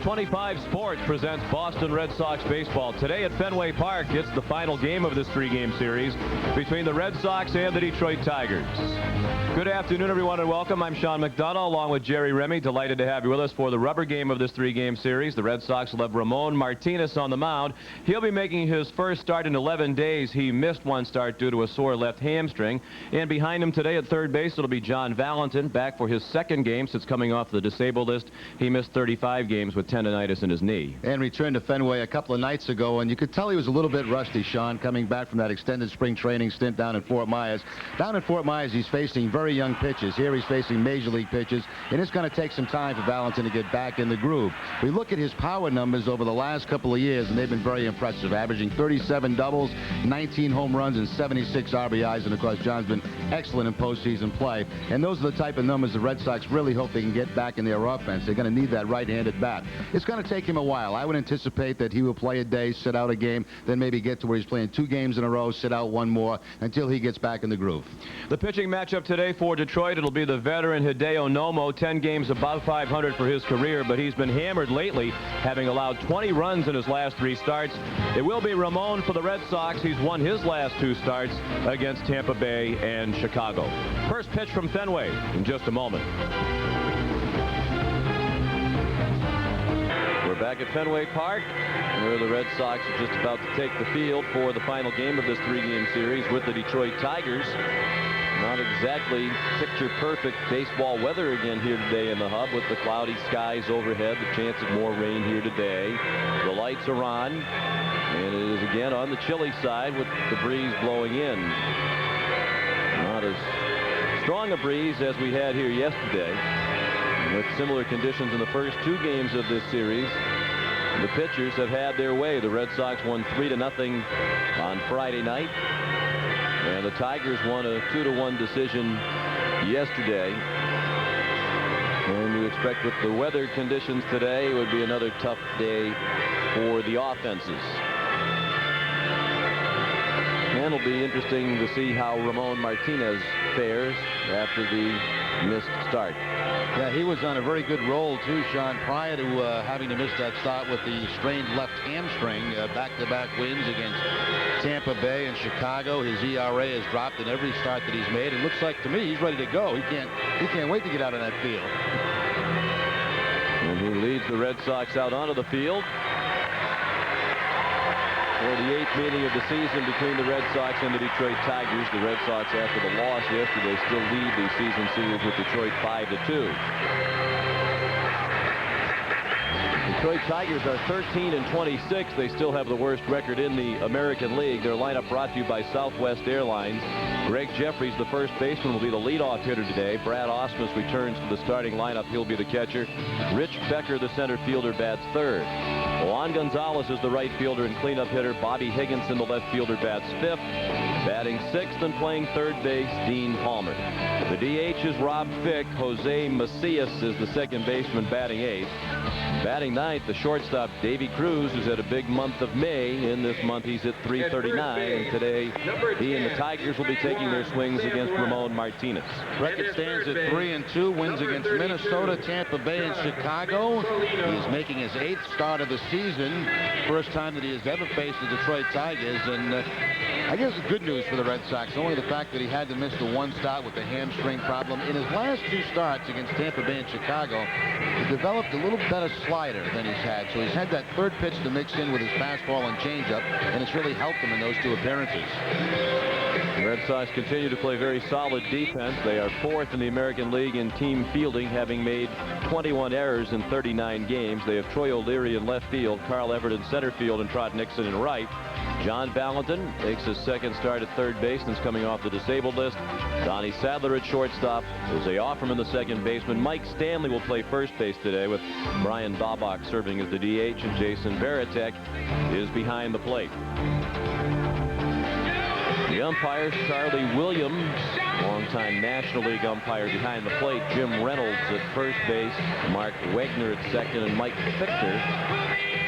25 Sports presents Boston Red Sox baseball. Today at Fenway Park, it's the final game of this three-game series between the Red Sox and the Detroit Tigers. Good afternoon, everyone, and welcome. I'm Sean McDonough, along with Jerry Remy. Delighted to have you with us for the rubber game of this three-game series. The Red Sox will have Ramon Martinez on the mound. He'll be making his first start in 11 days. He missed one start due to a sore left hamstring. And behind him today at third base, it'll be John Valentin, back for his second game since coming off the disabled list. He missed 35 games with tendonitis in his knee. And returned to Fenway a couple of nights ago, and you could tell he was a little bit rusty, Sean, coming back from that extended spring training stint down in Fort Myers. Down in Fort Myers, he's facing very young pitches. Here he's facing major league pitches, and it's going to take some time for Valentin to get back in the groove. We look at his power numbers over the last couple of years, and they've been very impressive, averaging 37 doubles, 19 home runs, and 76 RBIs. And, of course, John's been excellent in postseason play. And those are the type of numbers the Red Sox really hope they can get back in their offense. They're going to need that right-handed bat. It's going to take him a while. I would anticipate that he will play a day, sit out a game, then maybe get to where he's playing 2 games in a row, sit out one more until he gets back in the groove. The pitching matchup today for Detroit, it'll be the veteran Hideo Nomo, 10 games above 500 for his career, but he's been hammered lately, having allowed 20 runs in his last 3 starts. It will be Ramon for the Red Sox. He's won his last 2 starts against Tampa Bay and Chicago. First pitch from Fenway in just a moment. We're back at Fenway Park, where the Red Sox are just about to take the field for the final game of this 3-game series with the Detroit Tigers. Not exactly picture-perfect baseball weather again here today in the hub, with the cloudy skies overhead, the chance of more rain here today. The lights are on, and it is again on the chilly side with the breeze blowing in. Not as strong a breeze as we had here yesterday. With similar conditions in the first 2 games of this series, the pitchers have had their way. The Red Sox won 3-0 on Friday night, and the Tigers won a 2-1 decision yesterday. And you expect with the weather conditions today, it would be another tough day for the offenses. And it'll be interesting to see how Ramon Martinez fares after the missed start. Yeah, he was on a very good roll, too, Sean, prior to having to miss that start with the strained left hamstring. Back-to-back wins against Tampa Bay and Chicago. His ERA has dropped in every start that he's made. It looks like, to me, he's ready to go. He can't wait to get out on that field. And he leads the Red Sox out onto the field for the 8th meeting of the season between the Red Sox and the Detroit Tigers. The Red Sox, after the loss yesterday, still lead the season series with Detroit 5-2. Detroit Tigers are 13-26. They still have the worst record in the American League. Their lineup brought to you by Southwest Airlines. Greg Jeffries, the first baseman, will be the leadoff hitter today. Brad Ausmus returns to the starting lineup. He'll be the catcher. Rich Becker, the center fielder, bats third. Juan Gonzalez is the right fielder and cleanup hitter. Bobby Higginson, the left fielder, bats 5th. Batting 6th and playing third base, Dean Palmer. The DH is Rob Fick. Jose Macias is the second baseman, batting 8th. Batting 9th, the shortstop, Davy Cruz, who's had a big month of May. In this month, he's at .339, and today he and the Tigers will be taking their swings against Ramon Martinez. Record stands at 3-2, wins against Minnesota, Tampa Bay, and Chicago. He's making his 8th start of the season, first time that he has ever faced the Detroit Tigers, and I guess it's good news for the Red Sox, only the fact that he had to miss the 1 start with the hamstring problem. In his last 2 starts against Tampa Bay and Chicago, he developed a little better slider than he's had, so he's had that third pitch to mix in with his fastball and changeup, and it's really helped him in those 2 appearances. The Red Sox continue to play very solid defense. They are 4th in the American League in team fielding, having made 21 errors in 39 games. They have Troy O'Leary in left field, Carl Everett in center field, and Trot Nixon in right. John Valentin makes his second start at third base and is coming off the disabled list. Donnie Sadler at shortstop. Jose Offerman, the second baseman. Mike Stanley will play first base today, with Brian Daubach serving as the DH, and Jason Varitek is behind the plate. The umpires, Charlie Williams, longtime National League umpire, behind the plate. Jim Reynolds at first base. Mark Wegner at second, and Mike Fichter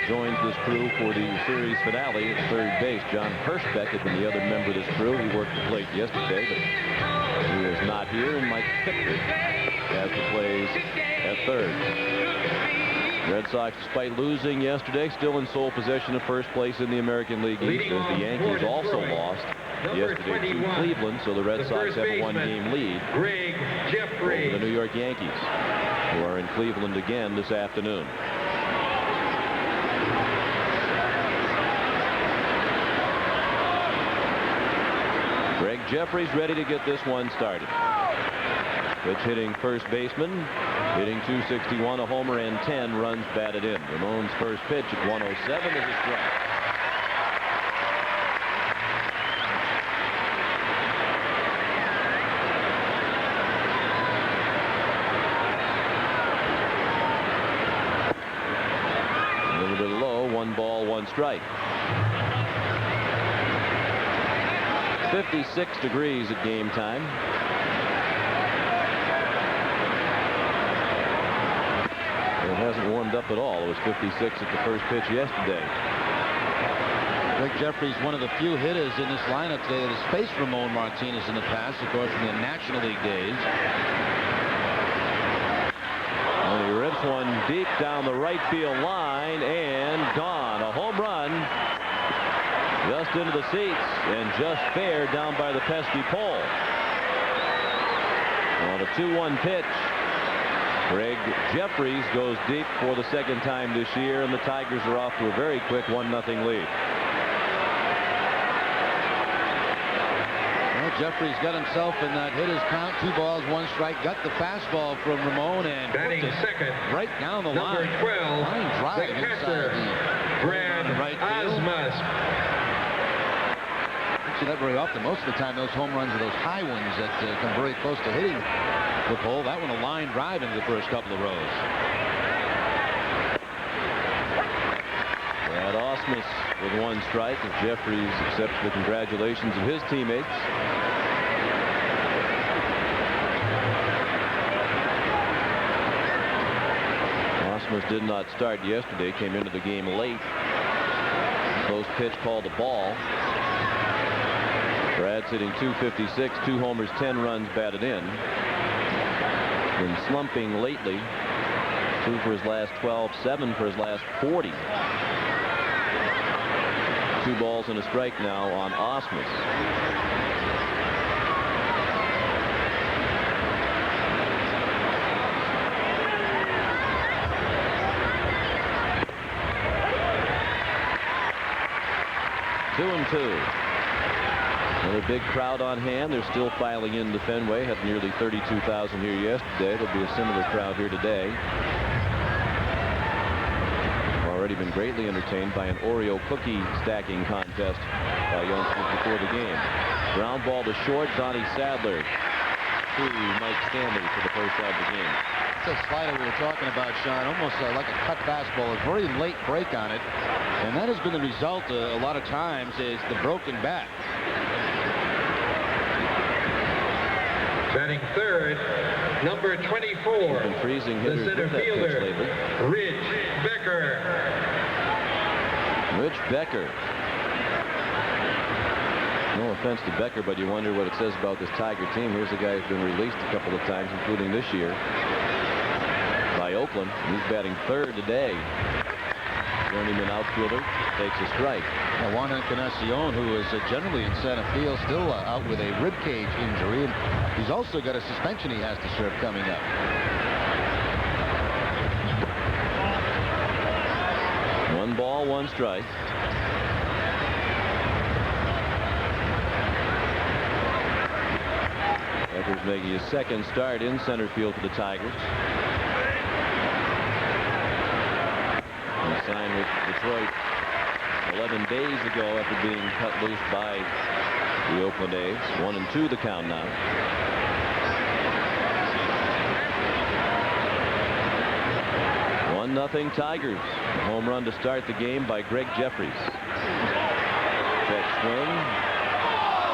joins this crew for the series finale at third base. John Hirschbeck had been the other member of this crew. He worked the plate yesterday, but he is not here, and Mike Fichter has the plays at third. Red Sox, despite losing yesterday, still in sole possession of first place in the American League East, as the Yankees also lost yesterday to Cleveland, so the Red Sox have a one-game lead over the New York Yankees, who are in Cleveland again this afternoon. Greg Jeffries ready to get this one started. Pitch hitting first baseman, hitting .261, a homer, and 10 runs batted in. Ramon's first pitch at 107 is a strike. A little bit low, 1 ball, 1 strike. 56 degrees at game time. It hasn't warmed up at all. It was 56 at the first pitch yesterday. Greg Jeffries, one of the few hitters in this lineup today that has faced Ramon Martinez in the past, of course, from the National League days. And he rips one deep down the right field line and gone. A home run. Just into the seats and just fair down by the pesky pole. On a 2-1 pitch, Greg Jeffries goes deep for the second time this year, and the Tigers are off to a very quick 1-0 lead. Well, Jeffries got himself in that hitter's count, 2 balls, 1 strike, got the fastball from Ramon and batting second, right down the number line. 12, line drive the catcher, Brad right Osmus. See that very often. Most of the time, those home runs are those high ones that come very close to hitting the pole. That one a line drive into the first couple of rows. Brad Osmus with 1 strike as Jeffries accepts the congratulations of his teammates. Osmus did not start yesterday, came into the game late. Close pitch called a ball. Brad's hitting .256, 2 homers, 10 runs batted in. Been slumping lately. 2 for his last 12, 7 for his last 40. 2 balls and a strike now on Osmus. Two and 2. Another big crowd on hand. They're still filing into Fenway. Had nearly 32,000 here yesterday. There'll be a similar crowd here today. Already been greatly entertained by an Oreo cookie stacking contest by youngsters before the game. Ground ball to short. Donnie Sadler to Mike Stanley for the first out of the game. It's a slider we were talking about, Sean, almost like a cut fastball. A very late break on it, and that has been the result a lot of times is the broken bat. Batting third, number 24, Been freezing the hitters center with that pitch fielder, lately. Rich Becker. Rich Becker. No offense to Becker, but you wonder what it says about this Tiger team. Here's a guy who's been released a couple of times, including this year, by Oakland. He's batting third today. Journeyman outfielder takes a strike. Now, Juan Gonzalez, who is generally in center field, still out with a rib cage injury, and he's also got a suspension he has to serve coming up. One ball, 1 strike. Becker's making his second start in center field for the Tigers. He signed with Detroit 11 days ago after being cut loose by the Oakland A's. 1-2 the count now. Nothing Tigers. A home run to start the game by Greg Jeffries. Check swing.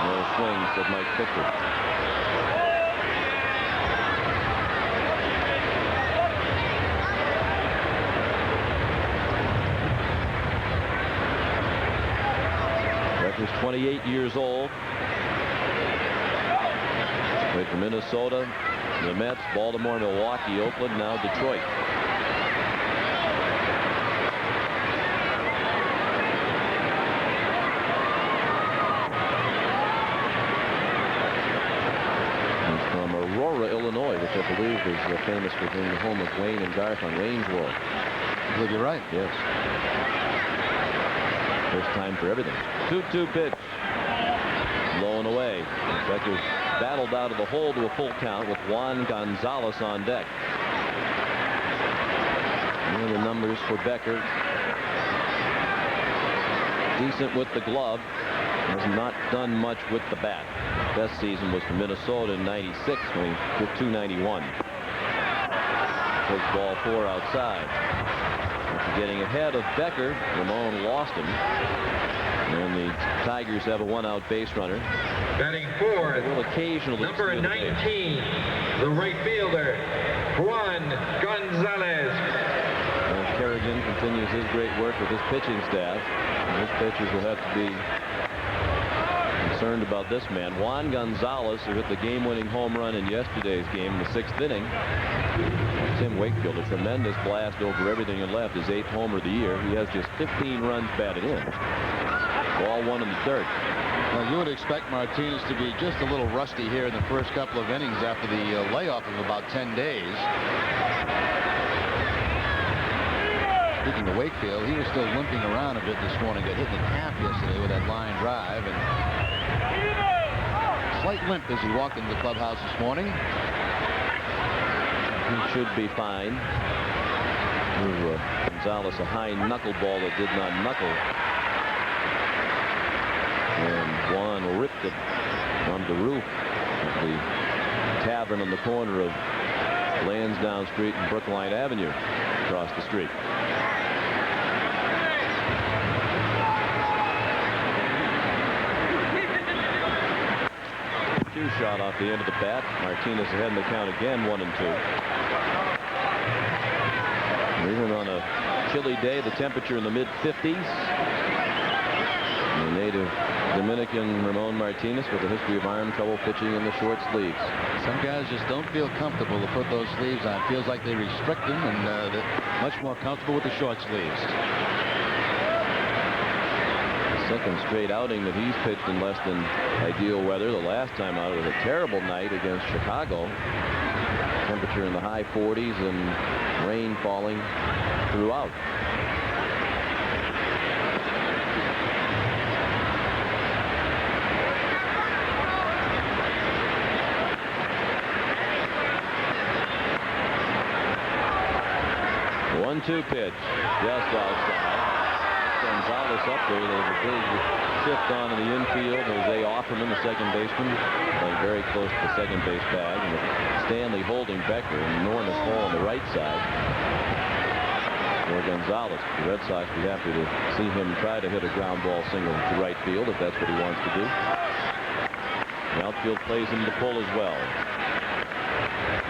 No swing, said Mike Pickford. Is 28 years old. Played for Minnesota, the Mets, Baltimore, Milwaukee, Oakland, now Detroit. Valley, which I believe is famous for being the home of Wayne and Garth on Wayne's World. I believe you're right. Yes. First time for everything. 2-2 pitch. Low and away. Becker's battled out of the hole to a full count with Juan Gonzalez on deck. And the numbers for Becker. Decent with the glove. Has not done much with the bat. Best season was for Minnesota in '96 when he hit .291. Takes ball 4 outside. After getting ahead of Becker, Ramon lost him. And the Tigers have a 1-out base runner. Batting fourth, will occasionally number 19, the right fielder, Juan Gonzalez. Kerrigan continues his great work with his pitching staff. And his pitchers will have to be concerned about this man. Juan Gonzalez, who hit the game-winning home run in yesterday's game in the 6th inning. Tim Wakefield, a tremendous blast over everything and left, his 8th homer of the year. He has just 15 runs batted in. Ball 1 in the 3rd. Well, you would expect Martinez to be just a little rusty here in the first couple of innings after the layoff of about 10 days. Speaking of Wakefield, he was still limping around a bit this morning. Got hit in the calf yesterday with that line drive. And slight limp as he walked into the clubhouse this morning. He should be fine. Gonzalez, a high knuckleball that did not knuckle. And Juan ripped it on the roof of the tavern on the corner of Lansdowne Street and Brookline Avenue across the street. Cue shot off the end of the bat. Martinez ahead in the count again, 1-2. Even on a chilly day, the temperature in the mid-50s. The native Dominican Ramon Martinez with a history of arm trouble pitching in the short sleeves. Some guys just don't feel comfortable to put those sleeves on. Feels like they restrict them, and they're much more comfortable with the short sleeves. Second straight outing that he's pitched in less than ideal weather. The last time out was a terrible night against Chicago. Temperature in the high 40s and rain falling throughout. One-two pitch just outside. Gonzalez up there. There's a big shift on in the infield. Jose Offerman, the second baseman, playing very close to the second base bag. And Stanley holding Becker, an enormous hole on the right side for Gonzalez. The Red Sox be happy to see him try to hit a ground ball single to right field if that's what he wants to do. The outfield plays him to pull as well.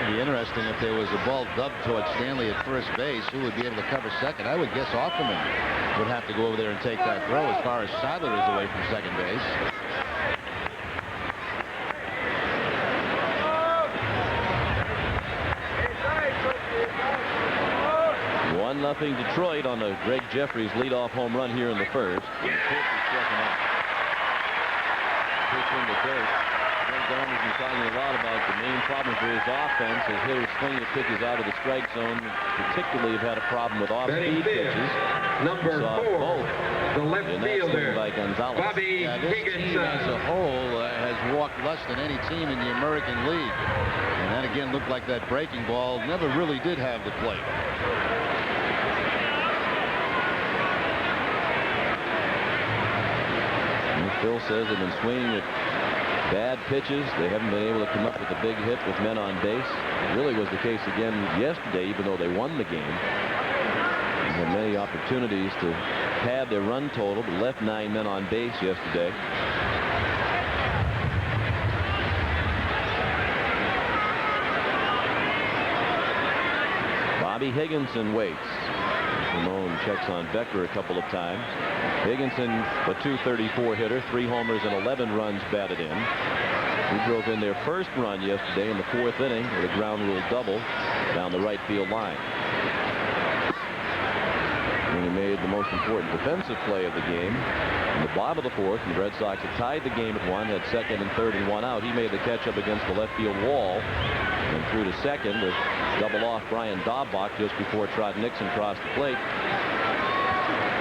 It'd be interesting if there was a ball dubbed towards Stanley at first base. Who would be able to cover second? I would guess Offerman would have to go over there and take that throw as far as Sadler is away from second base. 1-0 Detroit on a Greg Jeffries leadoff home run here in the first. And the pitch is checking out. Pitch in the dirt. Greg has been talking a lot about the main problem for his offense is hitters swinging the pitches out of the strike zone. Particularly have had a problem with off-speed pitches. Number 4, the left fielder, Bobby Higginson. As a whole has walked less than any team in the American League. And that again looked like that breaking ball never really did have the plate. Phil says they've been swinging at bad pitches. They haven't been able to come up with a big hit with men on base. It really was the case again yesterday, even though they won the game. They had many opportunities to pad their run total, but left 9 men on base yesterday. Bobby Higginson waits. Ramon checks on Becker a couple of times. Higginson, a .234 hitter, 3 homers and 11 runs batted in. He drove in their first run yesterday in the 4th inning with a ground rule double down the right field line. when he made the most important defensive play of the game. In the bottom of the fourth, and the Red Sox had tied the game at 1, had second and third and 1 out. He made the catch up against the left field wall and threw to second to double off Brian Daubach just before Trot Nixon crossed the plate,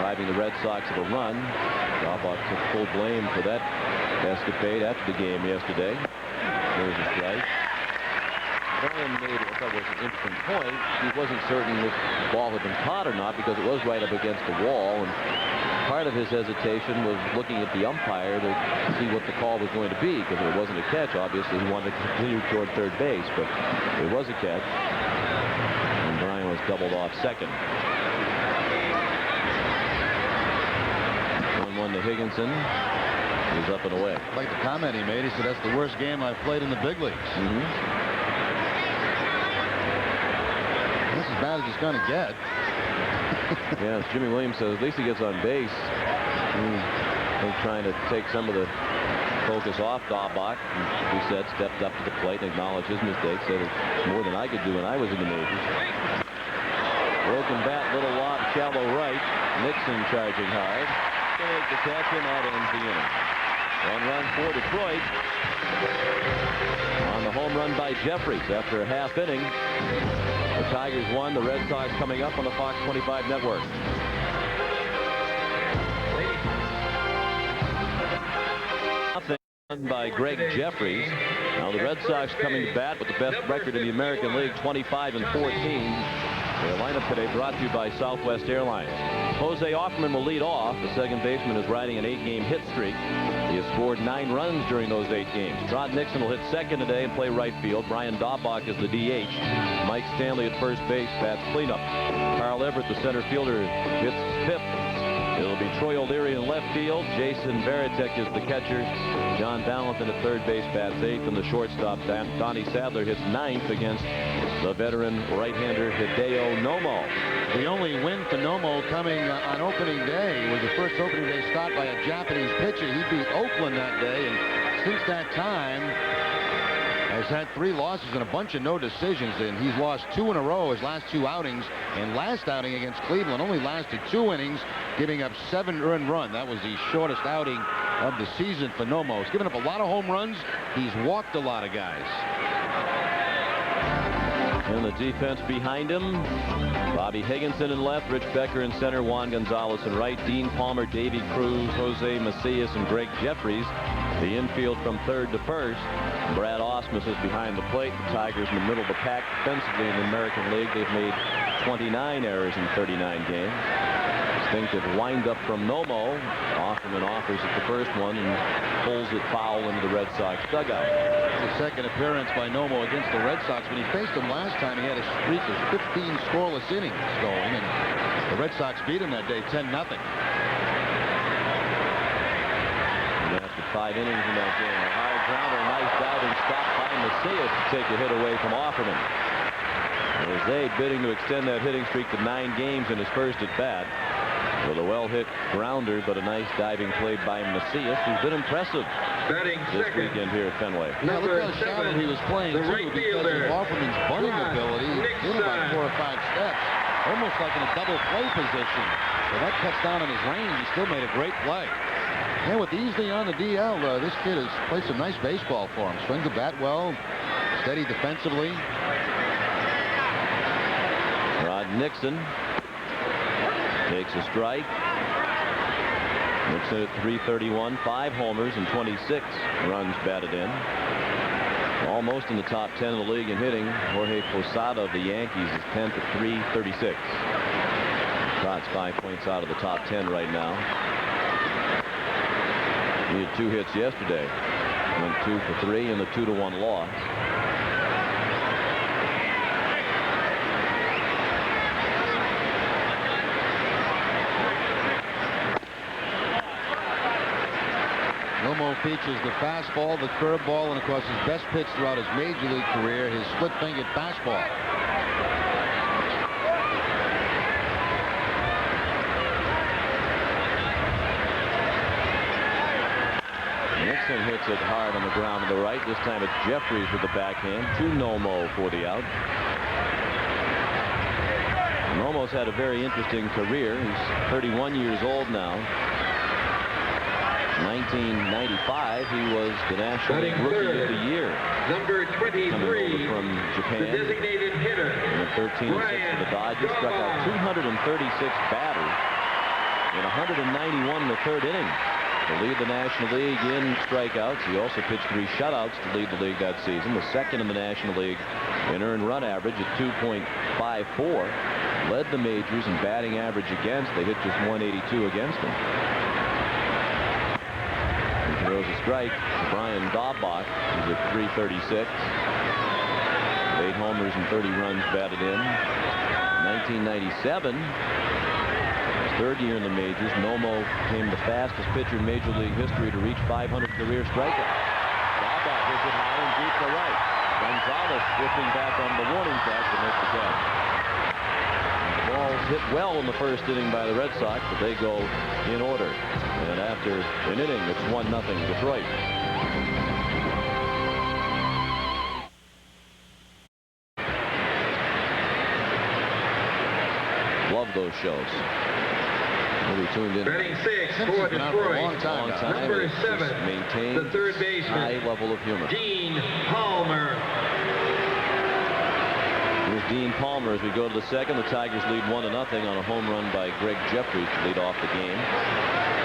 driving the Red Sox to a run. Daubach took full blame for that escapade after the game yesterday. There's a strike. Brian made, I thought, was an interesting point. He wasn't certain if the ball had been caught or not because it was right up against the wall, and part of his hesitation was looking at the umpire to see what the call was going to be, because if it wasn't a catch, obviously he wanted to continue toward third base, but it was a catch, and Brian was doubled off second. 1-1 to Higginson. He's up and away. I like the comment he made. He said, that's the worst game I've played in the big leagues. This is as bad as it's going to get. Yeah, as Jimmy Williams says, at least he gets on base. He's trying to take some of the focus off Daubach. He said, stepped up to the plate and acknowledged his mistake. Said it's more than I could do when I was in the majors. Broken bat, little lob, shallow right. Nixon charging hard. Make the catch, and that ends the inning. 1 run for Detroit on the home run by Jeffries after a half inning. The Tigers won. The Red Sox coming up on the Fox 25 network. Nothing by Greg Jeffries. Now the Red Sox coming to bat with the best record in the American League, 25-14. Their lineup today brought to you by Southwest Airlines. Jose Offerman will lead off. The second baseman is riding an 8-game hit streak. He has scored 9 runs during those 8 games. Trot Nixon will hit second today and play right field. Brian Daubach is the DH. Mike Stanley at first base bats cleanup. Carl Everett, the center fielder, hits fifth. It'll be Troy O'Leary in left field. Jason Varitek is the catcher. John Valentin at third base bats 8th, and the shortstop Donnie Sadler hits 9th against the veteran right-hander Hideo Nomo. The only win for Nomo coming on opening day was the first opening day start by a Japanese pitcher. He beat Oakland that day, and since that time has had 3 losses and a bunch of no decisions, and he's lost 2 in a row his last 2 outings, and last outing against Cleveland only lasted 2 innings, giving up 7 earned runs. That was the shortest outing of the season for Nomo. He's given up a lot of home runs. He's walked a lot of guys. And the defense behind him, Bobby Higginson in left, Rich Becker in center, Juan Gonzalez in right, Dean Palmer, Davey Cruz, Jose Macias, and Greg Jeffries. The infield from third to first. Brad Ausmus is behind the plate. The Tigers in the middle of the pack defensively in the American League. They've made 29 errors in 39 games. Instinctive windup from Nomo. Offerman offers it the first one and pulls it foul into the Red Sox dugout. The second appearance by Nomo against the Red Sox. When he faced them last time, he had a streak of 15 scoreless innings going, and the Red Sox beat him that day 10-0. After 5 innings in that game, a hard grounder, nice diving stop by Macias to take a hit away from Offerman. Jose bidding to extend that hitting streak to 9 games in his first at bat. With a well-hit grounder, but a nice diving play by Macias, who's been impressive this weekend here at Fenway. Yeah, look how shallow he was playing, too, because of Offerman's bunting ability. He did about 4 or 5 steps, almost like in a double play position. So that cuts down on his range. He still made a great play. And with Easley on the DL, this kid has played some nice baseball for him. Swings the bat well, steady defensively. Rod Nixon takes a strike. Nixon at 331, 5 homers and 26 runs batted in. Almost in the top 10 of the league in hitting. Jorge Posada of the Yankees is 10th at 336. Trot's 5 points out of the top 10 right now. He had 2 hits yesterday. Went 2 for 3 in the 2-1 loss. Nomo features the fastball, the curveball, and of course his best pitch throughout his major league career, his split-fingered fastball. Nixon hits it hard on the ground to the right. This time it's Jeffries with the backhand to Nomo for the out. Nomo's had a very interesting career. He's 31 years old now. 1995, he was the National League Rookie of the Year. Number 23, coming over from Japan. the designated hitter. And at 13 and 6 for the Dodgers, struck out 236 batters in 191 in the third inning to lead the National League in strikeouts. He also pitched 3 shutouts to lead the league that season, the second in the National League in earned run average at 2.54. Led the majors in batting average against. They hit just 182 against him. He throws a strike to Brian Daubach, who's at 336. 8 homers and 30 runs batted in. 1997, his third year in the majors, Nomo became the fastest pitcher in Major League history to reach 500 career strikeouts. Daubach hits it high and deep to right. Gonzalez drifting back on the warning track to make the catch. The ball's hit well in the first inning by the Red Sox, but they go in order. And after an inning, it's 1-0 Detroit. Love those shows. We'll be tuned in. Batting 6 for Detroit. Long time. Number 7, maintains the third baseman, high level of humor. Dean Palmer. Here's Dean Palmer as we go to the second. The Tigers lead 1-0 on a home run by Greg Jeffries to lead off the game.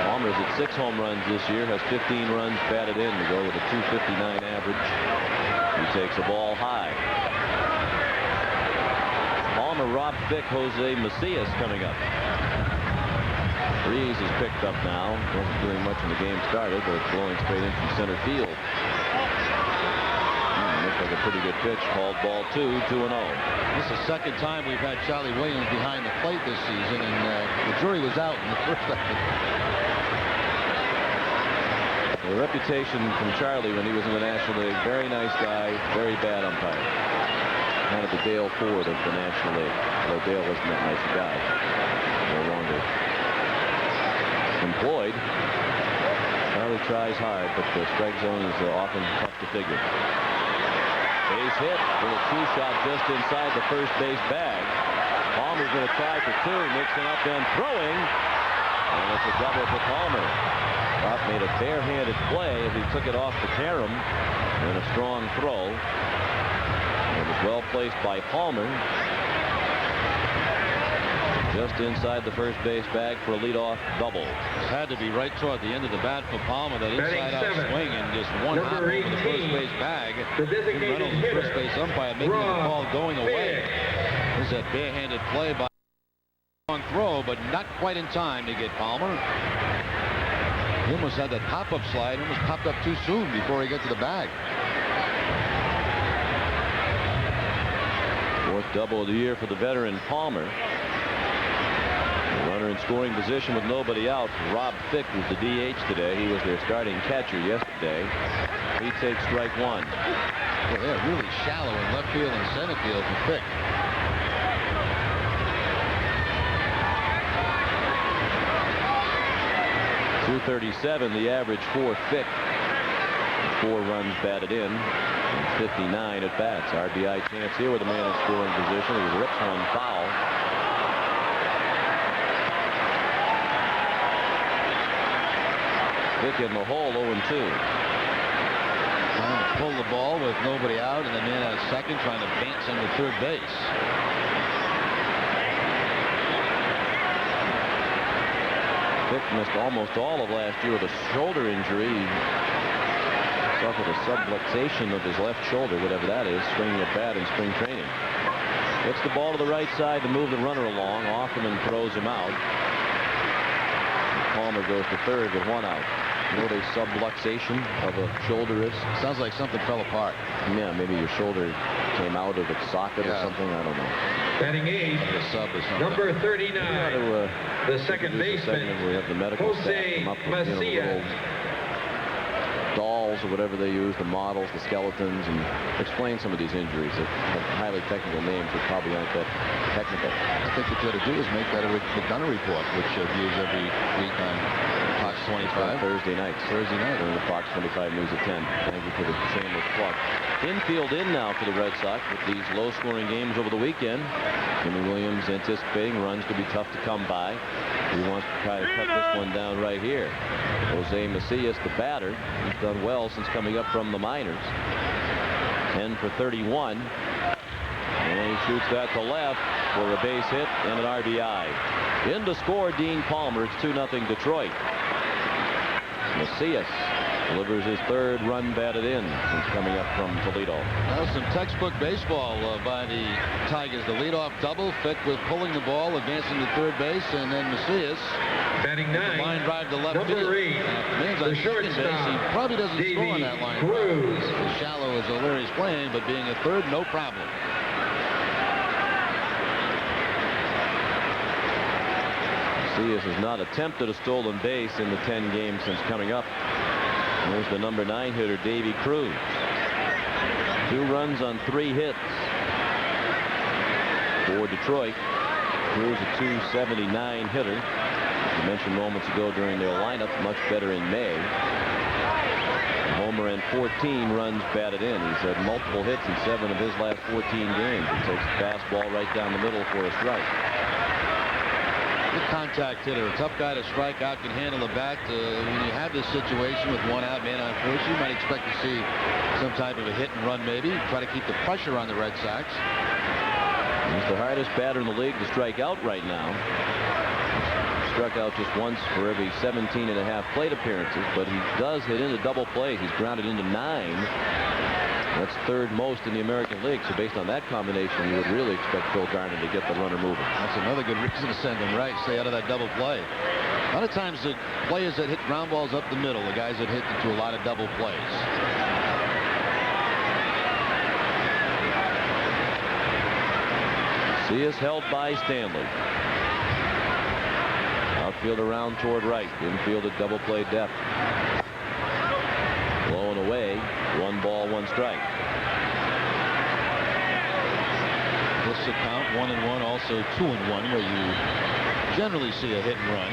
Palmer's at 6 home runs this year, has 15 runs batted in to go with a 259 average. He takes a ball high. Palmer, Rob Fick, Jose Macias coming up. Breeze is picked up now. Wasn't doing much when the game started, but it's blowing straight in from center field. Looks like a pretty good pitch. Called ball 2, 2-0. This is the second time we've had Charlie Williams behind the plate this season, and the jury was out in the first inning. The reputation from Charlie when he was in the National League, very nice guy, very bad umpire. Kind of the Dale Ford of the National League. Although Dale wasn't that nice a guy. No longer employed. Charlie tries hard, but the strike zone is often tough to figure. Base hit with a 2-shot just inside the first base bag. Palmer's going to try for 2, mixing up and throwing. And it's a double for Palmer. Rock made a barehanded play as he took it off the carom in a strong throw. It was well placed by Palmer. Just inside the first base bag for a leadoff double. It had to be right toward the end of the bat for Palmer, that inside-out swing, and just one hop over the first base bag. The designated hitter, first base umpire making the call going away. There's that barehanded play by long throw, but not quite in time to get Palmer. He almost had that pop-up slide, almost popped up too soon before he got to the bag. Fourth double of the year for the veteran Palmer. Runner in scoring position with nobody out. Rob Fick was the DH today. He was their starting catcher yesterday. He takes strike 1. Well, they're really shallow in left field and center field for Fick. .237 the average for Fick. 4 runs batted in. 59 at bats. RBI chance here with a man in scoring position. He rips one foul. Fick in the hole, 0-2. Trying to pull the ball with nobody out, and the man at second trying to advance him to third base. Fick missed almost all of last year with a shoulder injury. He suffered a subluxation of his left shoulder, whatever that is, swinging a bat in spring training. Hits the ball to the right side to move the runner along. Offerman throws him out. Palmer goes to third with 1 out. You know what a subluxation of a shoulder is? Sounds like something fell apart. Yeah, maybe your shoulder came out of its socket or something. I don't know. Batting 8, Like a sub or something. number 39, the second baseman, We have the medical staff Jose come up with Macias. dolls or whatever they use, the models, the skeletons, and explain some of these injuries that have highly technical names that probably aren't that technical. I think what you ought to do is make that a McDonough report, which views every week on Fox 25. Thursday night. Thursday night. During the Fox 25 News at 10. Thank you for the shameless plug. Infield in now for the Red Sox with these low-scoring games over the weekend. Jimmy Williams anticipating runs to be tough to come by. He wants to try to cut this one down right here. Jose Macias, the batter, he's done well since coming up from the minors. 10 for 31. And he shoots that to left for a base hit and an RBI. In to score Dean Palmer. It's 2-0 Detroit. Macias delivers his third run batted in since coming up from Toledo. Well, some textbook baseball by the Tigers. The leadoff double, Fick with pulling the ball, advancing to third base, and then Macias Batting 9. line drive to left field. Number 8. Man's on The second base. shortstop, He probably doesn't score on that line. Cruz. As shallow as O'Leary's playing, but being a third, no problem. Macias has not attempted a stolen base in the 10 games since coming up. There's the number 9 hitter, Davy Cruz. 2 runs on 3 hits for Detroit. Cruz a .279 hitter. As I mentioned moments ago during their lineup, much better in May. A homer and 14 runs batted in. He's had multiple hits in 7 of his last 14 games. He takes the fastball right down the middle for a strike. Good contact hitter, a tough guy to strike out, can handle the bat. When you have this situation with 1 out, man on first, you might expect to see some type of a hit and run maybe. Try to keep the pressure on the Red Sox. He's the hardest batter in the league to strike out right now. Struck out just once for every 17.5 plate appearances, but he does hit into double plays. He's grounded into 9. That's third most in the American League. So based on that combination, you would really expect Phil Garner to get the runner moving. That's another good reason to send him right. Stay out of that double play. A lot of times the players that hit ground balls up the middle, the guys that hit into a lot of double plays. Macias held by Stanley. Outfield around toward right. Infield at double play depth. Blown away. 1 ball, 1 strike. This account 1-1, also 2-1, where you generally see a hit and run.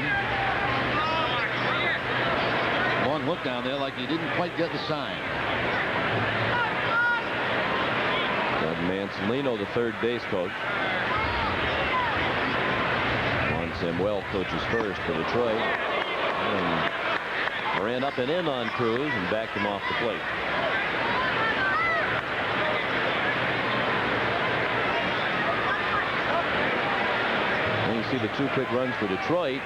Long look down there like he didn't quite get the sign. Doug Mansolino, the third base coach. Juan Samuel coaches first for Detroit. And ran up and in on Cruz and backed him off the plate. And you see the 2 quick runs for Detroit.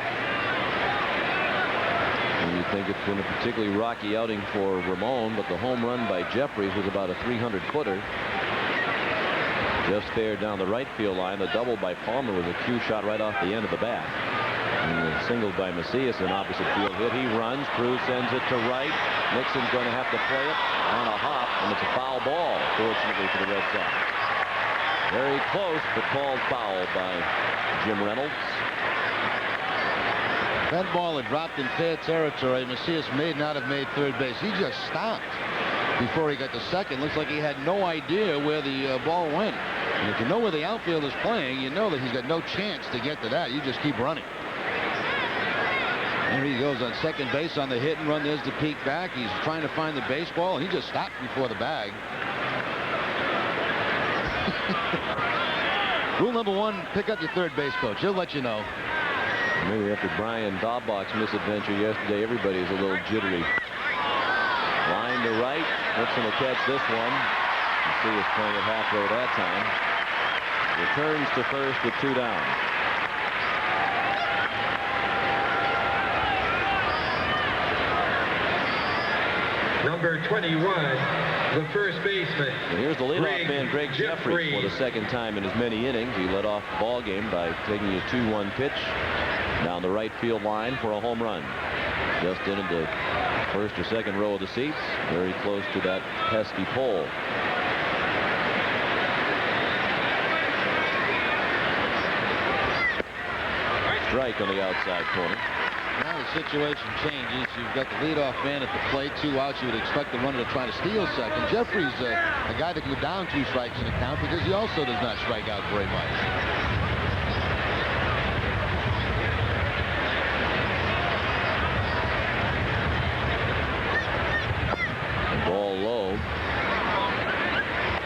And you think it's been a particularly rocky outing for Ramon, but the home run by Jeffries was about a 300-footer. Just there down the right field line. The double by Palmer was a cue shot right off the end of the bat. And the single by Macias, an opposite field hit. He runs. Cruz sends it to right. Nixon's going to have to play it on a hop, and it's a foul ball, fortunately for the Red Sox. Very close, but called foul by Jim Reynolds. That ball had dropped in fair territory. Macias may not have made third base. He just stopped before he got to second. Looks like he had no idea where the ball went. And if you know where the outfield is playing, you know that he's got no chance to get to that. You just keep running. There he goes on second base on the hit and run. There's the peek back. He's trying to find the baseball, and he just stopped before the bag. Rule number 1, pick up your third base coach. He'll let you know. Maybe after Brian Daubach's misadventure yesterday, everybody is a little jittery. Line to right. Nixon will catch this one. You see us playing at halfway that time. Returns to first with 2 down. Number 21, the first baseman. And here's the leadoff man, Greg Jeffries, for the second time in as many innings. He led off the ball game by taking a 2-1 pitch down the right field line for a home run. Just into the first or second row of the seats, very close to that pesky pole. Strike on the outside corner. Now the situation changes. You've got the leadoff man at the plate, 2 outs. You would expect the runner to try to steal second. Jeffries, a guy that can go down 2 strikes in a count because he also does not strike out very much. Ball low.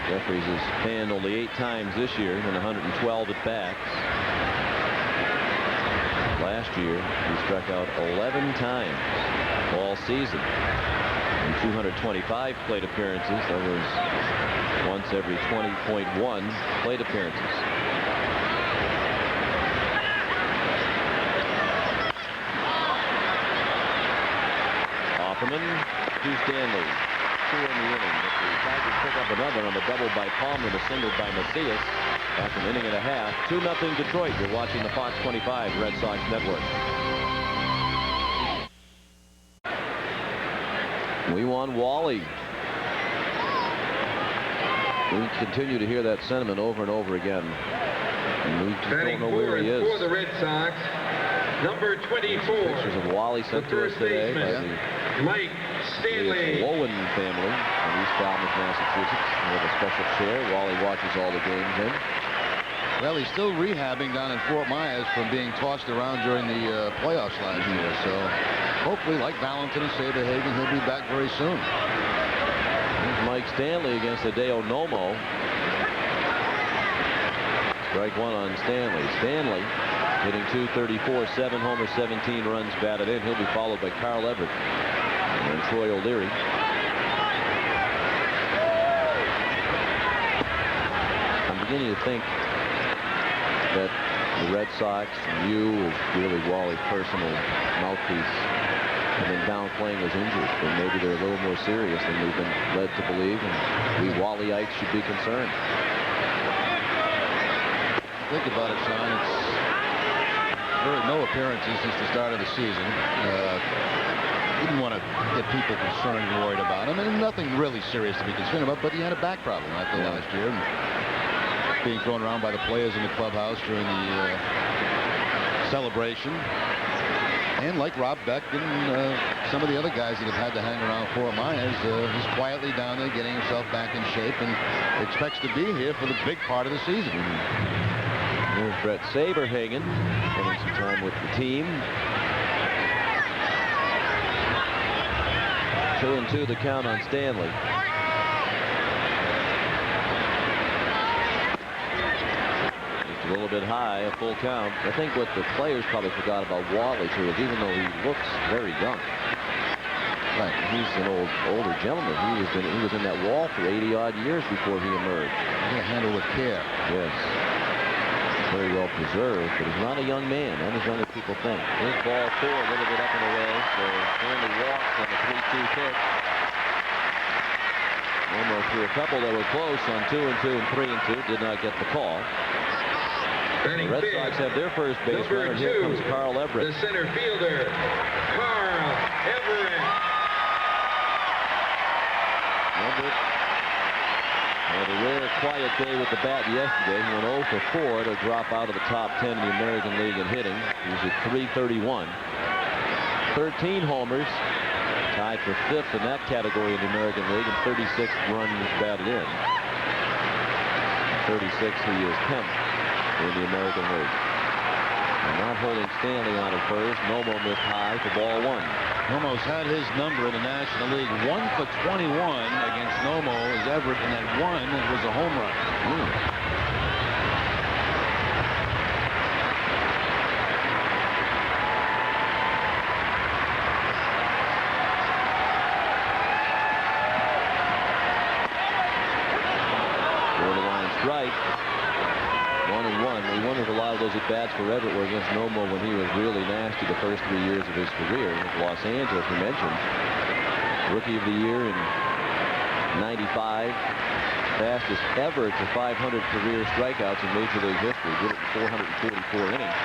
Jeffries has panned only 8 times this year in 112 at bats. Last year, he struck out 11 times all season. In 225 plate appearances, that was once every 20.1 plate appearances. Offerman to Stanley. 2 in the inning. But the Tigers pick up another on the double by Palmer and a single by Macias. After an inning and a half, 2-0 Detroit. You're watching the Fox 25 Red Sox Network. We won Wally. We continue to hear that sentiment over and over again. And we just don't know where he is. For the Red Sox, number 24. Pictures of Wally sent to us today by the Mike Stanley. Lowen family in East Falmouth, Massachusetts. They have a special chair. Wally watches all the games in. Well, he's still rehabbing down in Fort Myers from being tossed around during the playoffs last year. So hopefully, like Valentin and Saberhagen, he'll be back very soon. Here's Mike Stanley against Hideo Nomo. Strike 1 on Stanley. Stanley hitting .234, 7 homers, 17 runs batted in. He'll be followed by Carl Everett and Troy O'Leary. I'm beginning to think that the Red Sox and you is really Wally's personal mouthpiece. And then downplaying his injury, but maybe they're a little more serious than we've been led to believe, and we Wallyites should be concerned. Think about it, Sean. It's really no appearances since the start of the season. Didn't want to get people concerned and worried about him, and nothing really serious to be concerned about, but he had a back problem after last year. And being thrown around by the players in the clubhouse during the celebration. And like Rob Beck and some of the other guys that have had to hang around Fort Myers, he's quietly down there getting himself back in shape and expects to be here for the big part of the season. Here's Brett Saberhagen spending some time with the team. 2-2 the count on Stanley. Just a little bit high, a full count. I think what the players probably forgot about Wally too is even though he looks very young, right, he's an older gentleman. He was in that wall for 80-odd years before he emerged. He'll handle with care. Yes. Very well preserved, but he's not a young man. Not as young as people think. Here's ball 4, a little bit up and away, so Stanley walks on the 3-2 pitch. Nomo threw a couple that were close on 2-2 and 3-2. Did not get the call. The Red Sox have their first base runner. Here comes Carl Everett. The center fielder, Carl Everett. Everett had a rare quiet day with the bat yesterday. He went 0 for 4 to drop out of the top 10 in the American League in hitting. He's at .331. 13 homers. Tied for 5th in that category in the American League, and 36 runs batted in. 36 he is 10th in the American League. And not holding Stanley on at first. Nomo missed high for ball 1. Nomo's had his number in the National League. 1 for 21 against Nomo is Everett, and that 1 was a home run. Strike. 1-1. We wonder if a lot of those at-bats for Everett were against Nomo when he was really nasty the first 3 years of his career. With Los Angeles, we mentioned. Rookie of the Year in '95. Fastest ever to 500 career strikeouts in Major League history. Did it in 444 innings.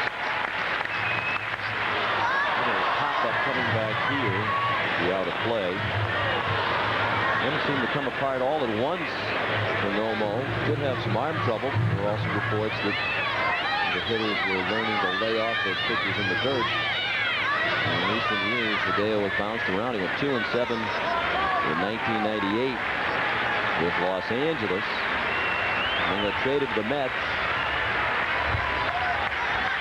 A pop-up coming back here. Be out of play. Didn't seem to come apart all at once for Nomo. Did have some arm trouble. There were also reports that the hitters were learning to lay off those pitches in the dirt. In recent years, Hideo has bounced around. He went 2-7 in 1998 with Los Angeles. And got traded to the Mets.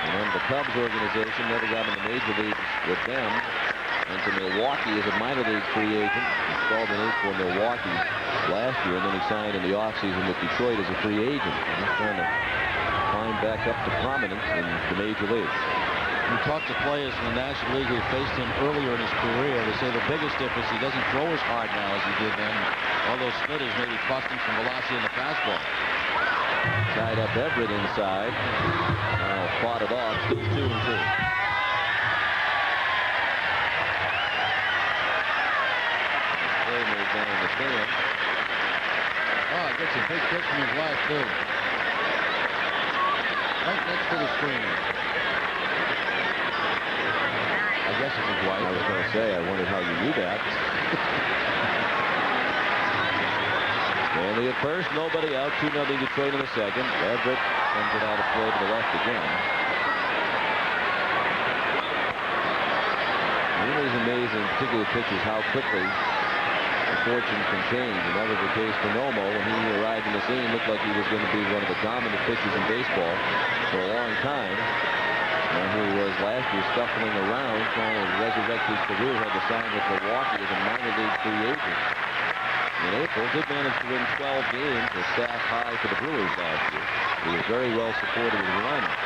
And then the Cubs organization never got in the major leagues with them. Went to Milwaukee as a minor league free agent. Installed in for Milwaukee last year, and then he signed in the offseason with Detroit as a free agent. And he's trying to climb back up to prominence in the major league. We talked to players in the National League who faced him earlier in his career. They say the biggest difference, he doesn't throw as hard now as he did then. All those splitters maybe cost him some velocity in the fastball. Tied up Everett inside. Fought it off. Still 2-2. Play moves down the stand. Oh, gets a big pitch from his wife, too. Right next to the screen. I guess it's his wife. I was going to say, I wondered how you knew that. Stanley at first, nobody out. 2-0 Detroit in the second. Everett sends it out of play to the left again. It is amazing, particularly pitchers, how quickly the fortunes can change. And that was the case for Nomo. When he arrived in the scene, looked like he was going to be one of the dominant pitchers in baseball for a long time. And here he was last year scuffling around, trying to resurrect his career. Had to sign with Milwaukee as a minor league free agent. In April, did manage to win 12 games, a staff high for the Brewers last year. He was very well supported with the lineup.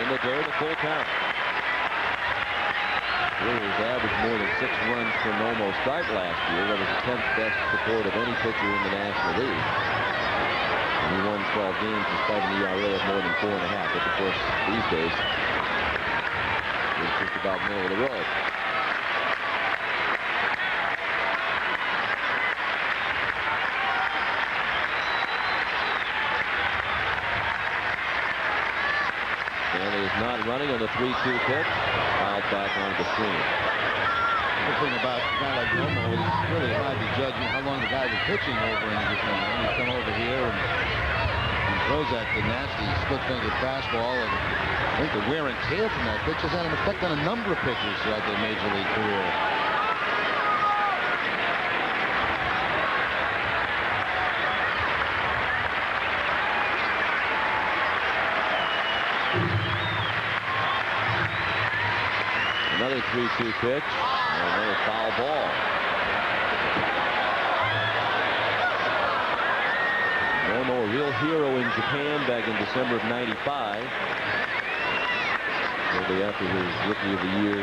In the dirt, a full count. Brewers averaged more than 6 runs per Nomo start last year. That was the 10th best support of any pitcher in the National League. And he won 12 games despite an ERA of more than 4.5. But of course, these days, it's just about middle of the road. Stanley is not running on the 3-2 pitch. Fouled back on the screen. The thing about a guy like Nomo is it's really hard to judge how long the guy was pitching over in Japan. He come over here and he throws that nasty split-fingered fastball, and I think the wear and tear from that pitch has had an effect on a number of pitchers throughout their major league career. Another 3-2 pitch. And another foul ball. Nomo, a real hero in Japan back in December of '95. Shortly after his Rookie of the Year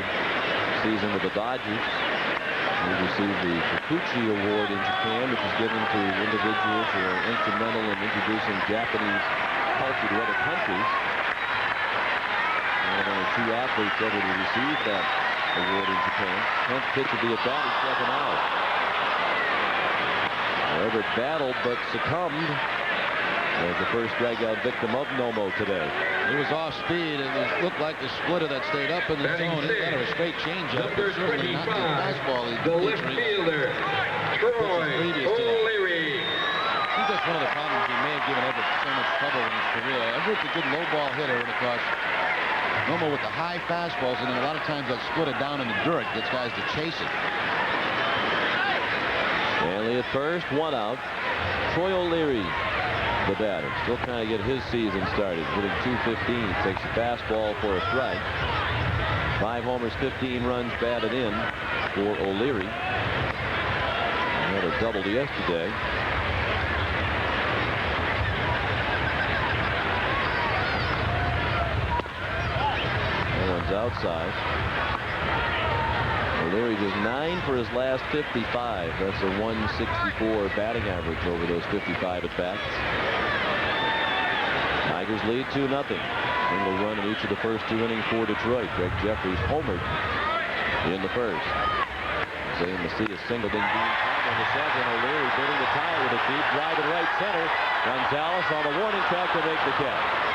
season with the Dodgers, he received the Kikuchi Award in Japan, which is given to individuals who are instrumental in introducing Japanese culture to other countries. One of only 2 athletes ever to receive that award in Japan. 10th pitch would be at bat. He struck him out. Everett battled but succumbed as the first strikeout victim of Nomo today. He was off speed, and it looked like the splitter that stayed up in the zone. It's kind of a straight changeup. Number 25, the left fielder, Troy O'Leary. I think that's one of the problems he may have given Everett so much trouble in his career. Everett's a good low ball hitter, and of course, Nomo with the high fastballs, and then a lot of times that splitter down in the dirt gets guys to chase it. Stanley at first, 1 out. Troy O'Leary, the batter, still trying to get his season started, hitting .215. Takes a fastball for a strike. 5 homers, 15 runs batted in for O'Leary. He had a double yesterday. Outside. O'Leary just 9 for his last 55. That's a 164 batting average over those 55 at bats. Tigers lead 2-0. Single run in each of the first 2 innings for Detroit. Greg Jeffries homered in the first. Zane Macias singled in Dean Palmer in the second. O'Leary bidding the tie with a deep drive to right center. Gonzalez on the warning track to make the catch.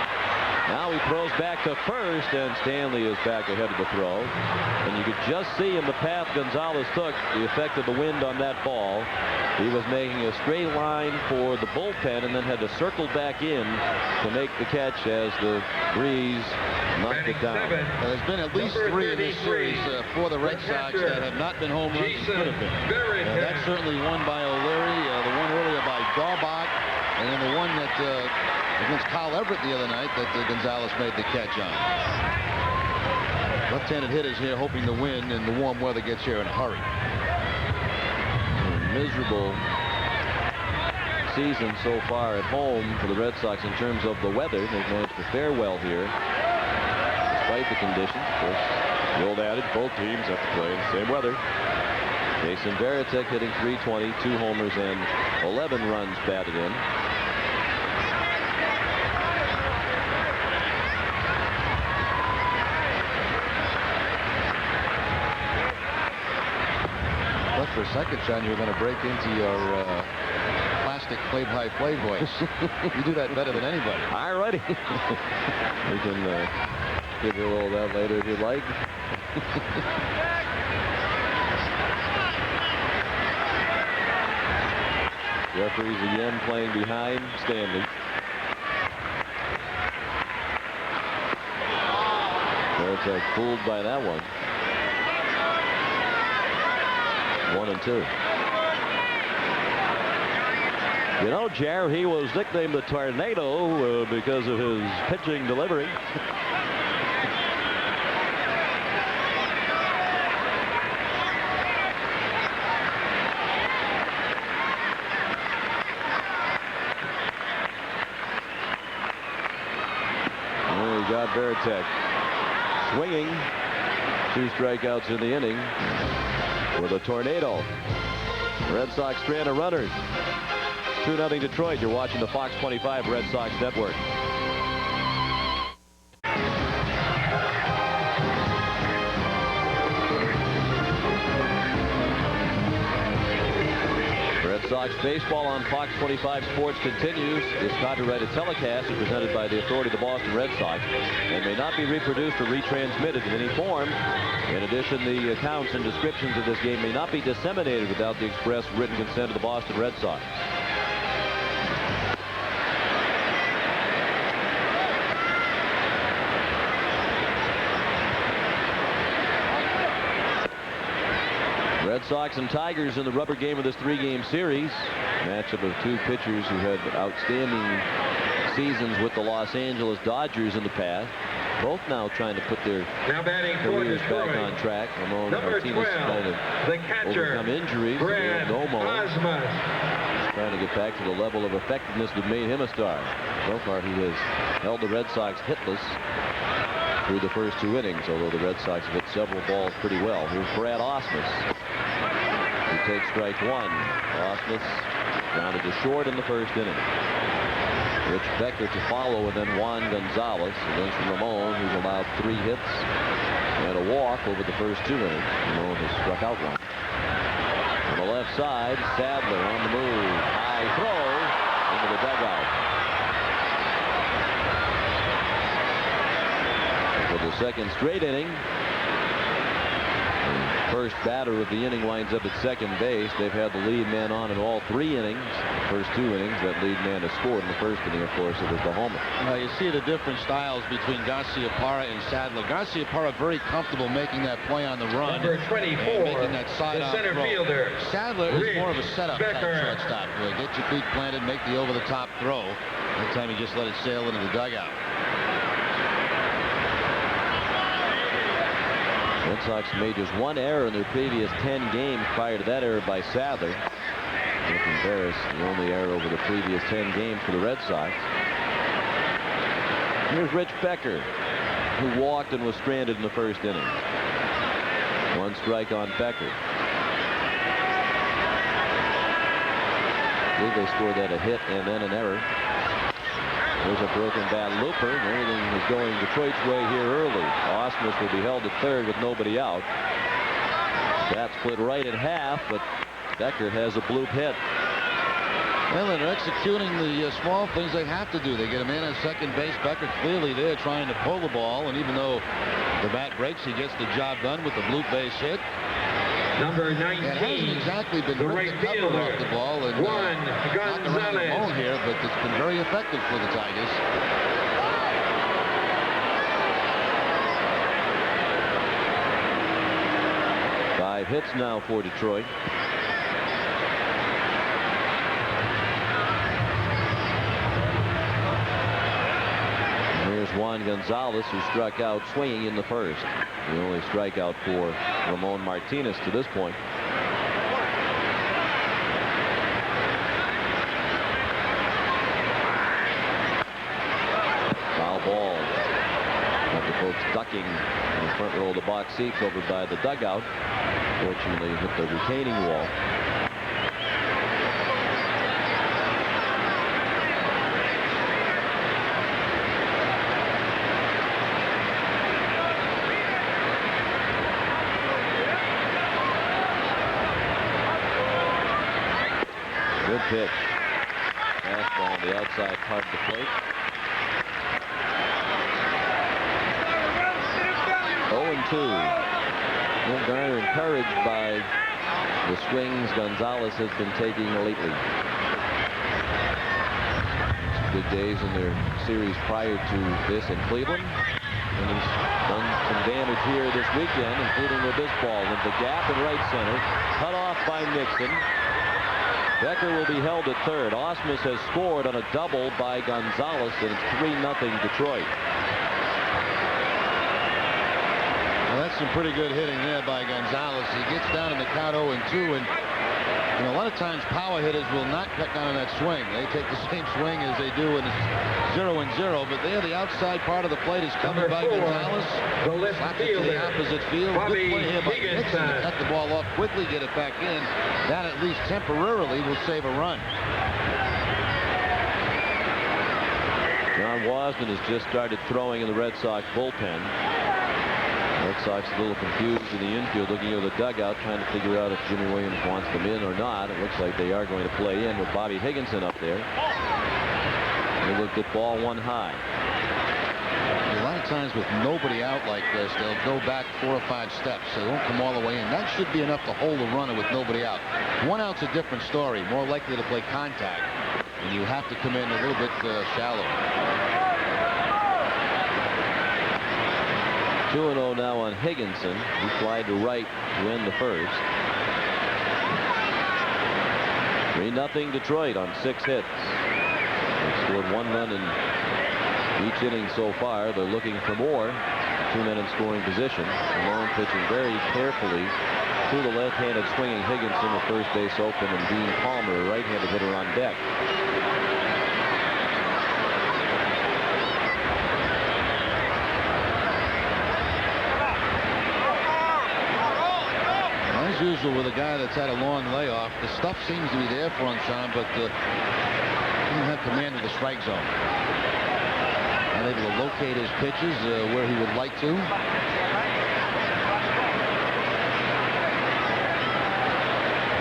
Now he throws back to first, and Stanley is back ahead of the throw. And you could just see in the path Gonzalez took the effect of the wind on that ball. He was making a straight line for the bullpen and then had to circle back in to make the catch as the breeze knocked it down. There's been at least 3 in this series for the Red Sox that have not been home runs as could have been. That's certainly one by O'Leary, the one earlier by Daubach, and then the one that against Kyle Everett the other night that Gonzalez made the catch on. Left-handed hitters here hoping to win, and the warm weather gets here in a hurry. A miserable season so far at home for the Red Sox in terms of the weather. They've managed to fare well here despite the conditions. Of course, the old adage, both teams have to play in the same weather. Jason Varitek hitting .320, 2 homers and 11 runs batted in. But for a second, Sean, you were going to break into your plastic play-by-play voice. You do that better than anybody. All righty. We can give you a little of that later if you'd like. Referees again playing behind Stanley. Varitek fooled by that one. 1-2. You know, Jar, he was nicknamed the Tornado because of his pitching delivery. And we got Varitek swinging. 2 strikeouts in the inning with a tornado. Red Sox stranded runners. 2-0 Detroit. You're watching the Fox 25 Red Sox Network. Red Sox baseball on Fox 25 Sports continues. This copyrighted telecast is presented by the authority of the Boston Red Sox and may not be reproduced or retransmitted in any form. In addition, the accounts and descriptions of this game may not be disseminated without the express written consent of the Boston Red Sox. Red Sox and Tigers in the rubber game of this 3-game series. Matchup of 2 pitchers who had outstanding seasons with the Los Angeles Dodgers in the past. Both now trying to put their careers back on track. Ramon and Martinez trying to overcome injuries. Nomo trying to get back to the level of effectiveness that made him a star. So far, he has held the Red Sox hitless through the first 2 innings, although the Red Sox have hit several balls pretty well. Here's Brad Ausmus. He takes strike 1. Ausmus grounded to short in the first inning. Rich Becker to follow, and then Juan Gonzalez against Ramon, who's allowed 3 hits and a walk over the first 2 innings. Ramon has struck out 1. On the left side, Sadler on the move. High throw into the dugout. For the second straight inning, the first batter of the inning winds up at second base. They've had the lead man on in all 3 innings. First 2 innings, that lead man has scored. In the first inning, of course, it was the homer. You see the different styles between Garciaparra and Sadler. Garciaparra very comfortable making that play on the run. Number 24, making that side-on the center throw. fielder, Sadler is more of a setup type Becker. shortstop. Get your feet planted, make the over-the-top throw. That time he just let it sail into the dugout. Red Sox made just 1 error in their previous 10 games prior to that error by Sadler. Looking Barris, the only error over the previous 10 games for the Red Sox. Here's Rich Becker, who walked and was stranded in the first inning. 1 strike on Becker. I believe they scored that a hit and then an error. There's a broken bat looper, and everything is going Detroit's way here early. Ausmus will be held at third with nobody out. Bat split right in half, but Becker has a bloop hit. Well, they're executing the small things they have to do. They get a man at second base. Becker clearly there trying to pull the ball, and even though the bat breaks, he gets the job done with the bloop base hit. Number 19, it hasn't exactly been the ripped right the cover fielder, off the ball and Juan knocked around the ball Gonzalez. here, but it's been very effective for the Tigers. Five hits now for Detroit. Here's Juan Gonzalez, who struck out swinging in the first. The only strikeout for Ramon Martinez to this point. Foul ball. Got the folks ducking in the front row of the box seats over by the dugout. Fortunately, hit the retaining wall. Good pitch. Fastball on the outside part of the plate. 0-2. Bill Garner encouraged by the swings Gonzalez has been taking lately. Some good days in their series prior to this in Cleveland. And he's done some damage here this weekend, including with this ball in the gap in right center. Cut off by Nixon. Becker will be held at third. Ausmus has scored on a double by Gonzalez, and it's 3-0 Detroit. Well, that's some pretty good hitting there by Gonzalez. He gets down in the count 0-2, and you know, a lot of times power hitters will not cut down on that swing. They take the same swing as they do in 0-0, but there the outside part of the plate is covered by Gonzalez. Slaps it to the opposite field. Good play here by Nixon to cut the ball off quickly, get it back in. That at least temporarily will save a run. John Wasden has just started throwing in the Red Sox bullpen. Red Sox a little confused in the infield, looking over the dugout, trying to figure out if Jimmy Williams wants them in or not. It looks like they are going to play in with Bobby Higginson up there. They looked at ball one high. A lot of times with nobody out like this, they'll go back 4 or 5 steps. They won't come all the way in. That should be enough to hold a runner with nobody out. 1 out's a different story, more likely to play contact, and you have to come in a little bit shallow. 2-0 now on Higginson. He flied to right to end the first. 3-0 Detroit on 6 hits. They've scored 1 run in each inning so far. They're looking for more. 2 men in scoring position. Ramon pitching very carefully to the left-handed swinging Higginson, the first base open, and Dean Palmer, a right-handed hitter, on deck. As usual with a guy that's had a long layoff, the stuff seems to be there for him, Sean, but he doesn't have command of the strike zone. Not able to locate his pitches where he would like to.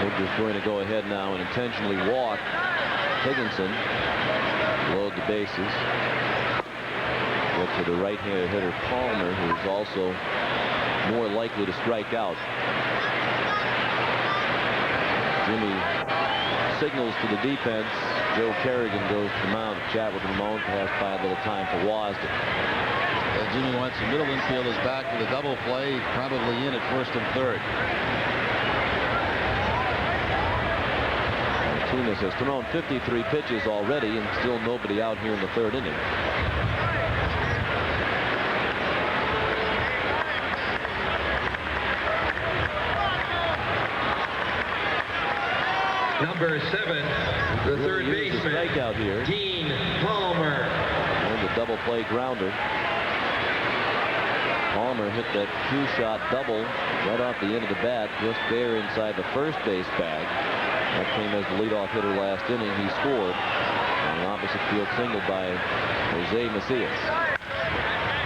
We're just going to go ahead now and intentionally walk Higginson. Load the bases. Get to the right-handed hitter Palmer, who's also more likely to strike out. Jimmy signals to the defense. Joe Kerrigan goes to the mound to chat with Ramon. Perhaps buy a little time for Wasden. Jimmy wants the middle infielders back with a double play, probably in at first and third. Martinez has thrown 53 pitches already, and still nobody out here in the 3rd inning. Number 7, the third baseman, strikeout here. Dean Palmer. And the double play grounder. Palmer hit that 2-shot double right off the end of the bat, just there inside the first base bag. That came as the leadoff hitter last inning. He scored on an opposite field single by Jose Macias.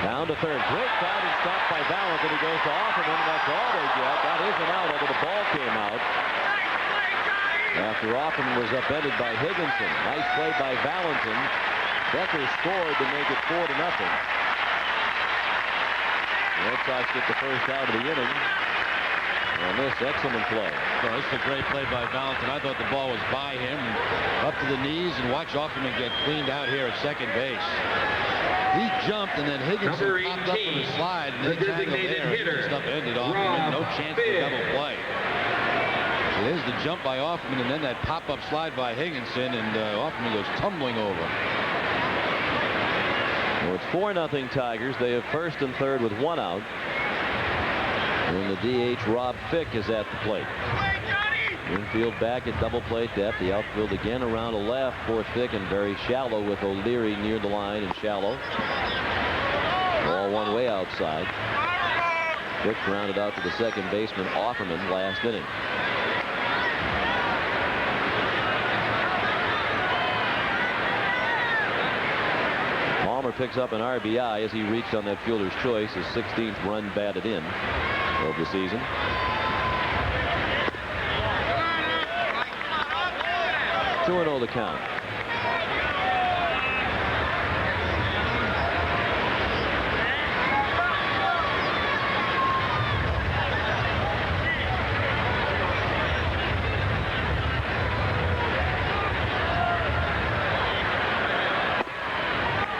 Down to third. Great out and stopped by Valentin. He goes to Offerman. That's all they get. That isn't out, although the ball came out. After Offerman was upended by Higginson. Nice play by Valentin. Becker scored to make it 4-0. The Red Sox get the first out of the inning. And this excellent play. Well, this is a great play by Valentin. I thought the ball was by him, up to the knees, and watch Offerman get cleaned out here at second base. He jumped, and then Higginson popped up from the slide, and then tangled there, and just upended Offerman. No chance for a double play. There's the jump by Offerman, and then that pop-up slide by Higginson, and Offerman goes tumbling over. It's 4-0 Tigers. They have first and third with 1 out. And the DH Rob Fick is at the plate. Infield back at double play depth. The outfield again around the left for Fick and very shallow with O'Leary near the line and shallow. Ball one way outside. Fick grounded out to the second baseman Offerman last inning. Palmer picks up an RBI as he reached on that fielder's choice, his 16th run batted in of the season. Two 2-0 the count.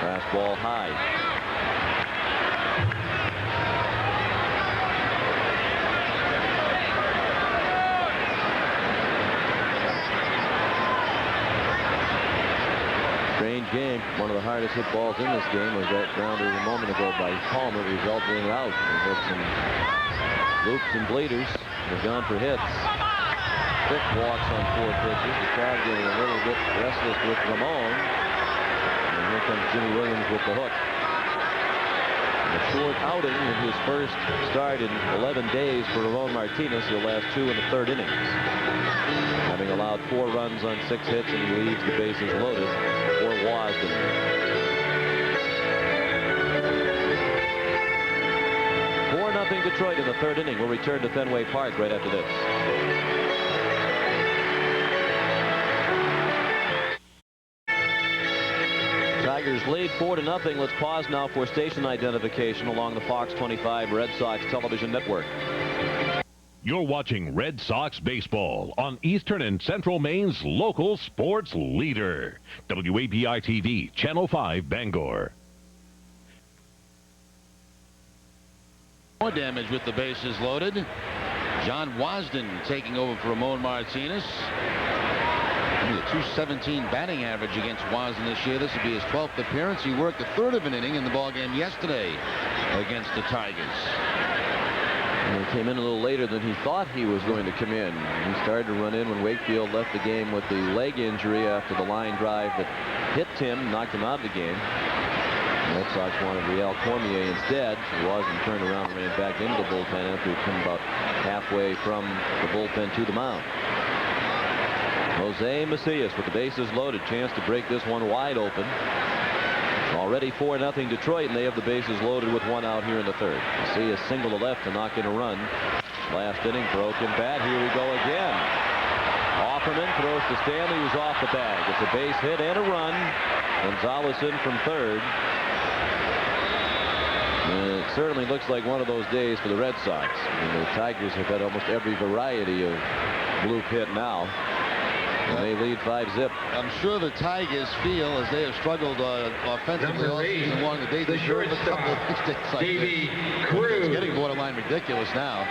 Fastball high. Strange game. One of the hardest hit balls in this game was that grounder a moment ago by Palmer, resulting in an out. We've had some loops and bleeders. They've gone for hits. Fick walks on 4 pitches. The crowd getting a little bit restless with Ramon. And here comes Jimmy Williams with the hook. A short outing in his first start in 11 days for Ramon Martinez. He'll last 2 in the 3rd innings. Having allowed 4 runs on 6 hits, and he leaves the bases loaded for Wasden. Nothing Detroit in the 3rd inning. We'll return to Fenway Park right after this. Tigers lead 4-0. Let's pause now for station identification along the Fox 25 Red Sox television network. You're watching Red Sox baseball on Eastern and Central Maine's local sports leader. WAPI-TV, Channel 5, Bangor. More damage with the bases loaded. John Wasden taking over for Ramon Martinez. Only a .217 batting average against Wasden this year. This would be his 12th appearance. He worked a 3rd of an inning in the ballgame yesterday against the Tigers. And he came in a little later than he thought he was going to come in. He started to run in when Wakefield left the game with the leg injury after the line drive that hit Tim, knocked him out of the game. The Red Sox wanted Real Cormier instead. Wasden turned around and ran back into the bullpen after he'd come about halfway from the bullpen to the mound. Jose Macias with the bases loaded. Chance to break this one wide open. Already 4-0 Detroit, and they have the bases loaded with 1 out here in the 3rd. Macias single to left to knock in a run. Last inning, broken bat. Here we go again. Offerman throws to Stanley, who's off the bag. It's a base hit and a run. Gonzalez in from 3rd. And it certainly looks like one of those days for the Red Sox. I mean, the Tigers have had almost every variety of bloop hit now. And they lead 5-zip. I'm sure the Tigers feel, as they have struggled offensively all season long, that they deserve a couple of mistakes like this. It's getting borderline ridiculous now.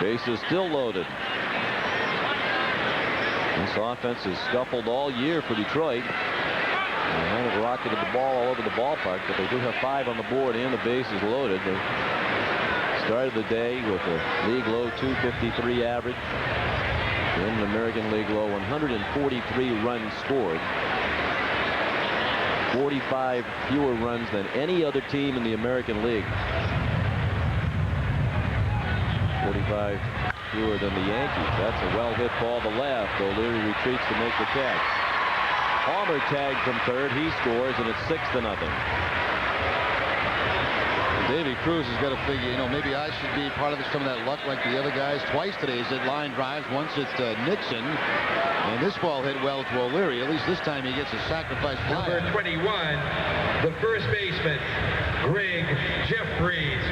Bases still loaded. This offense has scuffled all year for Detroit. They kind of rocketed the ball all over the ballpark, but they do have 5 on the board and the bases loaded. They started the day with a league low .253 average. In the American League low 143 runs scored. 45 fewer runs than any other team in the American League. 45 fewer than the Yankees. That's a well-hit ball to left. O'Leary retreats to make the catch. Palmer tagged from 3rd. He scores, and it's 6-0. Davey Cruz has got to figure, you know, maybe I should be part of some of that luck like the other guys. Twice today he's hit line drives. Once it's Nixon. And this ball hit well to O'Leary. At least this time he gets a sacrifice fly. Number 21, the first baseman, Greg Jeffries.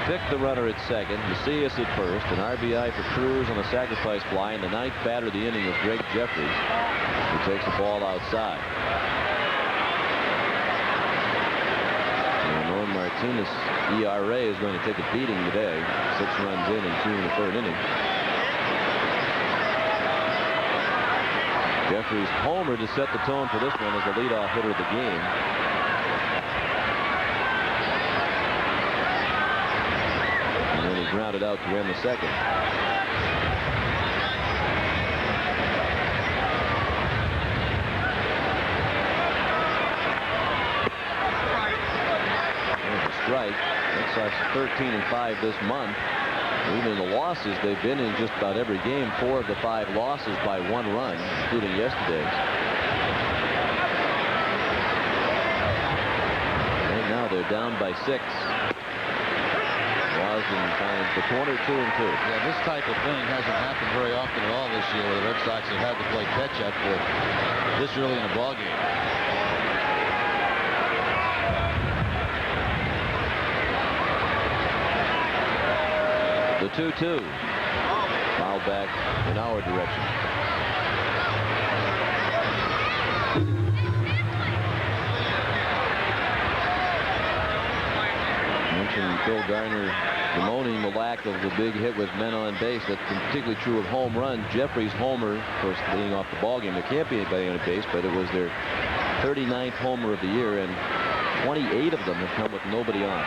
Fick the runner at 2nd, Macias at 1st, an RBI for Cruz on a sacrifice fly, and the 9th batter of the inning is Greg Jeffries, who takes the ball outside. Martinez ERA is going to take a beating today. 6 runs in and 2 in the 3rd inning. Jeffries homer to set the tone for this one as the leadoff hitter of the game. And then he grounded out to end the 2nd. Strike. Red Sox 13-5 this month. Even in the losses, they've been in just about every game. 4 of the 5 losses by 1 run, including yesterday's. Right now they're down by 6. Wasden finds the corner, 2-2. Yeah, this type of thing hasn't happened very often at all this year, where the Red Sox have had to play catch-up with this early in a ball game. The 2-2. Foul back in our direction. Mentioned Phil Garner bemoaning the lack of the big hit with men on base. That's particularly true of home runs. Jeffries' homer, of course, leading off the ball game. There can't be anybody on base, but it was their 39th homer of the year, and 28 of them have come with nobody on.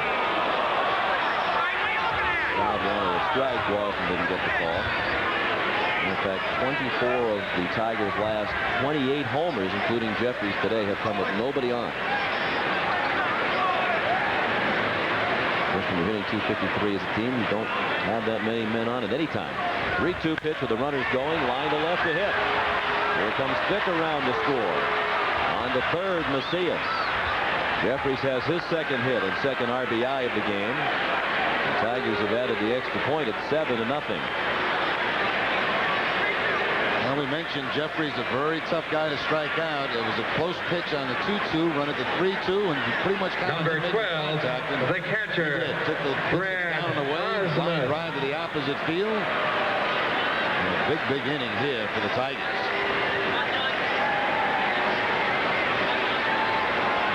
One of the strike. Wasden didn't get the call. In fact, 24 of the Tigers' last 28 homers, including Jeffries today, have come with nobody on. When you're hitting 253 as a team, you don't have that many men on at any time. 3-2 pitch with the runners going. Line to left to hit. Here comes Fick around to score. On to third, Macias. Jeffries has his 2nd hit and 2nd RBI of the game. The Tigers have added the extra point at 7-0. Well, we mentioned Jeffries, a very tough guy to strike out. It was a close pitch on the 2-2, run it to 3-2, and he pretty much got number 12, the catcher, took the pitch down and away, line drive to the opposite field. And a big inning here for the Tigers.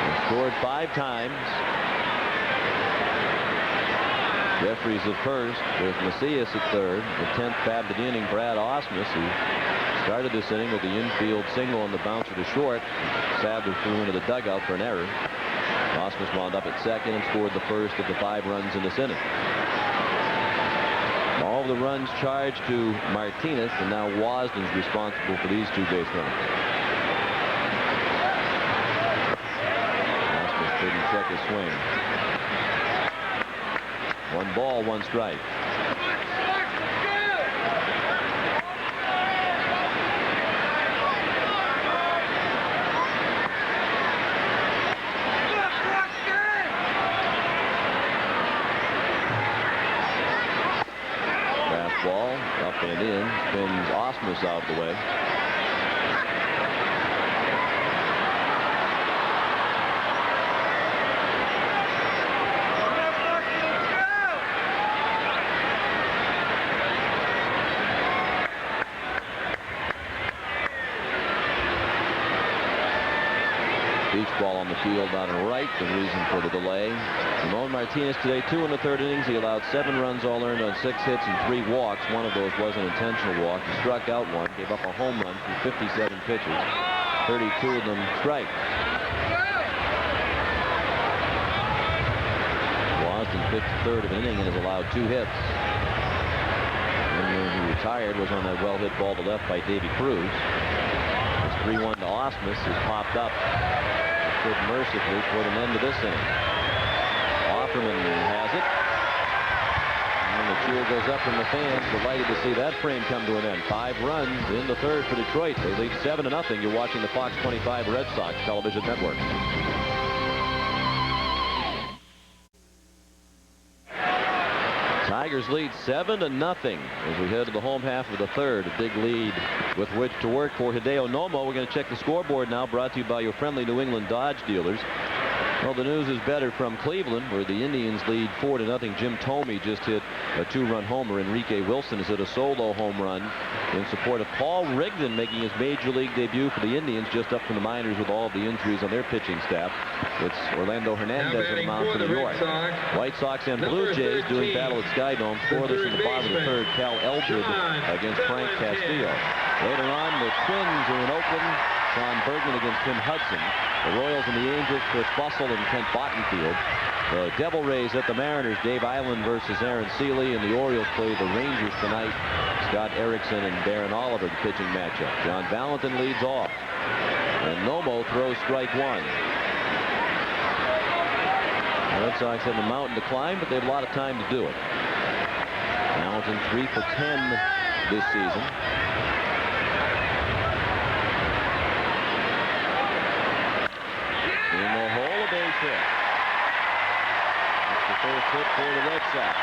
They scored 5 times. Jeffries at first with Macias at third. The 10th batted inning, Brad Ausmus, who started this inning with the infield single on the bouncer to short. Sadler threw into the dugout for an error. Ausmus wound up at 2nd and scored the first of the 5 runs in this inning. All of the runs charged to Martinez, and now Wasden's responsible for these 2 base runners. Ausmus didn't check his swing. 1 ball, 1 strike. Fastball up and in, spins Ausmus out of the way. Ball on the field on the right, the reason for the delay. Ramon Martinez today, 2 in the 3rd innings. He allowed 7 runs, all earned on 6 hits and 3 walks. One of those was an intentional walk. He struck out 1, gave up a home run from 57 pitches. 32 of them strikes. Wasden pitched the 3rd of an inning and has allowed 2 hits. And when he retired was on that well-hit ball to left by Davy Cruz. It's 3-1 to Ausmus. Has popped up. Could mercifully put an end to this inning. Offerman has it. And the cheer goes up from the fans. Delighted to see that frame come to an end. 5 runs in the 3rd for Detroit. They lead 7-0. You're watching the Fox 25 Red Sox television network. Tigers lead 7-0 as we head to the home half of the 3rd. A big lead with which to work for Hideo Nomo. We're going to check the scoreboard now, brought to you by your friendly New England Dodge dealers. Well, the news is better from Cleveland, where the Indians lead 4-0. Jim Thome just hit a 2-run homer. Enrique Wilson has hit a solo home run in support of Paul Rigdon, making his major league debut for the Indians, just up from the minors with all of the injuries on their pitching staff. It's Orlando Hernandez on the mound for New York. White Sox and Blue Jays doing battle at Skydome. Scoreless in the bottom of the third. Cal Eldred against Frank Castillo. Later on, the Twins are in Oakland. Sean Bergman against Tim Hudson. The Royals and the Angels, Chris Fussell and Kent Bottenfield. The Devil Rays at the Mariners, Dave Island versus Aaron Seeley. And the Orioles play the Rangers tonight. Scott Erickson and Darren Oliver, the pitching matchup. John Valentin leads off. And Nomo throws strike one. The Red Sox have a mountain to climb, but they have a lot of time to do it. Valentin 3 for 10 this season. In the hole, a base hit. That's the first hit for the Red Sox.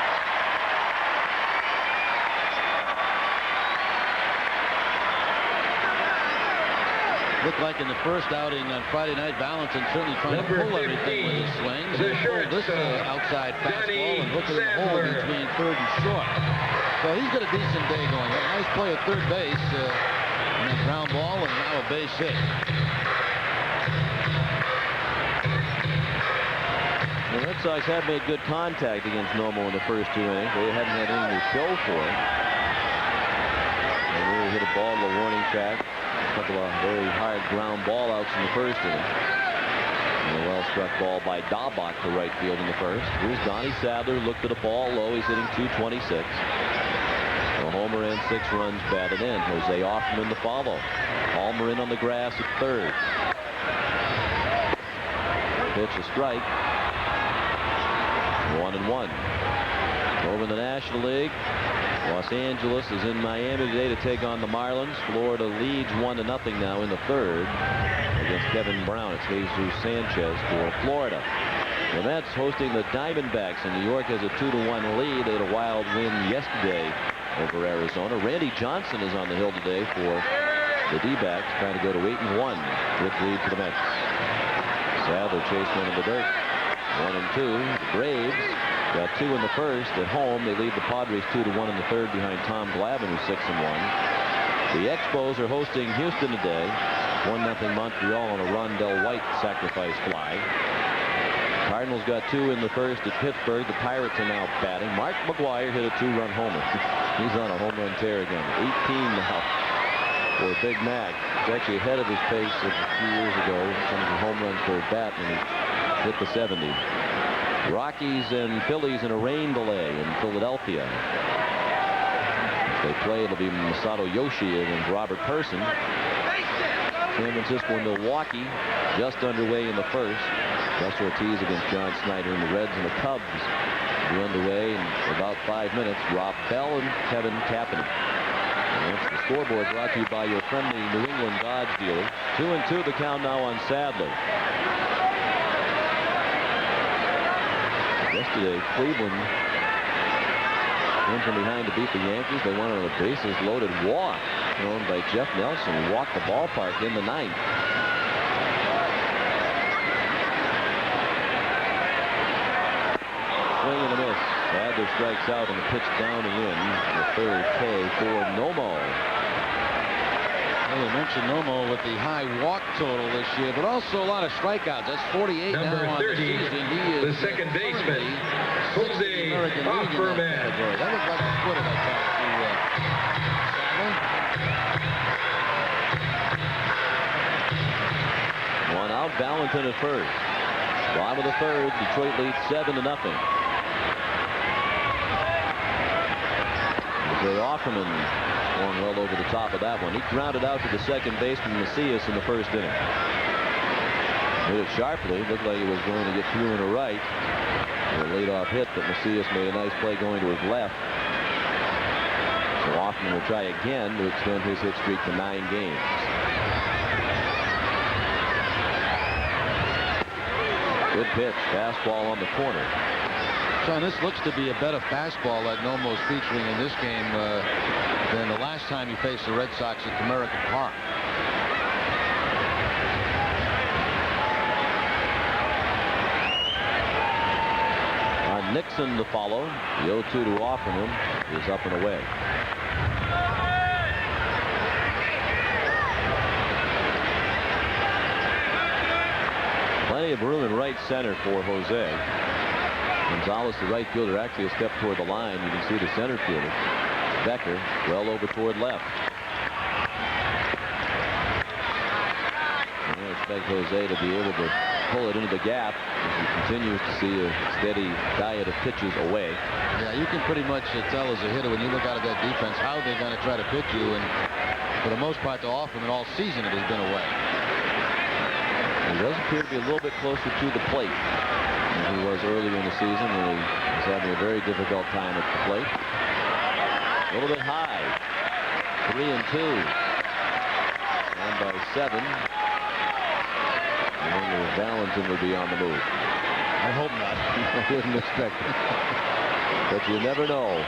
Looked like in the first outing on Friday night, Valentin certainly trying to pull everything with his swings. And pulled this outside fastball and hooked it in the hole between third and short. So he's got a decent day going. A nice play at third base. And a ground ball and now a base hit. The Red Sox have made good contact against Nomo in the first 2 innings. They haven't had anything to show for it. They really hit a ball to the warning track. A couple of very hard ground ball outs in the first inning. And a well-struck ball by Dahlbach to right field in the first. Here's Donnie Sadler, looked at a ball low. He's hitting .226. A homer and 6 runs batted in. Jose Offerman to follow. Palmer in on the grass at third. Pitch a strike. 1-1. Over in the National League, Los Angeles is in Miami today to take on the Marlins. Florida leads 1-0 now in the third against Kevin Brown. It's Jesus Sanchez for Florida. The Mets hosting the Diamondbacks, and New York has a 2-1 lead. They had a wild win yesterday over Arizona. Randy Johnson is on the hill today for the D-backs, trying to go to 8-1 with lead for the Mets. Sadler chased one in the dirt. 1-2. The Braves got 2 in the first at home. They lead the Padres 2-1 in the third behind Tom Glavine, who's 6-1. The Expos are hosting Houston today. 1-0 Montreal on a Rondell White sacrifice fly. Cardinals got 2 in the first at Pittsburgh. The Pirates are now batting. Mark McGwire hit a 2-run homer. He's on a home run tear again. 18 now for Big Mac. He's actually ahead of his pace of a few years ago. Some of the home runs for bat when he hit the 70. Rockies and Phillies in a rain delay in Philadelphia. If they play, it'll be Masato Yoshida against Robert Person. San Francisco and Milwaukee just underway in the first. Gus Ortiz against John Snyder and the Reds, and the Cubs will be underway in about 5 minutes. Rob Bell and Kevin Kapanen. And that's the scoreboard brought to you by your friendly New England Dodge dealer. 2-2 the count now on Sadler. Yesterday, Cleveland went from behind to beat the Yankees. They won on a bases-loaded walk thrown by Jeff Nelson, who walked the ballpark in the ninth. Swing and a miss. Sadler strikes out and the pitch down and in. The third K for Nomo. Well, they mentioned Nomo with the high walk total this year, but also a lot of strikeouts. That's 48 Number now on 30, the season. He is the second baseman, Jose Offerman. That looked like a split at that time. One out, Valentin at first. Bottom of the third, Detroit leads 7-0. Jose Offerman going well over the top of that one. He grounded out to the second baseman Macias in the first inning. Hit it sharply. Looked like he was going to get through in a right. A leadoff hit, but Macias made a nice play going to his left. So Offerman will try again to extend his hit streak to 9 games. Good pitch. Fastball on the corner. John, this looks to be a better fastball that Nomo's featuring in this game than the last time he faced the Red Sox at Comerica Park. Nixon to follow. The 0-2 to offer him is up and away. Plenty of room in right center for Jose. Gonzalez, the right fielder, actually a step toward the line. You can see the center fielder. Becker well over toward left. And I expect Jose to be able to pull it into the gap as he continues to see a steady diet of pitches away. Yeah, you can pretty much tell as a hitter when you look out of that defense how they're going to try to pitch you, and for the most part, often and all season it has been away. He does appear to be a little bit closer to the plate than he was earlier in the season when he was having a very difficult time at the plate. A little bit high. 3-2. And by 7. I wonder if Valentin would be on the move. I hope not. I wouldn't expect it. But you never know.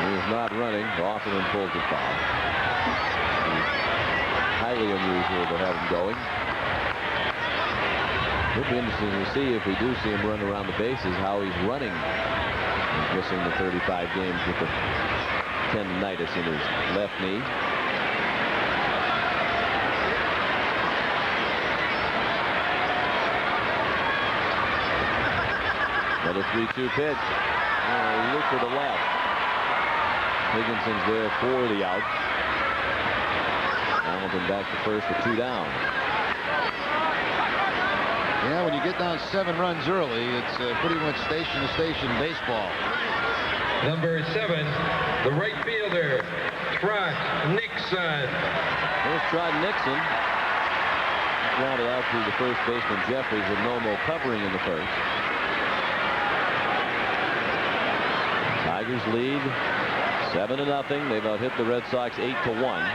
He is not running. Offerman pulls the foul. Highly unusual to have him going. It'll be interesting to see if we do see him run around the bases, how he's running. He's missing the 35 games with the tendinitis in his left knee. Another 3-2 pitch. Look to the left. Higginson's there for the out. Hamilton back to first with 2 down. Yeah, when you get down 7 runs early, it's pretty much station-to-station baseball. Number 7, the right fielder, Trot Nixon. There's Trot Nixon. Grounded out to the first baseman Jeffries with Nomo covering in the first. Tigers lead 7-0. They've out hit the Red Sox 8-1.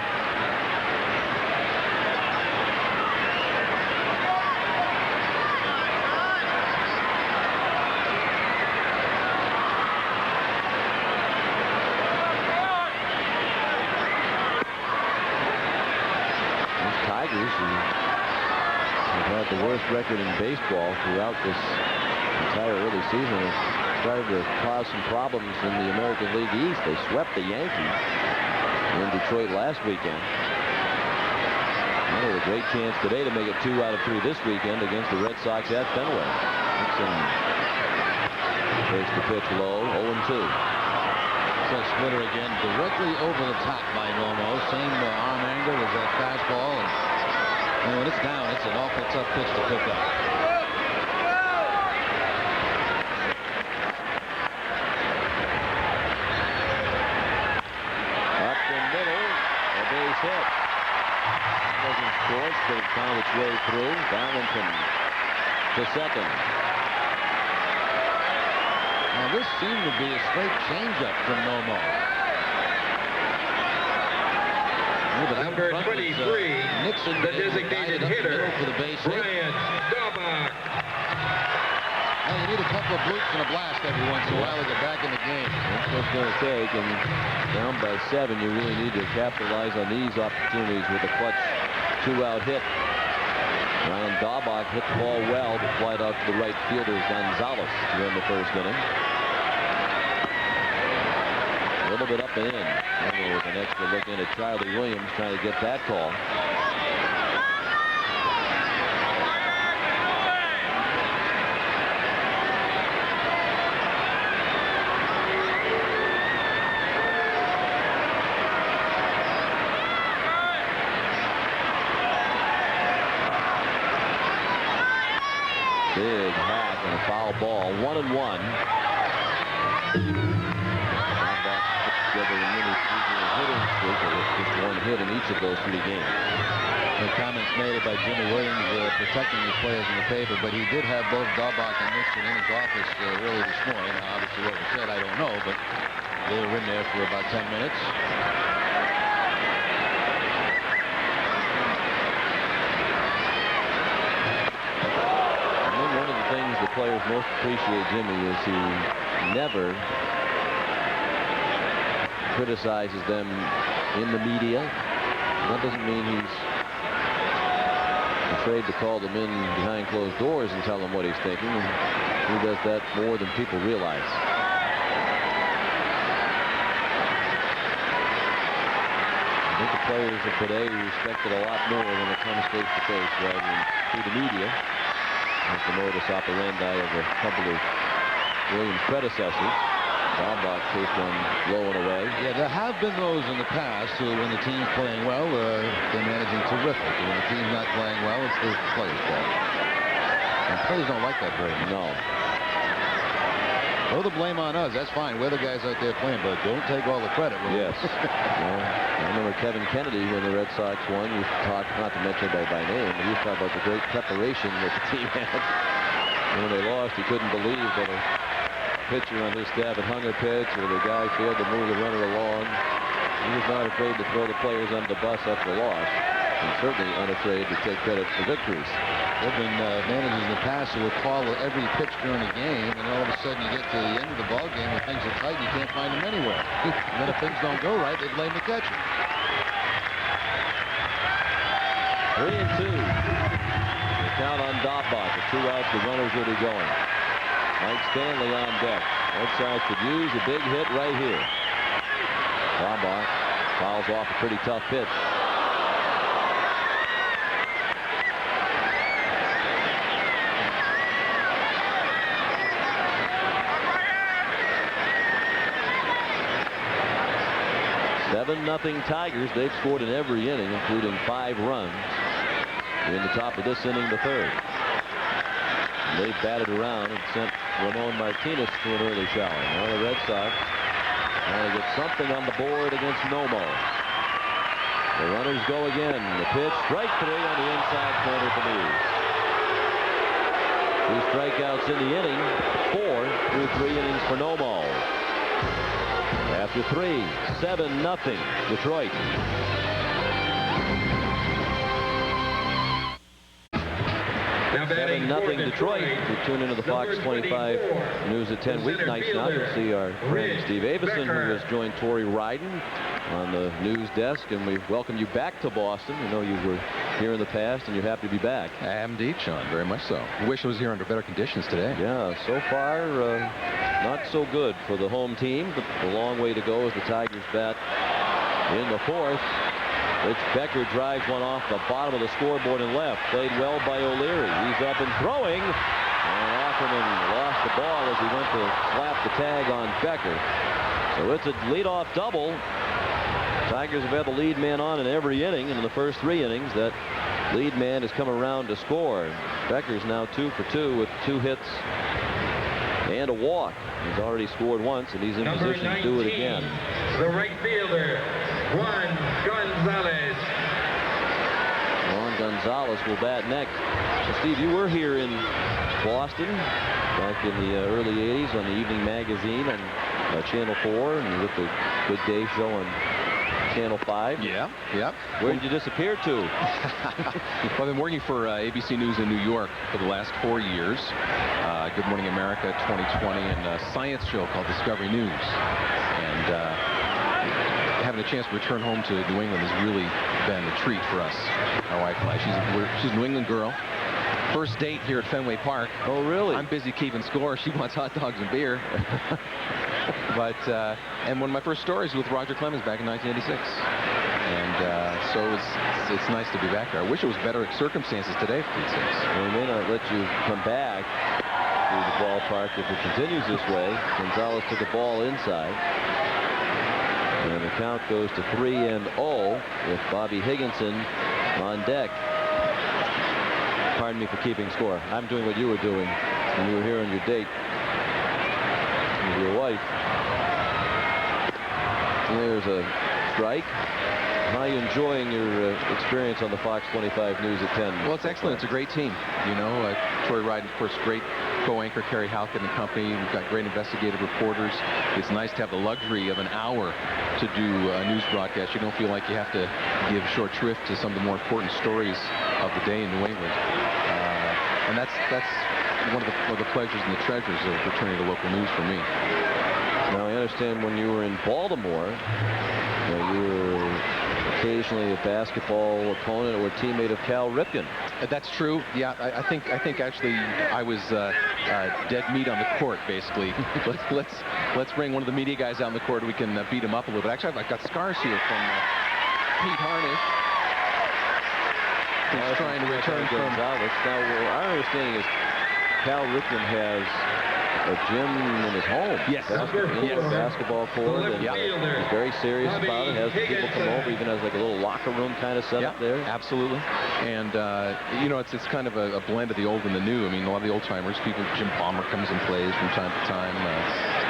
Have the worst record in baseball throughout this entire early season. It started to cause some problems in the American League East. They swept the Yankees in Detroit last weekend. They had a great chance today to make it 2 out of 3 this weekend against the Red Sox at Fenway. Nixon takes the pitch low, 0-2. So splitter again directly over the top by Nomo. Same arm angle as that fastball. And when it's down, it's an awful tough pitch to pick up. Up the middle, a base hit. Wasn't scored, but it found its way through. Valentin to second. Now this seemed to be a straight changeup from Nomo. Number 23, Nixon, the designated hitter, for the base hit. Brian Daubach. Well, you need a couple of bloops and a blast every once in a while to get back in the game. That's what it's going to take, and down by 7, you really need to capitalize on these opportunities with a clutch 2-out hit. Brian Daubach hit the ball well, but flied out to the right fielder Gonzalez to win the first inning. A little bit up and in. Nomo with an extra look in at Charlie Williams trying to get that call. Big hack and a foul ball. 1-1. Together a mini season hitting streak, with just 1 hit in each of those 3 games. The comments made by Jimmy Williams protecting his players in the paper, but he did have both Daubach and Nixon in his office early this morning. Now, obviously what was said, I don't know, but they were in there for about 10 minutes. I think one of the things the players most appreciate Jimmy is he never criticizes them in the media. That doesn't mean he's afraid to call them in behind closed doors and tell them what he's thinking. And he does that more than people realize. I think the players of today respect it a lot more when it comes face to face rather than through the media. That's the modus operandi of a couple of Williams' predecessors. Dahlbach chased one low and away. Yeah, there have been those in the past who, when the team's playing well, they're managing terrific. And when the team's not playing well, it's the players' fault. And players don't like that very much. No. Throw the blame on us. That's fine. We're the guys out there playing, but don't take all the credit. Yes. Well, I remember Kevin Kennedy when the Red Sox won. Used to talk, not to mention by name, but he used to talk about the great preparation that the team had. And when they lost, he couldn't believe that a pitcher on his staff had hung a pitch or the guy failed to move the runner along. He was not afraid to throw the players under the bus after a loss, and certainly unafraid to take credit for victories. There have been managers in the past who would call every pitch during a game, and all of a sudden you get to the end of the ball game and things are tight and you can't find them anywhere. And then if things don't go right, they blame the catcher. 3-2. The count on Dahlbach. The 2 outs, the runners will be going. Mike Stanley on deck. Red Sox could use a big hit right here. Dahlbach fouls off a pretty tough pitch. Nothing Tigers. They've scored in every inning, including 5 runs in the top of this inning, the 3rd. They batted around and sent Ramon Martinez to an early shower. Now the Red Sox want to get something on the board against Nomo. The runners go again. The pitch, strike 3 on the inside corner to Lee. 2 strikeouts in the inning, 4 through 3 innings for Nomo. After 3, 7-0 Detroit. Now batting 7-0 Detroit. We tune into the Fox 25 News at 10 weeknights now. You'll see our friend Steve Avison, who has joined Tori Ryden on the news desk, and we welcome you back to Boston. We know you were here in the past, and you're happy to be back. I am indeed, Sean, very much so. I wish I was here under better conditions today. Yeah, so far, not so good for the home team, but a long way to go as the Tigers bat in the 4th. Rich Becker drives one off the bottom of the scoreboard and left. Played well by O'Leary. He's up and throwing. And Ackerman lost the ball as he went to slap the tag on Becker. So it's a leadoff double. Tigers have had the lead man on in every inning. And in the first 3 innings, that lead man has come around to score. Becker's now 2 for 2 with 2 hits and a walk. He's already scored once, and he's in position to do it again. The right fielder, Juan Gonzalez. Juan Gonzalez will bat next. So Steve, you were here in Boston back in the early 80s on the Evening Magazine on Channel 4 and with the Good Day show on Channel 5. Yeah. Where did you disappear to? Well, I've been working for ABC News in New York for the last 4 years. Good Morning America 2020 and a science show called Discovery News. And having a chance to return home to New England has really been a treat for us. My wife and I. She's a New England girl. First date here at Fenway Park. Oh, really? I'm busy keeping score. She wants hot dogs and beer. But and one of my first stories was with Roger Clemens back in 1986. And so it's nice to be back there. I wish it was better circumstances today for these things. Well, we may not let you come back to the ballpark if it continues this way. Gonzalez took a ball inside. And the count goes to 3-0 with Bobby Higginson on deck. Pardon me for keeping score. I'm doing what you were doing when you were here on your date with your wife. There's a strike. How are you enjoying your experience on the Fox 25 News at 10? Well, it's excellent. It's a great team. You know, Troy Ryden, of course, great co-anchor, Kerry Halkett and company. We've got great investigative reporters. It's nice to have the luxury of an hour to do a news broadcast. You don't feel like you have to give short shrift to some of the more important stories of the day in New England. And that's one of the pleasures and the treasures of returning to local news for me. Now, I understand when you were in Baltimore, you were occasionally a basketball opponent or teammate of Cal Ripken. That's true. Yeah, I think actually I was dead meat on the court, basically. let's bring one of the media guys out on the court. We can beat him up a little bit. Actually, I've got scars here from Pete Harnish. He's trying to return from Gonzalez. Now, our understanding is Cal Ripken has a gym in his home. Yes. Basketball court. And, he's very serious about it. Has people come over. Even has like a little locker room kind of setup there. Absolutely. And you know, it's kind of a blend of the old and the new. I mean, a lot of the old timers, Jim Palmer comes and plays from time to time.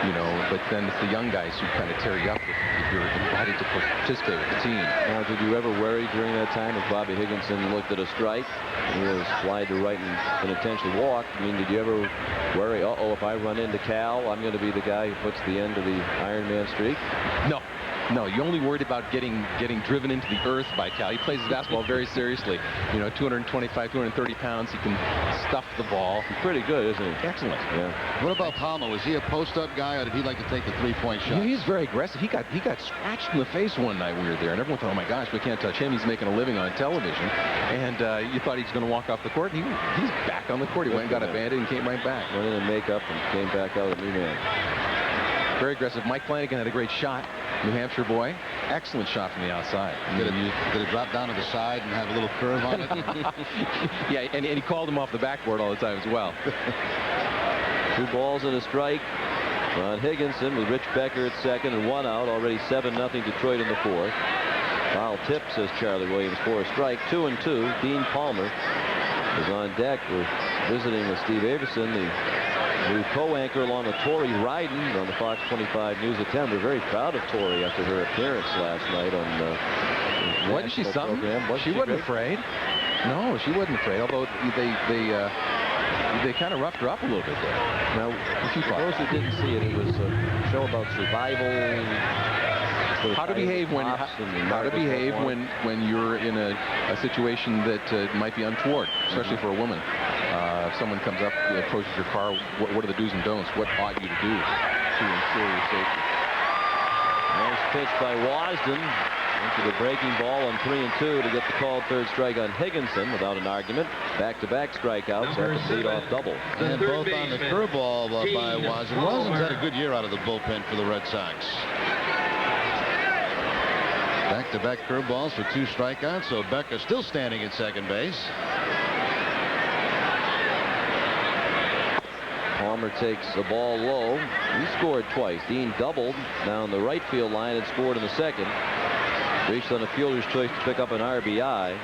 You know, but then it's the young guys who kind of tear you up if you're invited to participate with the team. Now, did you ever worry during that time if Bobby Higginson looked at a strike, he was slide to right and intentionally walk? I mean, did you ever worry, if I run into Cal, I'm going to be the guy who puts the end to the Iron Man streak? No, you're only worried about getting driven into the earth by Cal. He plays his basketball very seriously. You know, 225, 230 pounds. He can stuff the ball. He's pretty good, isn't he? Excellent. Yeah. What about Palmer? Was he a post-up guy, or did he like to take the three-point shot? Yeah, he's very aggressive. He got scratched in the face one night when we were there, and everyone thought, oh my gosh, we can't touch him. He's making a living on television. And you thought he was going to walk off the court, and he's back on the court. He went and got a Band-Aid and came right back. Went in and makeup and came back out a new man. Very aggressive. Mike Flanagan had a great shot. New Hampshire boy. Excellent shot from the outside. Did it drop down to the side and have a little curve on it? Yeah, and he called him off the backboard all the time as well. 2 balls and a strike on Higginson with Rich Becker at second and 1 out. Already 7-0 Detroit in the 4th. Foul tip, says Charlie Williams, for a strike. 2-2. Dean Palmer is on deck. We're visiting with Steve Avison, the new co-anchor along with Tori Ryden on the Fox 25 News at 10. We're very proud of Tori after her appearance last night on the Wasn't she something? Program. She wasn't afraid. No, she wasn't afraid, although they kind of roughed her up a little bit there. Now, for those who didn't see it, it was a show about survival. How to behave when you're in a situation that might be untoward, especially for a woman. If someone comes up, approaches your car, what are the do's and don'ts? What ought you to do to ensure your safety? Nice pitch by Wasden into the breaking ball on 3-2 to get the called third strike on Higginson without an argument. Back-to-back strikeouts after the lead-off double. And both on the curveball by Wasden. Wasden's had a good year out of the bullpen for the Red Sox. Back-to-back curveballs for 2 strikeouts, so Becker still standing at second base. Palmer takes the ball low. He scored twice. Dean doubled down the right field line and scored in the second. Reached on the fielder's choice to pick up an RBI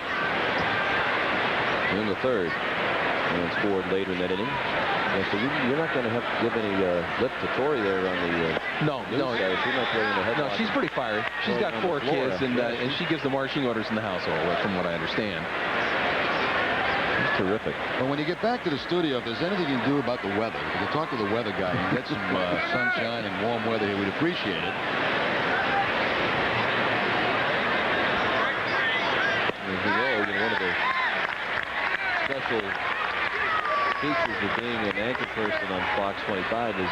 in the third and scored later in that inning. Yeah, so you're not going to have to give any lip to Tori there on the No. She's not playing the head. No, she's pretty fiery. She's got 4 kids, and she gives the marching orders in the household, from what I understand. Terrific. Well, when you get back to the studio, if there's anything you can do about the weather, if you can talk to the weather guy and get some sunshine and warm weather here, we'd appreciate it. One of the special features of being an anchor person on Fox 25 is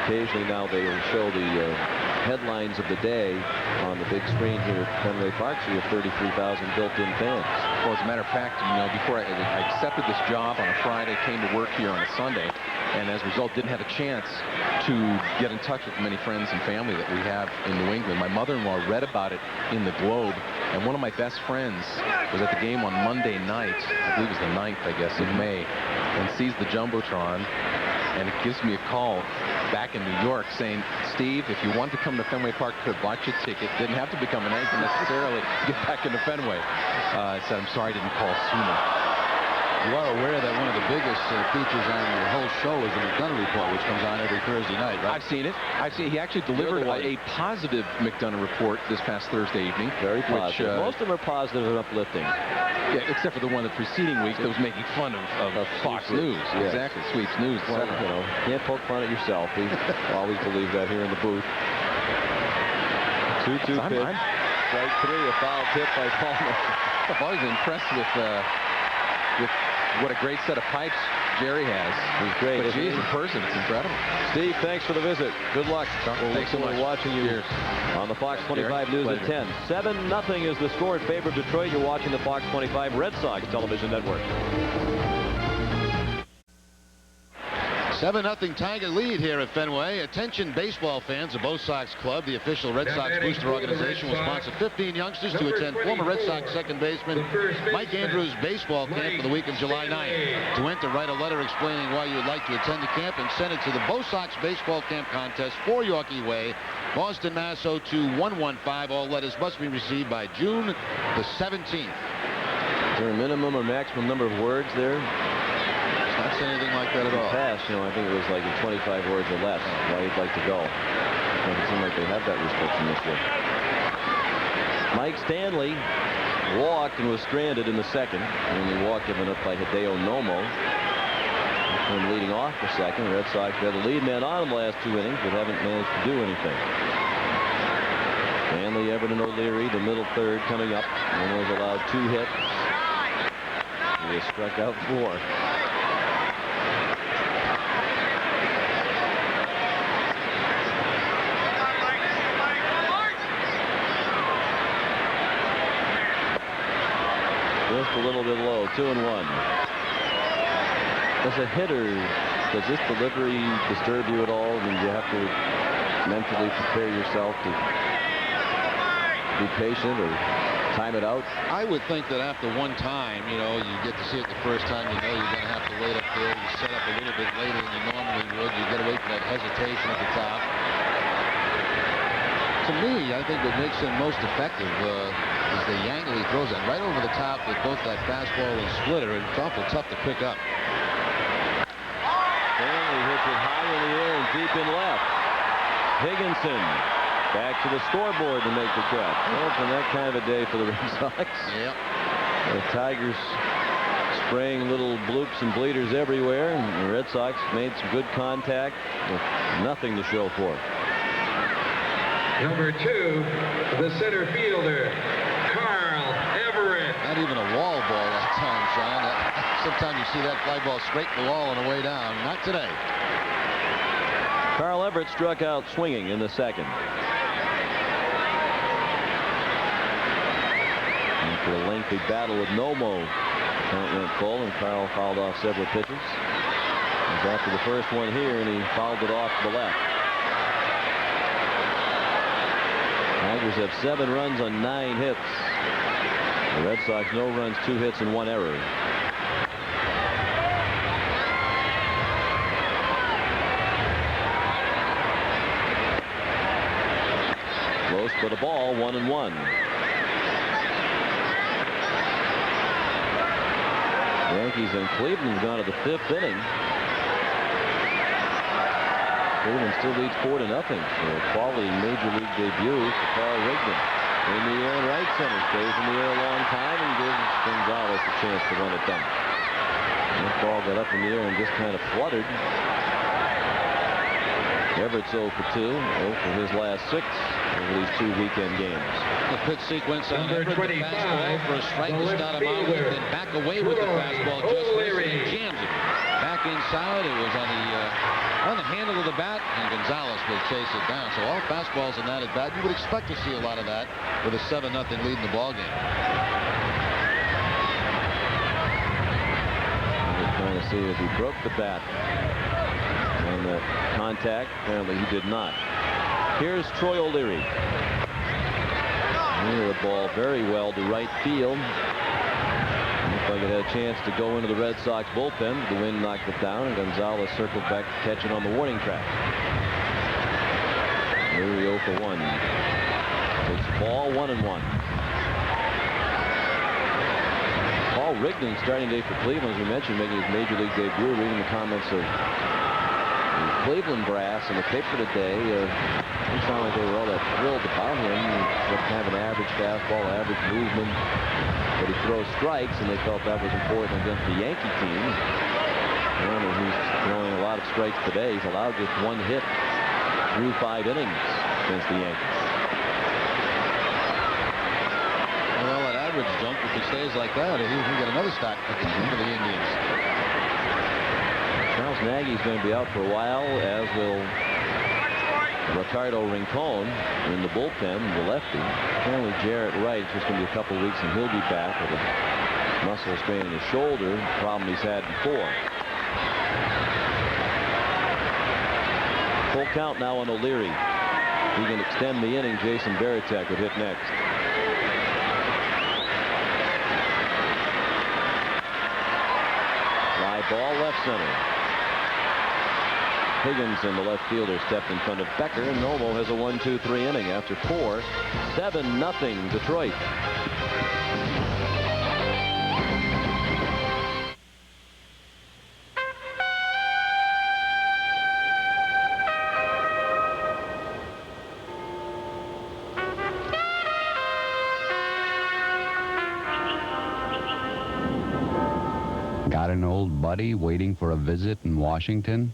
occasionally now they will show the headlines of the day on the big screen here at Fenway Park, so you have 33,000 built-in fans. Well, as a matter of fact, you know, before I accepted this job on a Friday, came to work here on a Sunday, and as a result didn't have a chance to get in touch with many friends and family that we have in New England. My mother-in-law read about it in the Globe, and one of my best friends was at the game on Monday night, I believe it was the 9th, I guess, in May, and sees the Jumbotron, and it gives me a call back in New York saying, Steve, if you want to come to Fenway Park, could have bought your ticket. Didn't have to become an anchor necessarily to get back into Fenway. I said, I'm sorry I didn't call sooner. You are aware that one of the biggest features on the whole show is the McDonough Report, which comes on every Thursday night, right? I've seen it. He actually delivered a positive McDonough Report this past Thursday evening. Very positive. Most of them are positive and uplifting. Yeah, except for the one the preceding week that was making fun of Fox News. Yes. Exactly, Sweeps News, well, etc. You know, can't poke fun at yourself. We always believe that here in the booth. 2-2 pitch. Strike 3, a foul tip by Palmer. I've always been impressed with what a great set of pipes Jerry has. He's great. But geez, in person, it's incredible. Steve, thanks for the visit. Good luck. We'll Thanks so much. Watching you Cheers. on the Fox 25 News at 10. 7-0 is the score in favor of Detroit. You're watching the Fox 25 Red Sox television network. 7-0 Tiger lead here at Fenway. Attention baseball fans of both Sox club. The official Red Sox booster organization will sponsor 15 youngsters to attend former Red Sox second baseman Mike Andrews' baseball camp for the week of July 9th. To enter, write a letter explaining why you would like to attend the camp and send it to the Bo Sox Baseball Camp Contest, 4 Yorkie Way, Boston, Mass. 02115. All letters must be received by June the 17th. Is there a minimum or maximum number of words there? Not saying anything like that at all. Past, I think it was like 25 words or less. Why you'd like to go? Doesn't seem like they have that restriction this year. Mike Stanley walked and was stranded in the second. And the walk given up by Hideo Nomo. Him leading off the second. The Red Sox got the lead man on in the last 2 innings, but haven't managed to do anything. Stanley, Everett, and O'Leary, the middle third coming up. Nomo's allowed 2 hits. He has struck out 4. Just a little bit low, 2-1. As a hitter, does this delivery disturb you at all? I mean, do you have to mentally prepare yourself to be patient or time it out? I would think that after one time, you get to see it the first time, you're going to have to wait up there. You set up a little bit later than you normally would. You get away from that hesitation at the top. To me, I think what makes him most effective is the angle he throws it right over the top with both that fastball and splitter. It's awful tough to pick up. Stanley hits it high in the air and deep in left. Higginson back to the scoreboard to make the catch. Well, it's been that kind of a day for the Red Sox. Yep. The Tigers spraying little bloops and bleeders everywhere. And the Red Sox made some good contact with nothing to show for it. Number 2, the center fielder, Carl Everett. Not even a wall ball that time, Sean. Sometimes you see that fly ball straight to the wall on the way down. Not today. Carl Everett struck out swinging in the second. After a lengthy battle with Nomo, count went full, and Carl fouled off several pitches. He was after the first one here, and he fouled it off to the left. Tigers have 7 runs on 9 hits. The Red Sox, no runs, 2 hits, and 1 error. Close for the ball, 1-1. Yankees and Cleveland have gone to the 5th inning. Cleveland still leads 4-0 for a quality major league debut for Carl Rigdon. In the air in right center, stays in the air a long time and gives Gonzalez a chance to run it down. That ball got up in the air and just kind of fluttered. Everett's 0 for 2, 0 for his last 6 over these 2 weekend games. The pitch sequence on Number Everett, the 25, fastball for a strike to start him out with, and back away with the fastball, just missing and jams it. Back inside, it was on the handle of the bat, and Gonzalez will chase it down. So all fastballs in that at bat. You would expect to see a lot of that with a 7-0 lead in the ballgame. We're trying to see if he broke the bat on that contact. Apparently he did not. Here's Troy O'Leary. Near the ball very well to right field. Looked like it had a chance to go into the Red Sox bullpen. The wind knocked it down, and Gonzalez circled back to catch it on the warning track. O'Leary 0 for 1. Takes the ball, 1-1. Paul Rigdon starting day for Cleveland, as we mentioned, making his major league debut. Reading the comments of the Cleveland brass in the paper today. It didn't sound like they were all that thrilled about him. He doesn't have an average fastball, average movement, but he throws strikes, and they felt that was important against the Yankee team. Remember, he's throwing a lot of strikes today. He's allowed just 1 hit through 5 innings against the Yankees. Well, that average jump, if he stays like that, he can get another stack for the Indians. Maggie's going to be out for a while, as will Ricardo Rincon in the bullpen, the lefty. Apparently Jarrett Wright, it's just going to be a couple weeks and he'll be back with a muscle strain in his shoulder, problem he's had before. Full count now on O'Leary. He can extend the inning. Jason Varitek would hit next. Fly ball left center. Higginson, the left fielder, stepped in front of Becker, and Nomo has a 1-2-3 inning after 4. 7-0 Detroit. Got an old buddy waiting for a visit in Washington?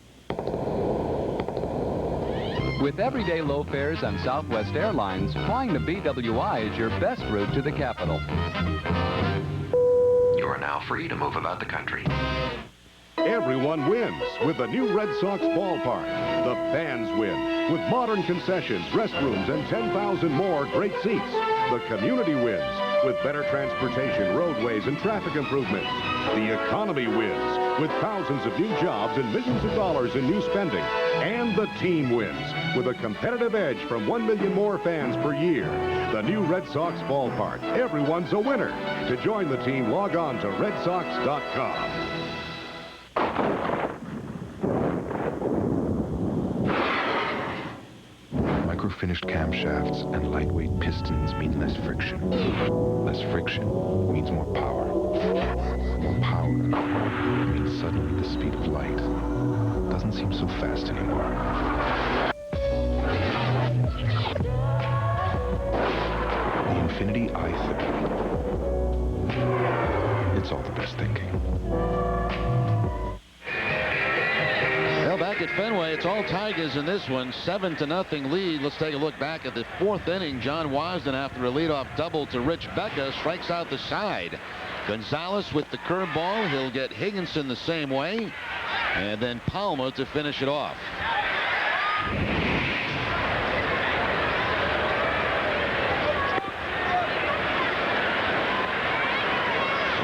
With everyday low fares on Southwest Airlines, flying the BWI is your best route to the capital. You are now free to move about the country. Everyone wins with the new Red Sox ballpark. The fans win with modern concessions, restrooms, and 10,000 more great seats. The community wins with better transportation, roadways, and traffic improvements. The economy wins with thousands of new jobs and millions of dollars in new spending. And the team wins with a competitive edge from 1 million more fans per year. The new Red Sox ballpark. Everyone's a winner. To join the team, log on to redsox.com. Micro-finished camshafts and lightweight pistons mean less friction. Less friction means more power. More power means suddenly the speed of light doesn't seem so fast anymore. The Infinity i30. It's all the best thinking. Well, back at Fenway, it's all Tigers in this one. 7-0 lead. Let's take a look back at the 4th inning. John Wasden, after a leadoff double to Rich Becca, strikes out the side. Gonzalez with the curveball. He'll get Higginson the same way. And then Palmer to finish it off.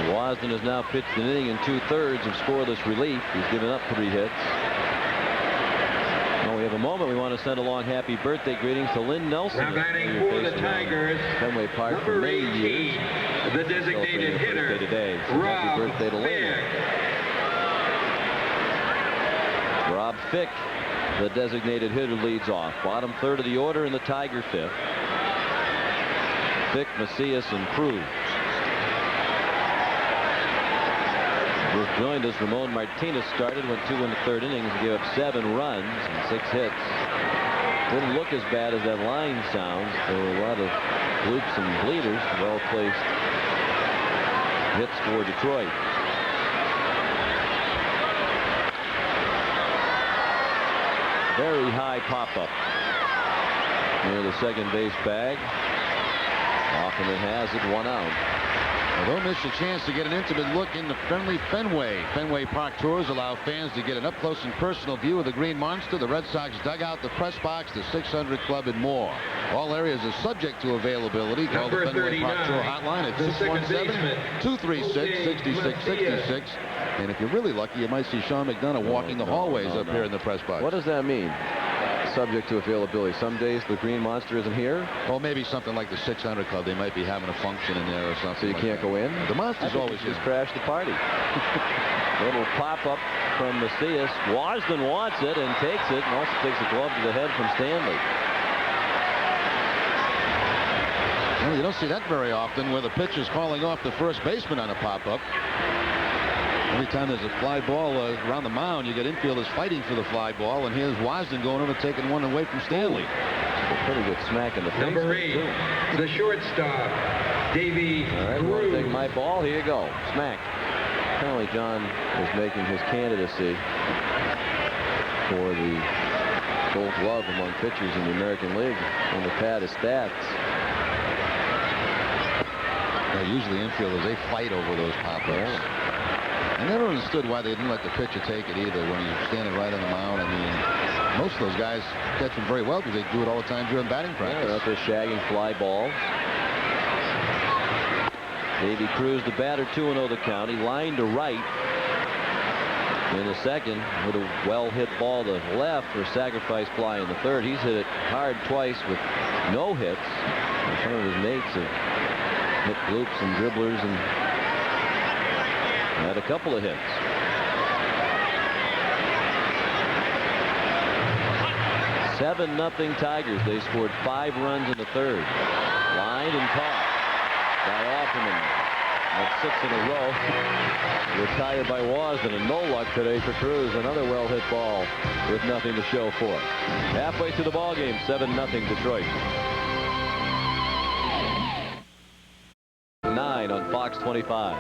Wasden has now pitched an inning and 2/3 of scoreless relief. He's given up 3 hits. Well, we have a moment. We want to send along happy birthday greetings to Lynn Nelson. Now batting for the Tigers, Fenway Park for many years. the designated hitter, today. So happy birthday to Lynn. Rob Fick, the designated hitter, leads off. Bottom 3rd of the order in the Tiger 5th. Fick, Macias, and Cruz. Just joined us. Ramon Martinez started, went 2 in the 3rd innings, and gave up 7 runs and 6 hits. Didn't look as bad as that line sounds. There were a lot of bloops and bleeders. Well-placed hits for Detroit. Very high pop-up near the second base bag. Hoffman has it, 1 out. Well, don't miss a chance to get an intimate look into friendly Fenway. Fenway Park tours allow fans to get an up-close and personal view of the Green Monster, the Red Sox dugout, the press box, the 600 Club, and more. All areas are subject to availability. Call the Fenway Park Tour hotline at 617-236-6666. And if you're really lucky, you might see Sean McDonough walking the hallways up here in the press box. What does that mean? Subject to availability. Some days the Green Monster isn't here. Or maybe something like the 600 Club. They might be having a function in there or something. So you can't go in? The Monster's always just crashed the party. Little pop-up from Macias. Wasden wants it and takes it, and also takes a glove to the head from Stanley. Well, you don't see that very often, where the pitcher's calling off the first baseman on a pop-up. Every time there's a fly ball around the mound, you get infielders fighting for the fly ball, and here's Wasden going over, taking one away from Stanley. A pretty good smack in the face. Number 8, the shortstop, Davey. All right, want to take my ball? Here you go. Smack. Apparently John is making his candidacy for the Gold Glove among pitchers in the American League on the pad of stats. Usually infielders, they fight over those pop-ups. I never understood why they didn't let the pitcher take it either when he's standing right on the mound. I mean, most of those guys catch them very well because they do it all the time during batting practice. Yeah, up there shagging fly balls. Davey Cruz, the batter, 2-0 the count. He lined to right in the second with a well-hit ball to left for a sacrifice fly in the third. He's hit it hard twice with no hits. And some of his mates have hit bloops and dribblers and had a couple of hits. "7-0 Tigers." They scored 5 runs in the third. Lined and caught by Offerman. That's 6 in a row. Retired by Wasden, and no luck today for Cruz. Another well-hit ball with nothing to show for it. Halfway through the ball game, 7-0 Detroit. 9 on Fox 25.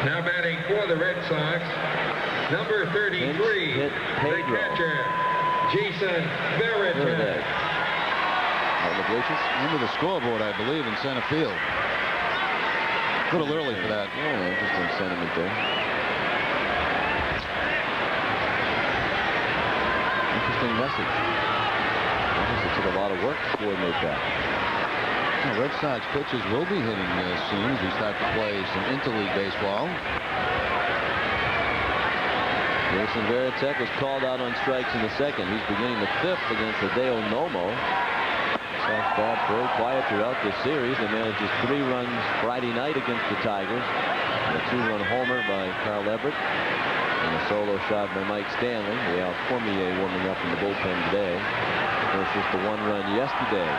Now batting for the Red Sox, number 33, hit the catcher, Jason Veritek. Under the scoreboard, I believe, in center field. A little early for that. Yeah, interesting sentiment there. Interesting message. I guess it took a lot of work to coordinate that. Well, Red Sox pitchers will be hitting soon as we start to play some interleague baseball. Jason Veritek was called out on strikes in the second. He's beginning the 5th against Hideo Nomo. Sox bat very quiet throughout this series. They managed just 3 runs Friday night against the Tigers. A 2-run homer by Carl Everett. And a solo shot by Mike Stanley. Al Cormier warming up in the bullpen today. Of course, just the 1 run yesterday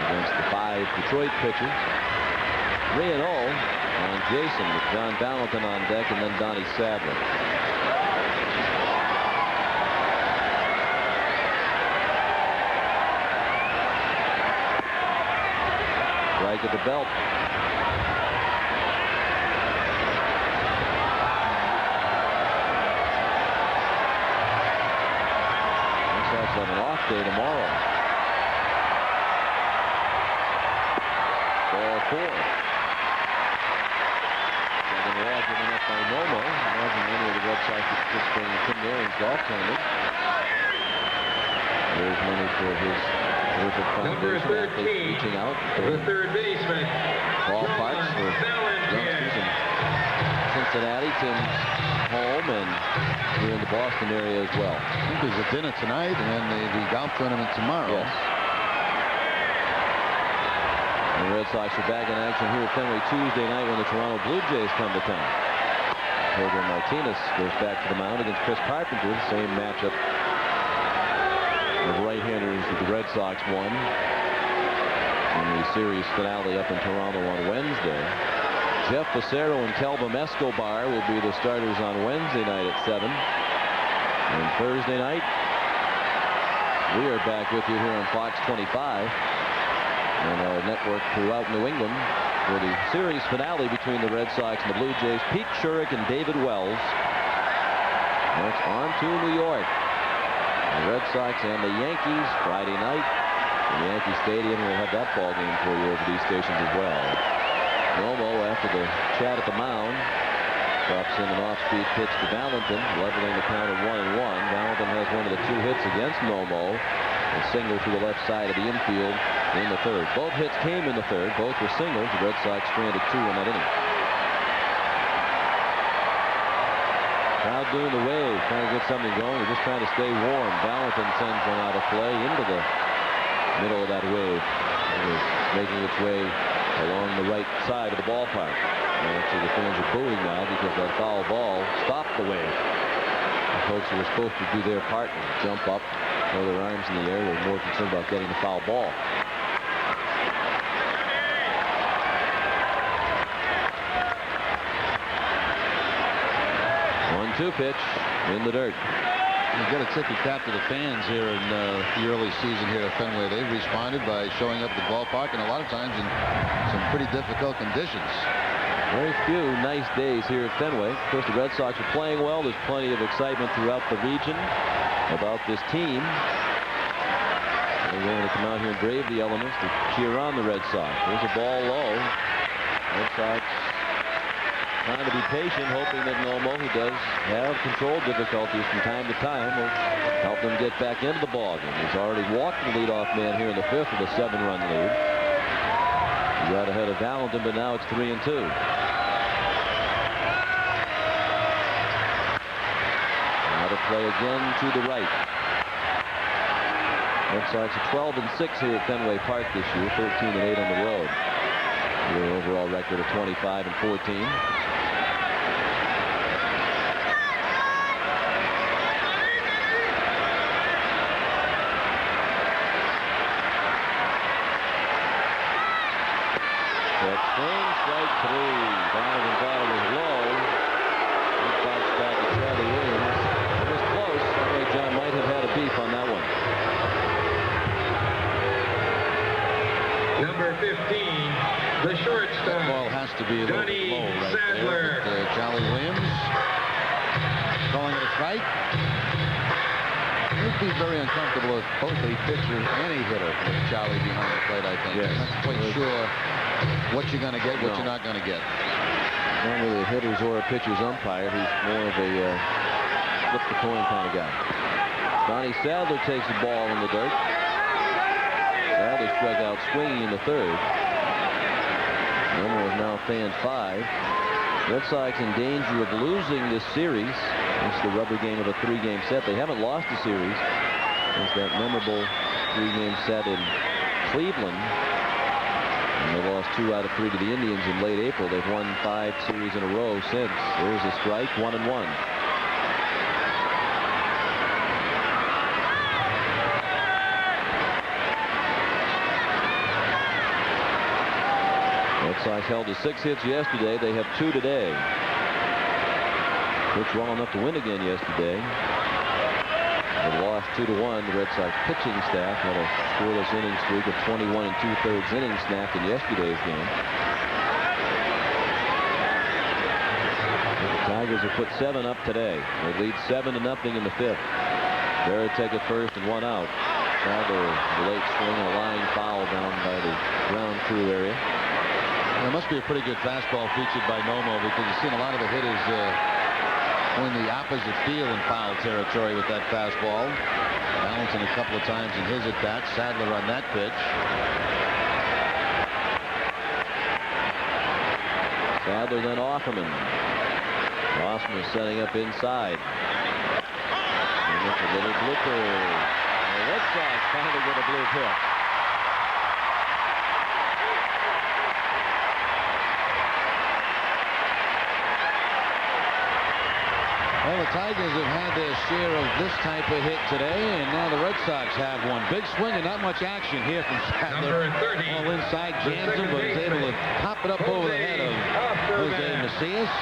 against the 5 Detroit pitchers. 3-0 on Jason with John Valentin on deck and then Donnie Sadler. Right to the belt. Red Sox have an off day tomorrow. Ball 4. Second wall given up by Nomo. Imagine any of the Red Sox participating in Tim Nairn's golf tournament. There's money for his Number 13, reaching out the third baseman, ballparks for youngsters in Cincinnati, Tim's home, and here in the Boston area as well. I think there's a dinner tonight and then the golf tournament tomorrow. Yes. The Red Sox are back in action here at Fenway Tuesday night when the Toronto Blue Jays come to town. Pedro Martinez goes back to the mound against Chris Carpenter, the same matchup of right-handers that the Red Sox won in the series finale up in Toronto on Wednesday. Jeff Facero and Kelvin Escobar will be the starters on Wednesday night at 7. And Thursday night, we are back with you here on Fox 25 and our network throughout New England for the series finale between the Red Sox and the Blue Jays. Pete Shurik and David Wells. That's on to New York. The Red Sox and the Yankees Friday night. The Yankee Stadium will have that ball game for you over these stations as well. Nomo, after the chat at the mound, drops in an off-speed pitch to Valentin, leveling the count at 1-1. Valentin has one of the 2 hits against Nomo. A single to the left side of the infield in the third. Both hits came in the third. Both were singles. The Red Sox stranded 2 in that inning. Crowd doing the wave, trying to get something going. They're just trying to stay warm. Valentin sends one out of play into the middle of that wave. It is making its way along the right side of the ballpark. And actually the fans are booing now because that foul ball stopped the wave. The folks who were supposed to do their part and jump up, throw their arms in the air, were more concerned about getting the foul ball. 1-2 pitch in the dirt. You've got to tip your cap to the fans here in the early season here at Fenway. They've responded by showing up at the ballpark, and a lot of times in some pretty difficult conditions. Very few nice days here at Fenway. Of course, the Red Sox are playing well. There's plenty of excitement throughout the region about this team. They're going to come out here and brave the elements to cheer on the Red Sox. There's a ball low. Red Sox trying to be patient, hoping that Nomo, who does have control difficulties from time to time, will help them get back into the ballgame. He's already walked the leadoff man here in the 5th with a 7-run lead. He got ahead of Valentin, but now it's 3-2. Now to play again to the right. Red Sox are 12-6 here at Fenway Park this year, 13-8 on the road. Their overall record of 25-14. That swing, strike 3. Donovan thought it was low. Red Sox back to Charlie Williams. It was close. I think John might have had a beef on that one. Number 15, the shortstop. That ball has to be a little bit low right there. But, Charlie Williams calling it a strike. It would be very uncomfortable if both a pitcher and a hitter with Charlie behind the plate, I think. Yes. I'm not quite sure what you're going to get, what you're not going to get. Not really a hitter's or a pitcher's umpire. He's more of a flip the coin kind of guy. Donnie Sadler takes the ball in the dirt. Sadler struck out swinging in the 3rd. Nomo is now fanned 5. Red Sox in danger of losing this series. It's the rubber game of a 3-game set. They haven't lost a series since that memorable 3-game set in Cleveland. And they lost 2 out of 3 to the Indians in late April. They've won 5 series in a row since. There's a strike, 1-1. Red Sox held to 6 hits yesterday. They have 2 today. Pitched well enough to win again yesterday. They lost 2-1. The Red Sox pitching staff had a scoreless inning streak of 21 2/3 innings snapped in yesterday's game. The Tigers have put 7 up today. They lead 7-0 in the 5th. Veritek at first and 1 out. Sadler, the late swing, a line foul down by the ground crew area. There must be a pretty good fastball featured by Nomo, because you've seen a lot of the hitters going the opposite field in foul territory with that fastball. Valentin a couple of times in his at-bat. Sadler on that pitch. Sadler, then Offerman. Osman setting up inside. And it's a little blooper. The Red Sox finally get a blue hit. Well, the Tigers have had their share of this type of hit today, and now the Red Sox have one. Big swing and not much action here from Sadler. All inside, jams him, but is able to pop it up over the head of Jose Macias.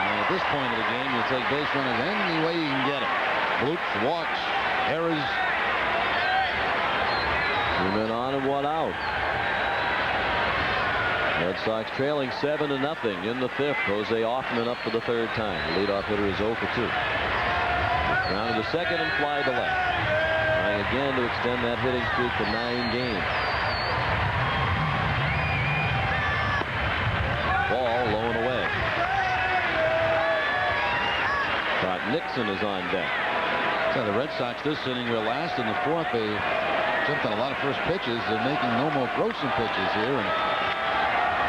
And at this point of the game, you take base runners any way you can get them. Bloops, walks, errors. 2 men on and 1 out. Red Sox trailing 7-0 in the 5th. Jose Offerman up for the 3rd time. The leadoff hitter is 0 for 2. Grounded to second and fly to left. Trying again to extend that hitting streak to 9 games. Ball low and away. Scott Nixon is on deck. So the Red Sox this inning were last in the 4th. They jumped on a lot of first pitches. They're making Nomo throw some pitches here, and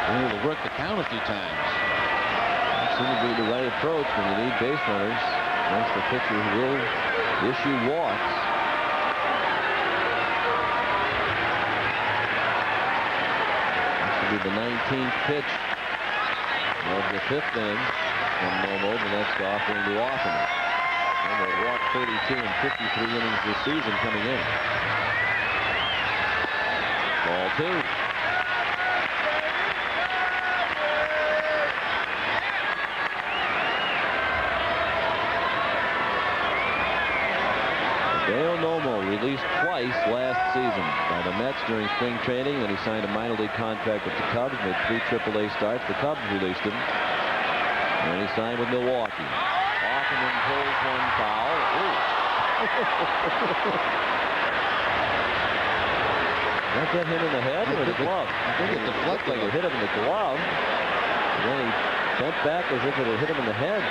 able to work the count a few times. That seems to be the right approach when you need base runners against the pitcher who will issue walks. This will be the 19th pitch of the 5th inning from Nomo. The next offering to Offerman. Nomo walked 32 in 53 innings this season coming in. Ball 2. Hideo Nomo released twice last season by the Mets during spring training. Then he signed a minor league contract with the Cubs, made 3 AAA starts. The Cubs released him. And he signed with Milwaukee. Offerman pulls one foul. That get him in the head or the glove? I think it deflected. Like it hit him in the glove. And then he bent back as if it had hit him in the head.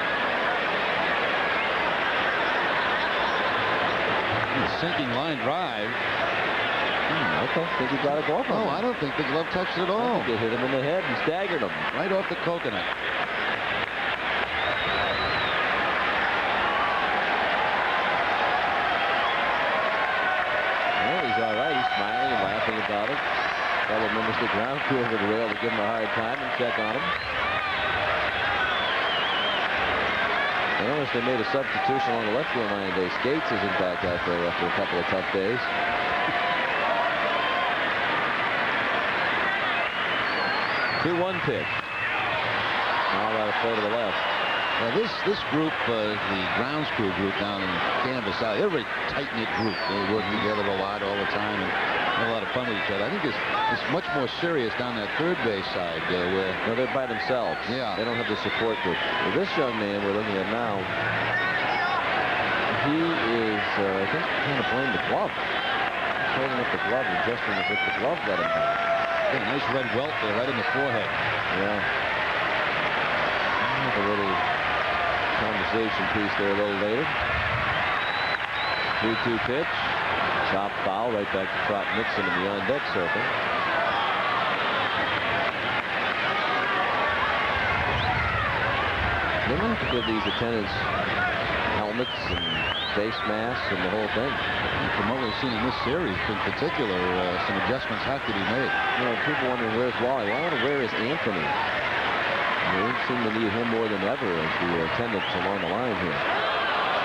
Sinking line drive. I don't think he got a glove on him. I don't think the glove touched it at all. I think it hit him in the head and staggered him. Right off the coconut. Well, he's all right. He's smiling and laughing about it. Fellow members of the ground crew over the rail to give him a hard time and check on him. I noticed they made a substitution on the left field line today. Skates isn't back out there after a couple of tough days. 2-1 pitch. All out of play to the left. Now this group, the grounds crew group down in Canvas, they're a very tight-knit group. They work together a lot all the time and have a lot of fun with each other. I think it's much more serious down that third base side where they're by themselves. Yeah. They don't have the support group. Well, this young man we're looking at now, he is, I think, trying to blame the glove. He's holding up the glove and gesturing as if the glove let him down. Got a nice red welt there right in the forehead. Yeah. Have a little conversation piece there a little later. 3-2 pitch. Chop foul right back to Trot Nixon in the on-deck circle. They might have to give these attendants helmets and face masks and the whole thing. And from what we've seen in this series in particular, some adjustments have to be made. You know, people wondering where's Wally. Well, where is Anthony? They seem to need him more than ever as the attendants along the line here.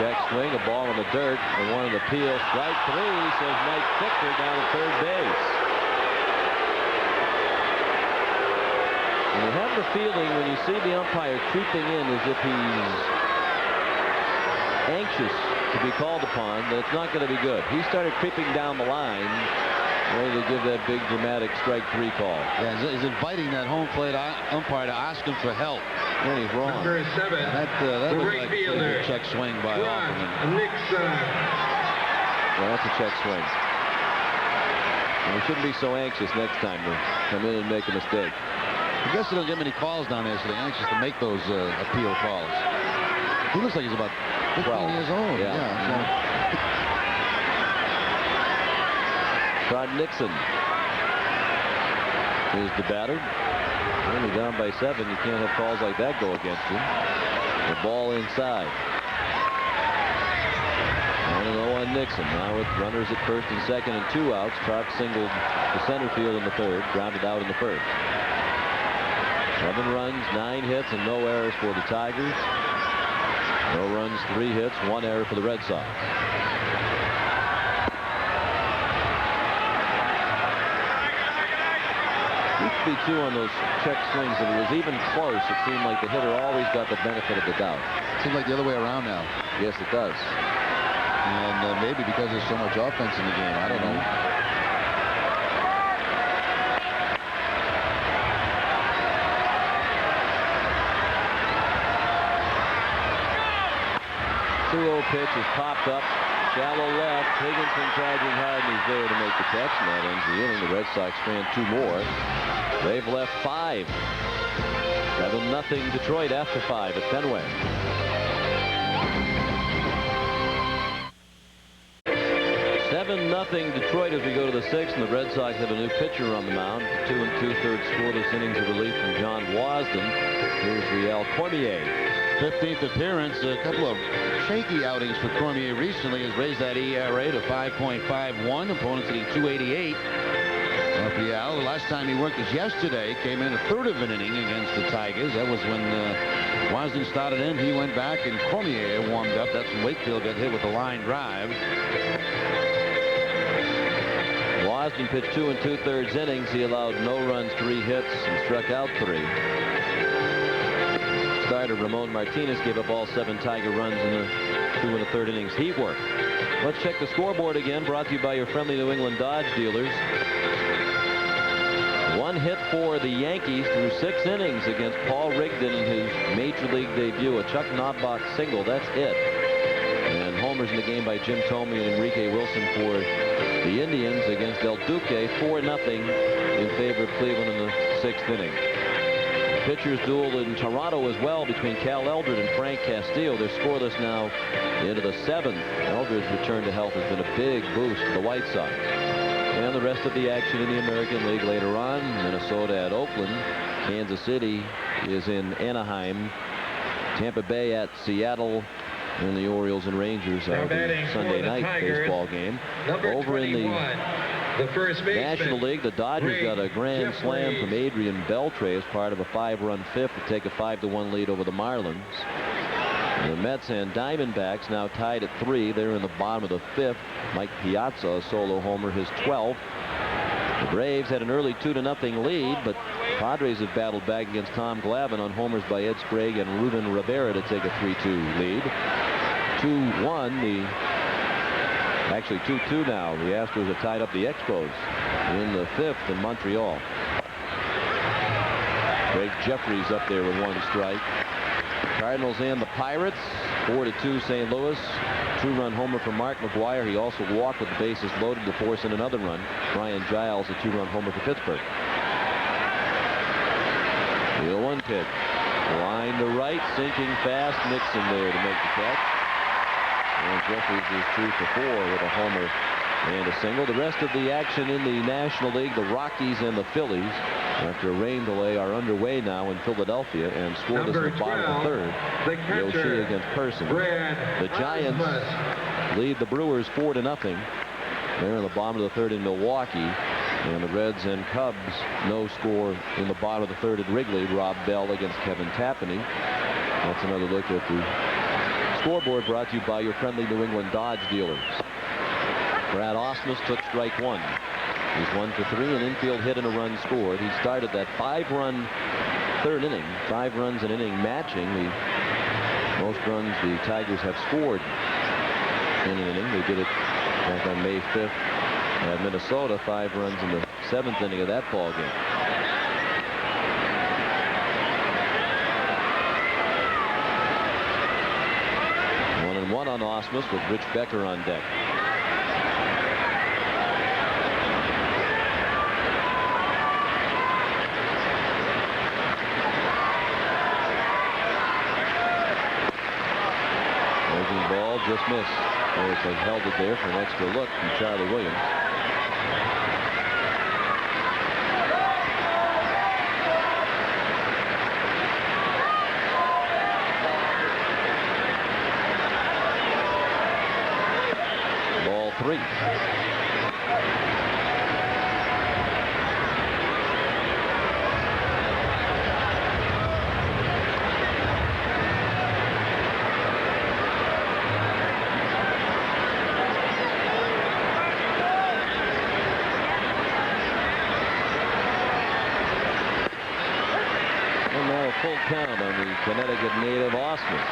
Check swing, a ball in the dirt, and one in the peel. Strike three, says Mike Fichter down at third base. And you have the feeling when you see the umpire creeping in as if he's anxious to be called upon, that it's not going to be good. He started creeping down the line, ready to give that big dramatic strike three call. Yeah, he's inviting that home plate umpire to ask him for help. And he's wrong. Number 7. That was like a check swing by Hoffman. Nixon. Well, that's a check swing. And we shouldn't be so anxious next time to come in and make a mistake. I guess they don't get many calls down there, so they're anxious to make those appeal calls. He looks like he's about 15 years old. Yeah. Trot Nixon is the batter. Only down by 7. You can't have calls like that go against you. The ball inside. 1-0 on Nixon. Now with runners at first and second and 2 outs. Trot singled to center field in the third. Grounded out in the first. 7 runs, 9 hits, and no errors for the Tigers. No runs, 3 hits, 1 error for the Red Sox. Used to be too on those check swings. If it was even close, it seemed like the hitter always got the benefit of the doubt. Seems like the other way around now. Yes, it does. And maybe because there's so much offense in the game. I don't know. 2-0 pitch is popped up. Shallow left. Higginson charging hard, and he's there to make the catch. And that ends the inning. The Red Sox strand 2 more. They've left 5. 7-0 Detroit after 5 at Fenway. 7-0 Detroit as we go to the 6th, and the Red Sox have a new pitcher on the mound. 2 2/3 scoreless innings of relief from John Wasden. Here's Riel Cormier. 15th appearance. A couple of shaky outings for Cormier recently has raised that ERA to 5.51. Opponents hitting .288. Riel, the last time he worked was yesterday. Came in a third of an inning against the Tigers. That was when Wasden started in. He went back, and Cormier warmed up. That's when Wakefield got hit with a line drive. Wasden pitched 2 2/3 innings. He allowed no runs, 3 hits, and struck out 3. Starter Ramon Martinez gave up all 7 Tiger runs in the 2 1/3 innings he worked. Let's check the scoreboard again, brought to you by your friendly New England Dodge dealers. 1 hit for the Yankees through 6 innings against Paul Rigdon in his Major League debut. A Chuck Knobloch single. That's it. And home homers in the game by Jim Thome and Enrique Wilson for the Indians against El Duque. 4-0 in favor of Cleveland in the 6th inning. Pitchers duel in Toronto as well between Cal Eldred and Frank Castillo. They're scoreless now into the 7th. Eldred's return to health has been a big boost for the White Sox. And the rest of the action in the American League later on. Minnesota at Oakland. Kansas City is in Anaheim. Tampa Bay at Seattle. And the Orioles and Rangers are the Sunday night baseball game. Over in the first National League, the Dodgers got a grand slam from Adrian Beltre as part of a 5-run fifth to take a 5-1 lead over the Marlins. The Mets and Diamondbacks now tied at 3. They're in the bottom of the 5th. Mike Piazza, a solo homer, his 12th. The Braves had an early 2-0 lead, but Padres have battled back against Tom Glavine on homers by Ed Sprague and Ruben Rivera to take a 3-2 lead. 2-1. Actually 2-2 now. The Astros have tied up the Expos in the 5th in Montreal. Greg Jeffries up there with 1 strike. Cardinals and the Pirates. 4-2 St. Louis. 2-run homer from Mark McGwire. He also walked with the bases loaded to force in another run. Brian Giles, a 2-run homer for Pittsburgh. The 0-1 pitch. Line to right, sinking fast. Nixon there to make the catch. And Jeffries is 2 for 4 with a homer and a single. The rest of the action in the National League, the Rockies and the Phillies, after a rain delay, are underway now in Philadelphia and scoreless in the bottom of the 3rd. Yoshi against Person. The Giants lead the Brewers 4-0. They're in the bottom of the 3rd in Milwaukee. And the Reds and Cubs, no score in the bottom of the 3rd at Wrigley. Rob Bell against Kevin Tapani. That's another look at the scoreboard, brought to you by your friendly New England Dodge dealers. Brad Ausmus took strike 1. He's 1 for 3, an infield hit and a run scored. He started that 5-run 3rd inning, 5 runs an inning, matching the most runs the Tigers have scored in an inning. They did it back on May 5th at Minnesota, 5 runs in the 7th inning of that ball game. One on Ausmus with Rich Becker on deck. Breaking ball just missed. Boys have held it there for an extra look from Charlie Williams. Ball 3. Full count on the Connecticut native Ausmus.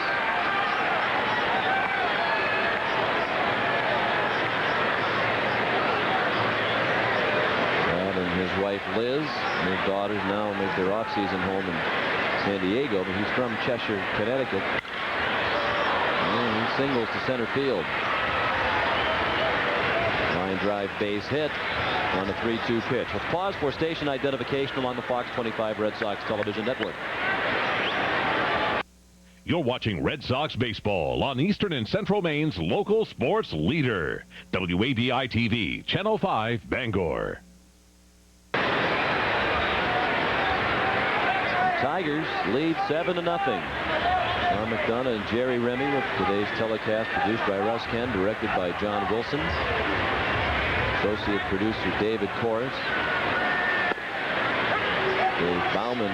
Brad and his wife Liz and his daughters now make their off-season home in San Diego, but he's from Cheshire, Connecticut. And he singles to center field. Line drive base hit on the 3-2 pitch. Let's pause for station identification along the Fox 25 Red Sox television network. You're watching Red Sox baseball on Eastern and Central Maine's local sports leader, WABI-TV, Channel 5, Bangor. Tigers lead 7-0. Tom McDonough and Jerry Remy with today's telecast, produced by Russ Ken, directed by John Wilson. Associate producer David Corris. Dave Bauman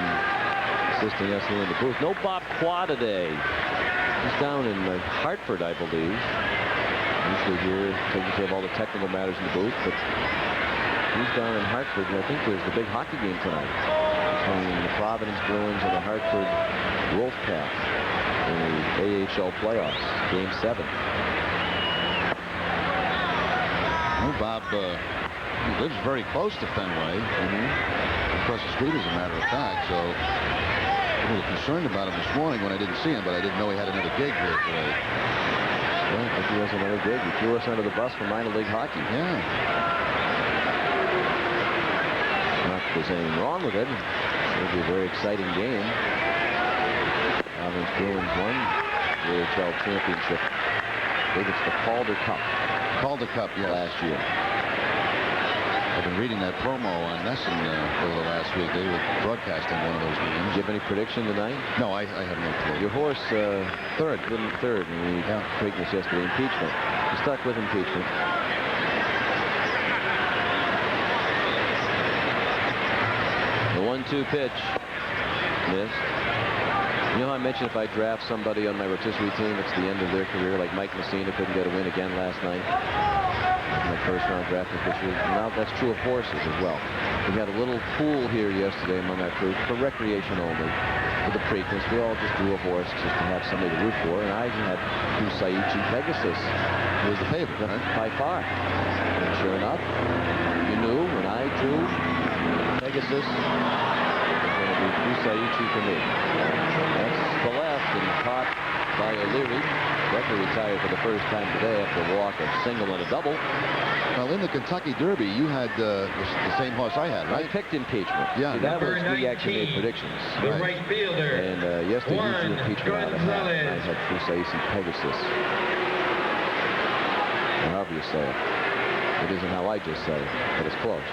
assisting us here in the booth. No Bob Qua today. He's down in Hartford, I believe. Usually here taking care of all the technical matters in the booth, but he's down in Hartford, and I think there's the big hockey game tonight between the Providence Bruins and the Hartford Wolfpack in the AHL playoffs, Game 7. Well, Bob he lives very close to Fenway. Across the street, as a matter of fact, so a little concerned about him this morning when I didn't see him, but I didn't know he had another gig here today. Yeah, I think he has another gig. He threw us under the bus for minor league hockey. Yeah. Not that there's anything wrong with it. It'll be a very exciting game. Providence Bruins won the AHL championship. I think it's the Calder Cup. Calder Cup, yes. Last year. I've been reading that promo on Nesson over the last week. They were broadcasting one of those games. Do you have any prediction tonight? No, I have no clue. Your horse third in the Preakness yesterday. Impeachment. You stuck with impeachment. The 1-2 pitch. Missed. You know how I mentioned if I draft somebody on my rotisserie team, it's the end of their career, like Mike Messina couldn't get a win again last night. My first round draft this year. Now that's true of horses as well. We had a little pool here yesterday among our crew for recreation only. For the Preakness, we all just drew a horse just to have somebody to root for, and I had Usaichi Pegasus. He was the favorite, right? By far. And sure enough, you knew when I drew Pegasus, it was going to be Usaichi for me. That's the left and caught by O'Leary. Becker retired for the first time today after a walk, a single and a double. Well, in the Kentucky Derby, you had the same horse I had, right? I picked impeachment. Yeah. See, that was we actually made predictions. The right fielder. And yesterday Juan you drew impeachment out of that. I Gonzalez. had Fusaisi Pegasus. However you say it. It isn't how I just said it, but it's close.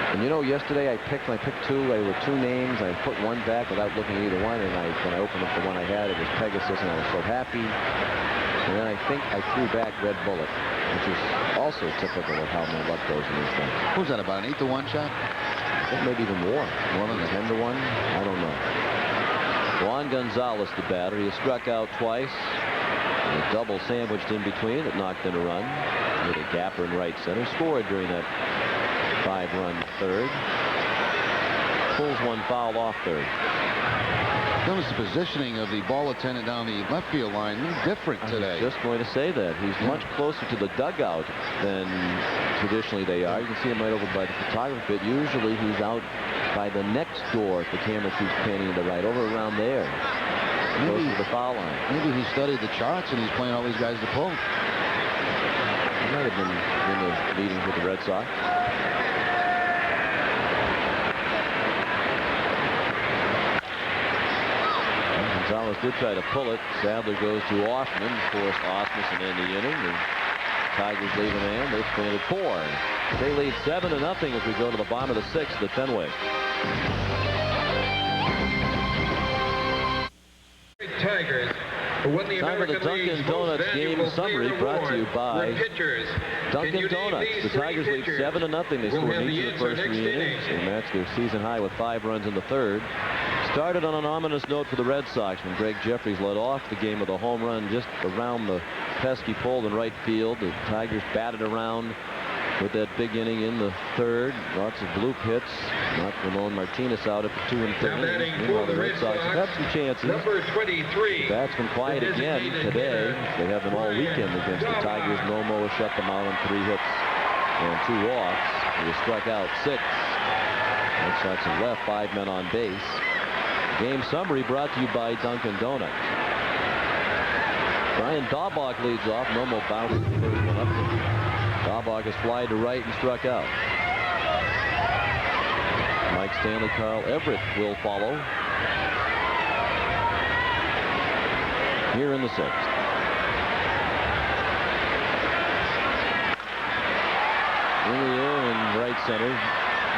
And you know, yesterday I picked two. There were two names. I put one back without looking at either one. And when I opened up the one I had, it was Pegasus, and I was so happy. And then I think I threw back Red Bullet, which is also typical of how my luck goes in these things. What was that, about an 8-1 shot? Maybe even more. More than a 10-1? I don't know. Juan Gonzalez, the batter. He struck out twice. And a double sandwiched in between that knocked in a run. With a gapper in right center. Scored during that 5-run third. Pulls one foul off third. Notice the positioning of the ball attendant down the left field line. Different today. I was just going to say that. He's much closer to the dugout than traditionally they are. You can see him right over by the photographer. Usually he's out by the next door if the camera keeps panning to the right. Over around there. Close to the foul line. Maybe he studied the charts and he's playing all these guys to pull. He might have been in the meetings with the Red Sox. Gonzalez did try to pull it. Sadler goes to Offman. Forced Osmus and end the inning. And Tigers leave a man. They've planted 4. They lead 7-0 as we go to the bottom of the 6th at Fenway. Tigers who won the Time for the American Dunkin' Donuts game summary brought to you by Dunkin' Donuts. The Tigers lead 7-0. They scored in each of the first 3 innings. They matched their season high with 5 runs in the third. Started on an ominous note for the Red Sox when Greg Jeffries led off the game with a home run just around the pesky pole in right field. The Tigers batted around with that big inning in the third. Lots of bloop hits. Knocked Ramon Martinez out after 2 1/3. Meanwhile, the Red Sox have had some chances. Number 23. The bats been quiet again today. They have them all weekend against the Tigers. Nomo has shut them out on 3 hits and 2 walks. He struck out 6. Red Sox have left 5 men on base. Game summary brought to you by Dunkin' Donuts. Brian Daubach leads off. Nomo bounces the first one up. Daubach has flied to right and struck out. Mike Stanley, Carl Everett will follow here in the 6th. In the air in right center.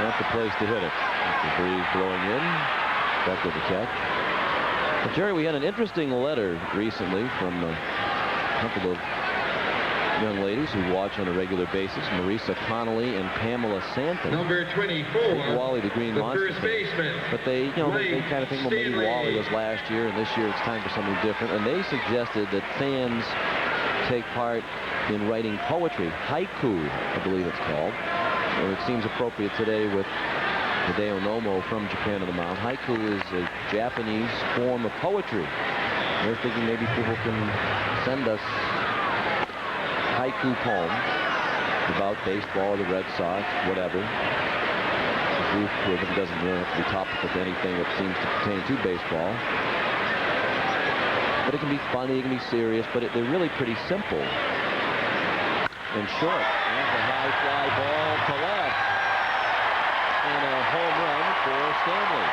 Not the place to hit it. The breeze blowing in. Back with the catch. But Jerry, we had an interesting letter recently from a couple of young ladies who watch on a regular basis, Marisa Connolly and Pamela Santon. Number 24. Wally the Green the Monster. First baseman. But they, you know, they kind of think, well, maybe Wally was last year, and this year it's time for something different. And they suggested that fans take part in writing poetry, haiku, I believe it's called. So it seems appropriate today with Hideo Nomo from Japan on the mound. Haiku is a Japanese form of poetry. They're thinking maybe people can send us haiku poems about baseball, the Red Sox, whatever. It doesn't really have to be topical to anything that seems to pertain to baseball. But it can be funny, it can be serious, but they're really pretty simple and short. There's a high fly ball to left. And a home run for Stanley.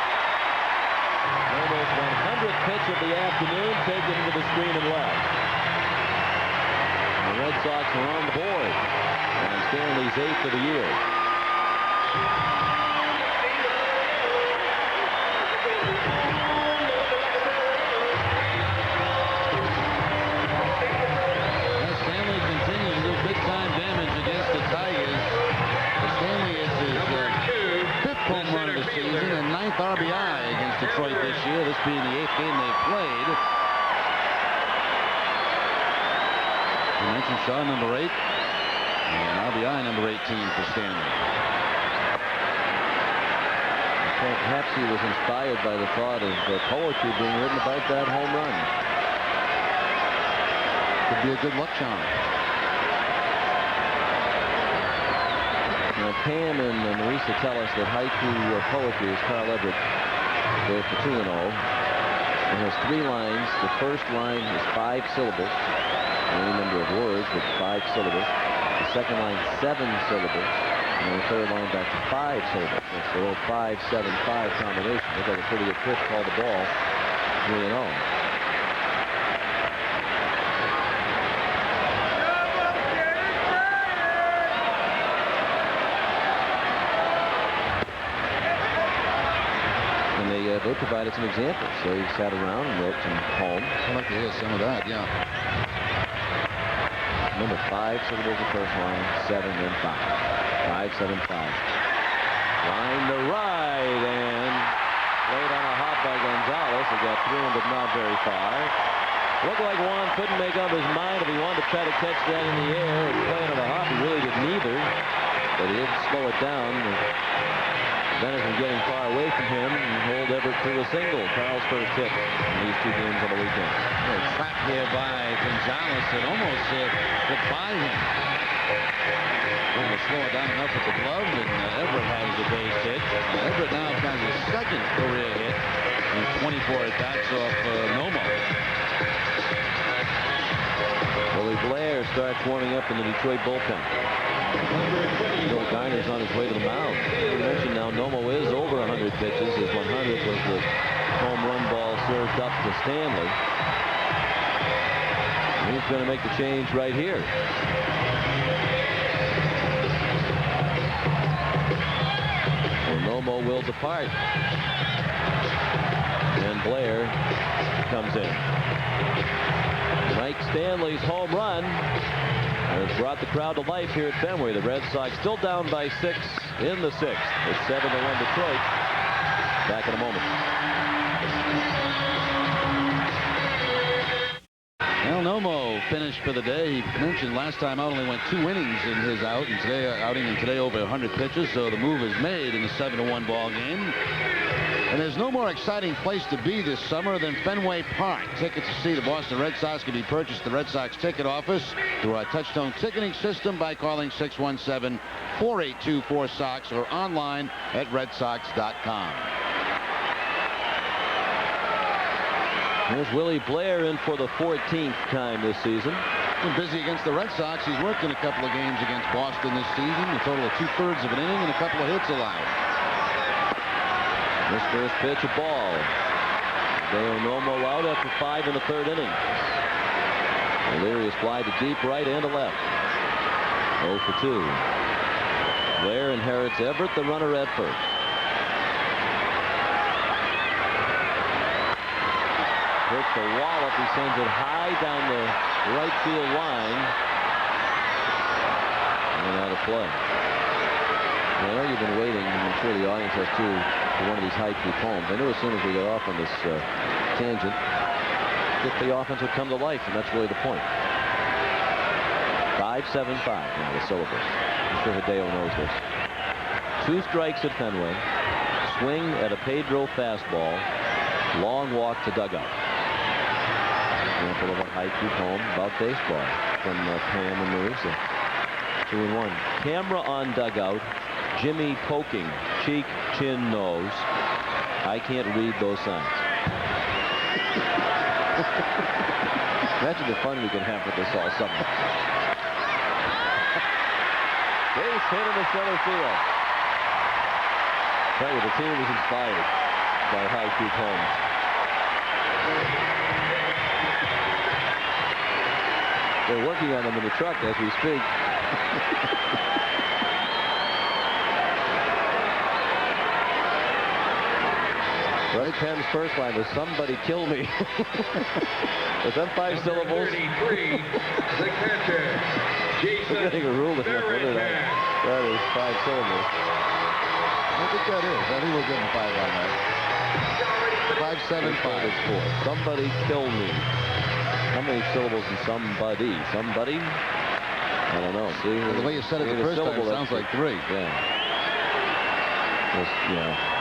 Nomo's 100th pitch of the afternoon, taken into the screen and left. The Red Sox are on the board. And Stanley's 8th of the year. Stanley continues to do big-time damage against the Tigers. Stanley is his 5th home run of the season and 9th RBI against Detroit this year, this being the 8th game they've played. You mentioned Shaw, number 8, and RBI number 18 for Stanley. Perhaps he was inspired by the thought of poetry being written about that home run. Could be a good luck charm. Now, Pam and Marisa tell us that haiku poetry, as Carl Everett goes to 2-0. It has 3 lines. The first line is 5 syllables. Any number of words with 5 syllables. The second line, 7 syllables. And the third line back to 5 syllables. It's the old 5-7-5 combination. Look like a pretty good pitch, called the ball. 3-0. They provided some examples. So he sat around and wrote some poems. I'd like to hear some of that, yeah. Remember, 5 syllables the first line, 7 then 5. 5-7-5. Line to right, and laid on a hop by Gonzalez. He got through him, but not very far. Looked like Juan couldn't make up his mind if he wanted to try to catch that in the air and playing on a hop. He really didn't either, but he didn't slow it down. Bennett from getting far away from him and hold Everett to a single. Carl's first hit in these 2 games on the weekend. A trap here by Gonzalez that almost got by him. Going to slow it down enough with the glove, and Everett has the base hit. Everett now has his 2nd career hit and 24 at-bats off Nomo. Willie Blair starts warming up in the Detroit bullpen. Bill Garner's on his way to the mound. We mentioned now Nomo is over 100 pitches. His 100th was the home run ball served up to Stanley. And he's going to make the change right here. Well, Nomo will depart. And Blair comes in. Mike Stanley's home run has brought the crowd to life here at Fenway. The Red Sox still down by 6 in the 6th. It's 7-1 Detroit. Back in a moment. Well, Nomo finished for the day. He mentioned last time out only went 2 innings in his outing, and today over 100 pitches. So the move is made in the 7-1 ball game. And there's no more exciting place to be this summer than Fenway Park. Tickets to see the Boston Red Sox can be purchased at the Red Sox ticket office through our Touchstone ticketing system by calling 617-4824-SOX or online at redsox.com. Here's Willie Blair in for the 14th time this season. Been busy against the Red Sox. He's worked in a couple of games against Boston this season. A total of 2/3 of an inning and a couple of hits allowed. This first pitch, a ball. Hideo Nomo out after 5 in the 3rd inning. Delirious fly to deep right and to left. 0 for 2. Blair inherits Everett, the runner at first. Hits the wallop. He sends it high down the right field line. And out of play. I know you've been waiting, and I'm sure the audience has too, for one of these haiku poems. I knew as soon as we got off on this tangent that the offense would come to life, and that's really the point. 5-7-5 now the syllabus. I'm sure Hideo knows this. 2 strikes at Fenway. Swing at a Pedro fastball. Long walk to dugout. Example of a haiku poem about baseball from Pam and Marisa. 2-1. Camera on dugout. Jimmy poking. Cheek, chin, nose. I can't read those signs. Imagine the fun we can have with this all summer. Base hit in the center field. Tell you, the team was inspired by high-peak homes. They're working on them in the truck as we speak. Right, Penn's first line was "Somebody kill me." Was that 5 syllables? 33, the catcher, Jason We're getting a rule in here. That is 5 syllables. I think that is. I think we'll give him 5 on that. 575 is 4. Somebody kill me. How many syllables in somebody? Somebody? I don't know. See, Well, the way you said it the first time, it sounds like 3. Yeah. Yeah.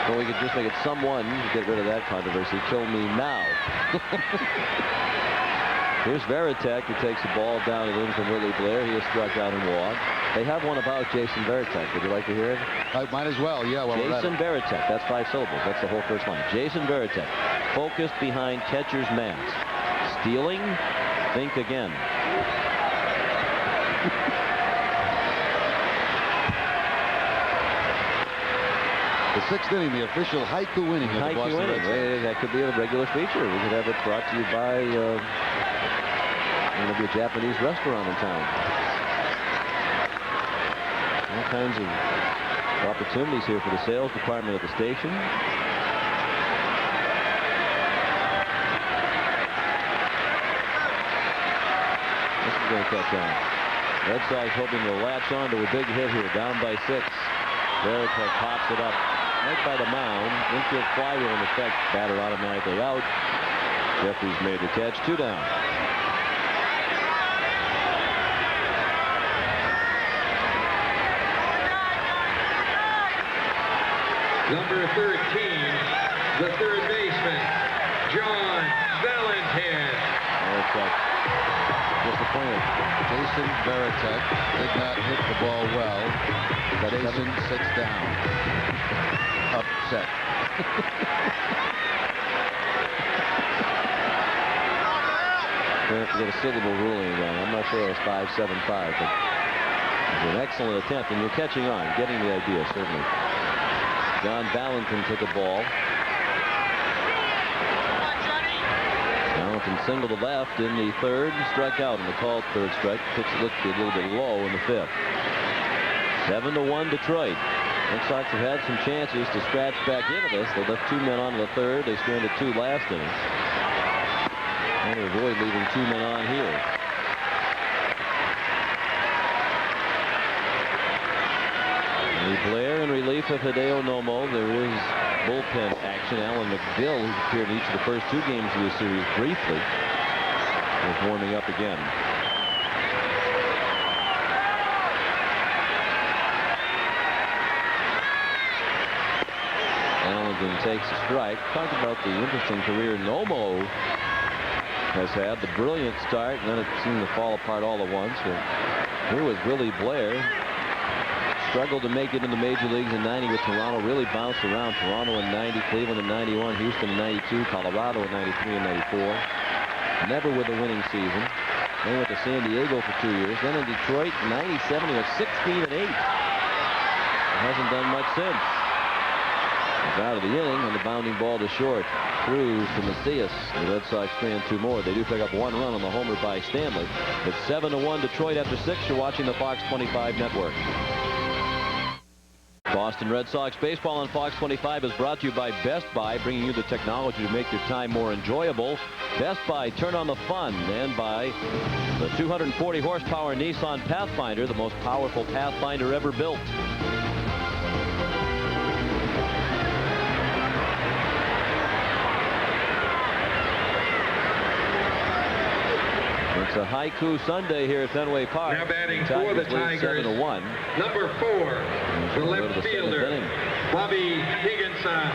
Well, we could just make it someone to get rid of that controversy. Kill me now. Here's Varitek, who takes the ball down and in from Willie Blair. He has struck out and walked. They have one about Jason Varitek. Would you like to hear it? Might as well, yeah. Well, Jason Varitek. That's 5 syllables. That's the whole first line. Jason Varitek, focused behind catcher's mask. Stealing, think again. The 6th inning, the official haiku inning of the Boston Red Sox. That could be a regular feature. We could have it brought to you by maybe a Japanese restaurant in town. All kinds of opportunities here for the sales department of the station. This is going to catch on. Red Sox hoping to latch on to a big hit here, down by 6. Varitek pops it up right by the mound. Infield fly will in effect. Batter automatically out. Jeffries made the catch. 2 down. Number 13, the third baseman, Juan Gonzalez. Disappointed. Jason Varitek did not hit the ball well. Jason sits down. Upset. We're going to have to get a syllable ruling again. I'm not sure it was 575, but it was an excellent attempt, and you're catching on, getting the idea, certainly. John Valentin took a ball. Valentin singled to left in the 3rd, struck out in the called 3rd strike. Pitch looked a little bit low in the 5th. 7-1 Detroit. Red Sox have had some chances to scratch back into this. They left 2 men on in the 3rd. They stranded 2 last inning. And to avoid leaving 2 men on here. Blair in relief of Hideo Nomo. There is bullpen action. Alan Mcgill, who's appeared in each of the first 2 games of the series briefly, is warming up again. Allen takes a strike. Talk about the interesting career Nomo has had. The brilliant start, and then it seemed to fall apart all at once. Here was Willie Blair. Struggled to make it in the major leagues in 90 with Toronto. Really bounced around. Toronto in 90, Cleveland in 91, Houston in 92, Colorado in 93 and 94. Never with a winning season. Then went to San Diego for 2 years. Then in Detroit in 97, he went 16 and 8. Hasn't done much since. He's out of the inning on the bounding ball to short. Through to Macias. The Red Sox strand 2 more. They do pick up 1 run on the homer by Stanley. It's 7-1 Detroit after 6. You're watching the Fox 25 network. Boston Red Sox baseball on Fox 25 is brought to you by Best Buy, bringing you the technology to make your time more enjoyable. Best Buy, turn on the fun, and by the 240 horsepower Nissan Pathfinder, the most powerful Pathfinder ever built. It's a haiku Sunday here at Fenway Park. Now batting for the Tigers, 7-1. number 4, the left fielder, Bobby Higginson.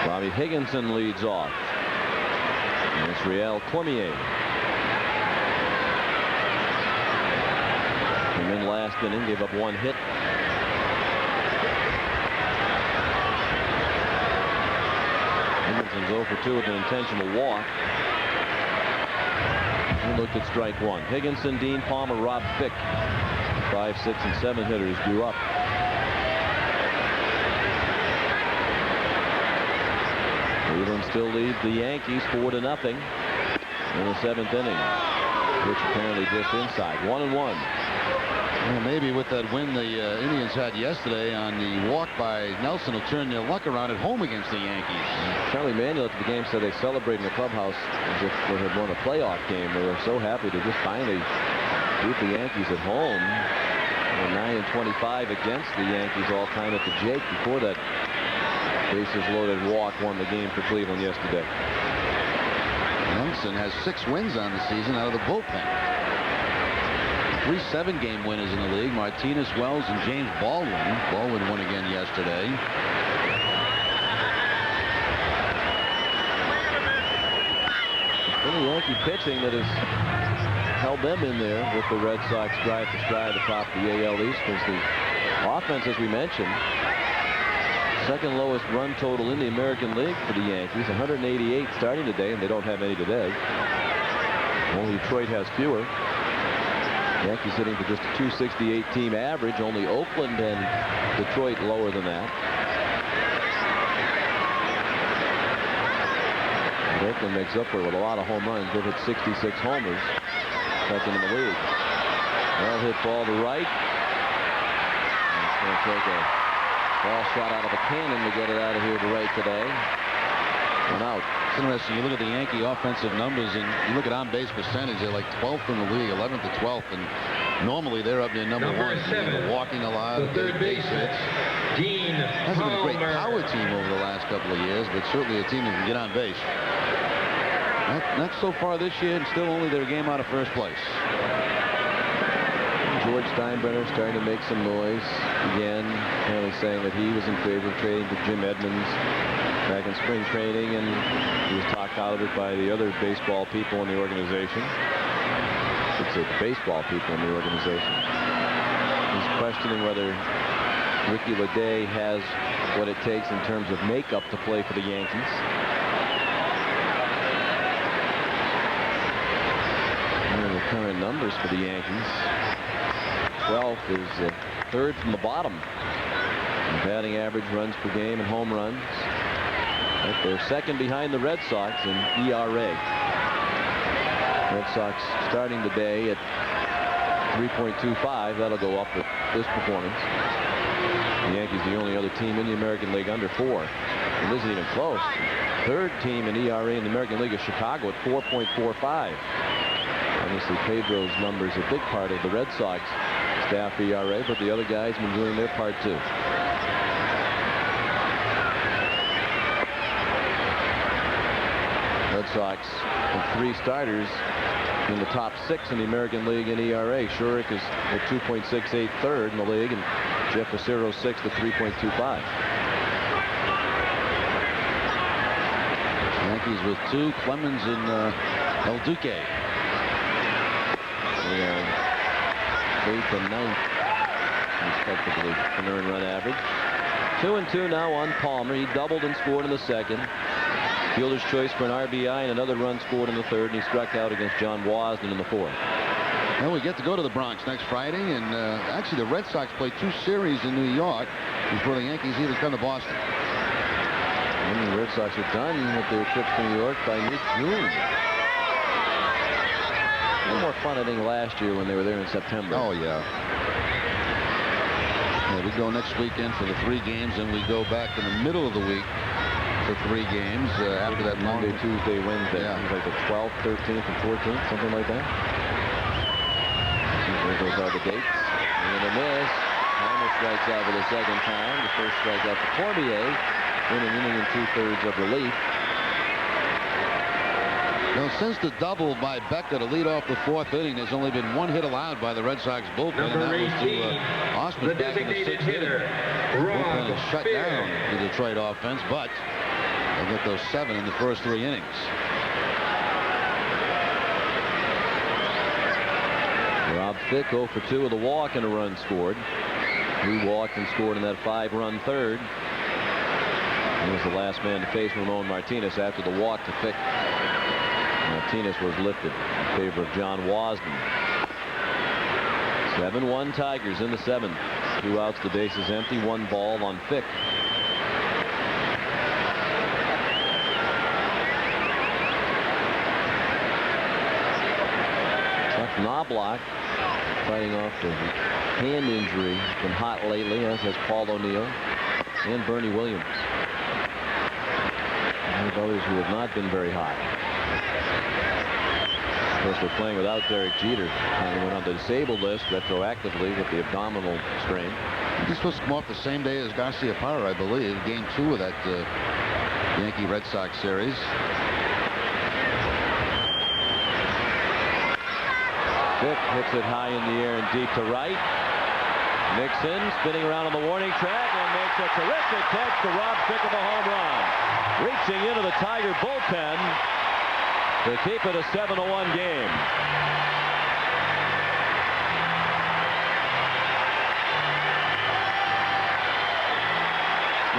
Bobby Higginson leads off. And it's Riel Cormier. Came in last inning, gave up 1 hit. Higginson Hoskins 0 for 2 with an intentional walk. He looked at strike one. Higginson, Dean Palmer, Rob Fick. 5, 6, and 7 hitters grew up. Cleveland still leads the Yankees 4-0 in the 7th inning. Which apparently just inside. 1-1. Well, maybe with that win the Indians had yesterday on the walk by Nelson will turn their luck around at home against the Yankees. Charlie Manuel after the game said they celebrated in the clubhouse as if they had won a playoff game. They were so happy to just finally beat the Yankees at home. 9-25 against the Yankees all time at the Jake before that bases loaded walk won the game for Cleveland yesterday. Nelson has 6 wins on the season out of the bullpen. 3 7-game winners in the league. Martinez, Wells, and James Baldwin. Baldwin won again yesterday. It's been Yankee pitching that has held them in there with the Red Sox drive for stride atop the AL East, because the offense, as we mentioned, second lowest run total in the American League for the Yankees. 188 starting today, and they don't have any today. Only Detroit has fewer. Yankees hitting for just a .268 team average. Only Oakland and Detroit lower than that. And Oakland makes up for it with a lot of home runs. They've hit 66 homers. Second in the league. Well hit ball to right. It's going to take a ball shot out of a cannon to get it out of here to right today. One out. It's interesting. You look at the Yankee offensive numbers, and you look at on-base percentage. They're like 12th in the league, 11th to 12th, and normally they're up near number 1. They're walking a lot, big base hits. Hasn't been a great power team over the last couple of years, but certainly a team that can get on base. Not so far this year, and still only their game out of first place. George Steinbrenner starting to make some noise again, apparently saying that he was in favor of trading to Jim Edmonds back in spring training, and he was talked out of it by the other baseball people in the organization. It's the baseball people in the organization. He's questioning whether Ricky Leday has what it takes in terms of makeup to play for the Yankees. One of the current numbers for the Yankees. 12th is third from the bottom in batting average, runs per game, and home runs. But they're second behind the Red Sox in ERA. Red Sox starting today at 3.25. That'll go up with this performance. The Yankees the only other team in the American League under 4. It isn't even close. Third team in ERA in the American League is Chicago at 4.45. Obviously, Pedro's numbers a big part of the Red Sox staff ERA, but the other guys have been doing their part too. Red Sox with 3 starters in the top 6 in the American League in ERA. Shurik is at 2.68 third in the league, and Jeff Facero 6th at 3.25. Yankees with 2, Clemens and El Duque. They are 8th and 9th, respectively, in earned run average. 2-2 now on Palmer. He doubled and scored in the second. Fielder's choice for an RBI and another run scored in the third, and he struck out against John Wasden in the fourth. Well, we get to go to the Bronx next Friday, and actually the Red Sox play 2 series in New York before the Yankees either come to Boston. And the Red Sox are done with their trips to New York by mid-June. A little more fun, I think, last year when they were there in September. Oh, yeah. Yeah, we go next weekend for the 3 games, and we go back in the middle of the week for 3 games after that Monday, Tuesday, Wednesday. Yeah. Like the 12th, 13th, and 14th, something like that. Those are the dates. And a miss. Palmer strikes out for the second time. The first strikeout for Cormier in an inning and 2/3 of relief. Now, since the double by Becca to lead off the 4th inning, there's only been 1 hit allowed by the Red Sox bullpen. Number and that 18, was to Osman the back in the 6th designated inning. hitter, Bullpen was shut Ron down the Detroit offense, but they get those 7 in the first 3 innings. Rob Fick 0 for 2 with a walk and a run scored. He walked and scored in that 5-run third. He was the last man to face Ramon Martinez after the walk to Fick. Martinez was lifted in favor of John Wasden. 7-1 Tigers in the 7th. 2 outs, the bases empty. 1 ball on Fick. Chuck Knobloch fighting off the hand injury. Been hot lately, as has Paul O'Neill and Bernie Williams. And others who have not been very hot. Of course, they're playing without Derek Jeter. And went on the disabled list retroactively with the abdominal strain. He's supposed to come off the same day as Garcia Parra, I believe. Game 2 of that Yankee Red Sox series. Fick hits it high in the air and deep to right. Nixon spinning around on the warning track and makes a terrific catch to rob Fick of a home run. Reaching into the Tiger bullpen to keep it a 7-1 game.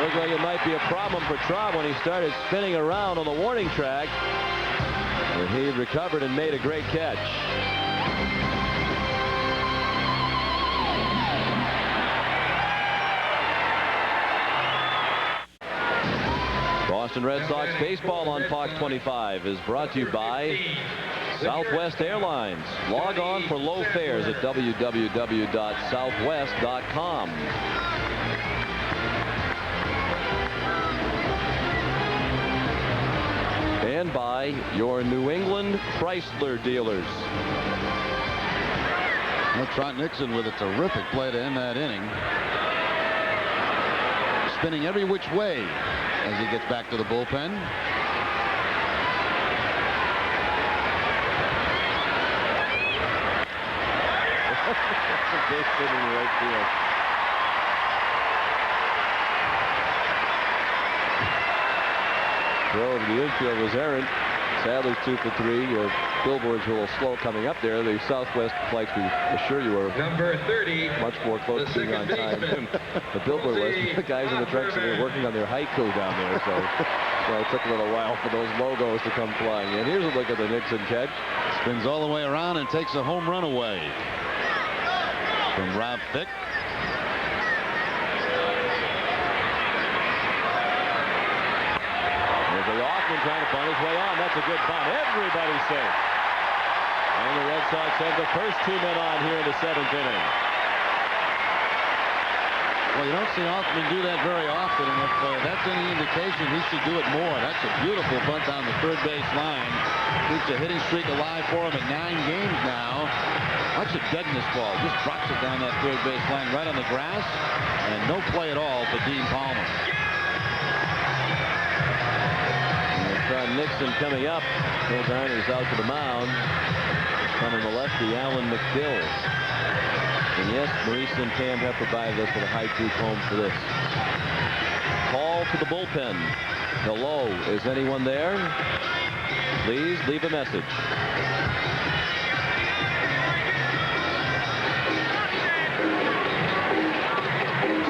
Looked like it might be a problem for Traub when he started spinning around on the warning track. But he recovered and made a great catch. Boston Red Sox baseball on Fox 25 is brought to you by Southwest Airlines. Log on for low fares at www.southwest.com. And by your New England Chrysler dealers. Well, Trot Nixon with a terrific play to end that inning. Spinning every which way as he gets back to the bullpen. Big hit in the right field. Throw of the infield was errant. Sadler's 2 for 3. Your billboards were a little slow coming up there. The Southwest flights, we assure you, are number 30. Much more close to being on time than the billboard was. The guys in the trucks are working on their haiku down there, so well, it took a little while for those logos to come flying in. Here's a look at the Nixon catch. Spins all the way around and takes a home run away from Rob Fick. Trying to bunt his way on. That's a good bunt. Everybody's safe. And the Red Sox have the first 2 men on here in the 7th inning. Well, you don't see Hoffman do that very often, and if that's any indication, he should do it more. That's a beautiful bunt down the third base line. Keeps a hitting streak alive for him at 9 games now. Watch it deaden this ball. Just drops it down that third base line right on the grass, and no play at all for Dean Palmer. Nixon coming up. Phil Garner's out to the mound. Coming the lefty, Alan Mcgill. And yes, Maurice and Pam have provided us with a haiku poem for this. Call to the bullpen. Hello, is anyone there? Please leave a message.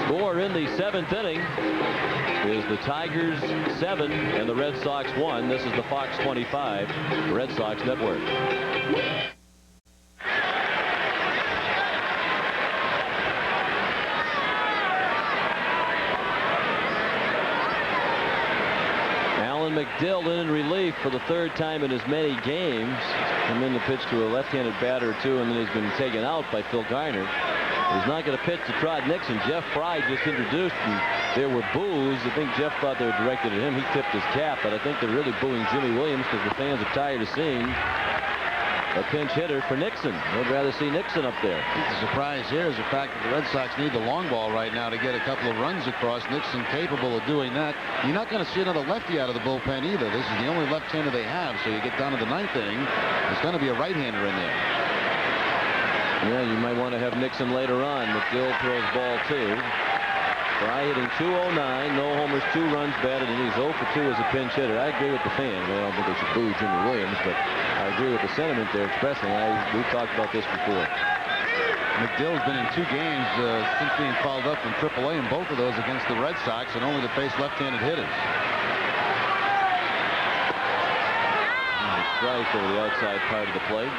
Score in the 7th inning is the Tigers 7 and the Red Sox 1. This is the Fox 25 Red Sox Network. Alan Mcgill in relief for the 3rd time in as many games. Come in to pitch to a left-handed batter or 2, and then he's been taken out by Phil Garner. He's not going to pitch to Trot Nixon. Jeff Fry just introduced him. There were boos. I think Jeff thought they were directed at him. He tipped his cap, but I think they're really booing Jimmy Williams because the fans are tired of seeing a pinch hitter for Nixon. They'd rather see Nixon up there. I think the surprise here is the fact that the Red Sox need the long ball right now to get a couple of runs across. Nixon capable of doing that. You're not going to see another lefty out of the bullpen either. This is the only left-hander they have, so you get down to the 9th inning. There's going to be a right-hander in there. Yeah, you might want to have Nixon later on. McGill throws ball 2. Fry hitting .209, no homers, 2 runs batted, and he's 0 for 2 as a pinch hitter. I agree with the fans. I don't think they should boo Jimmy Williams, but I agree with the sentiment they're expressing. We talked about this before. McGill's been in 2 games since being called up from AAA, and both of those against the Red Sox, and only to face left-handed hitters. Strike over the outside part of the plate.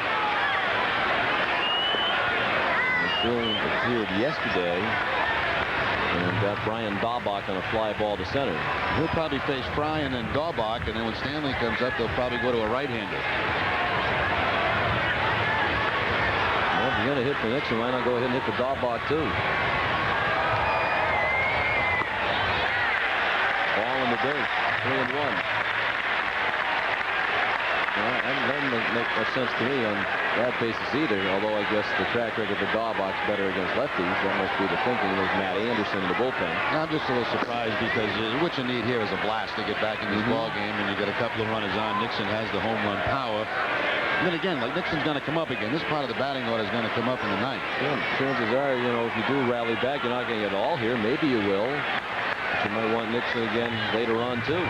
McGill appeared yesterday and got Brian Daubach on a fly ball to center. He'll probably face Fry and then Daubach, and then when Stanley comes up, they'll probably go to a right-hander. Well, if you're going to hit for Nixon, why not go ahead and hit for Daubach too? Ball in the dirt, 3-1. That doesn't make much sense to me on that basis either, although I guess the track record for Daubach's better against lefties. That must be the thinking. There's Matt Anderson in the bullpen. I'm just a little surprised because what you need here is a blast to get back in this ball game, and you got a couple of runners on. Nixon has the home run power. And then again, like Nixon's going to come up again. This part of the batting order is going to come up in the ninth. Yeah, chances are, you know, if you do rally back, you're not going to get it all here. Maybe you will. But you might want Nixon again later on, too.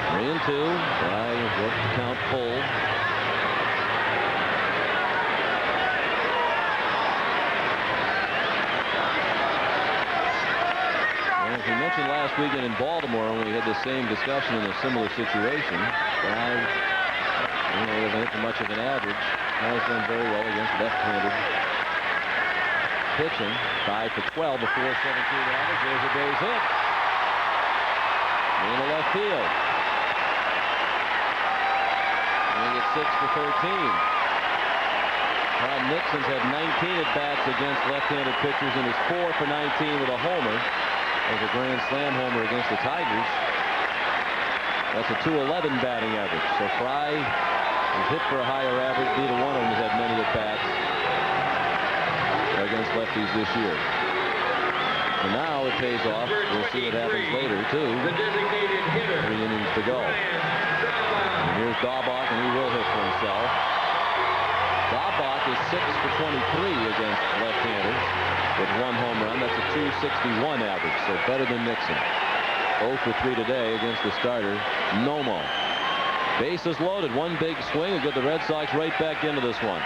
3-2. Fry worked the count pulled. As we mentioned last weekend in Baltimore when we had the same discussion in a similar situation, Fry, you know, doesn't hit for much of an average. Has done very well against left-handed pitching. 5 for 12, a 4.17 average. There's a base hit in the left field. And he gets 6 for 13. Tom Nixon's had 19 at-bats against left-handed pitchers and is 4 for 19 with a homer. As a grand slam homer against the Tigers. That's a .211 batting average. So Fry has hit for a higher average. Neither one of them has had many at-bats against lefties this year. And now it pays off. We'll see what happens later, too. 3 innings to go. And here's Daubach, and he will hit for himself. Daubach is 6 for 23 against left-handers with 1 home run. That's a .261 average, so better than Nixon. 0 for 3 today against the starter, Nomo. Bases loaded, 1 big swing and get the Red Sox right back into this one.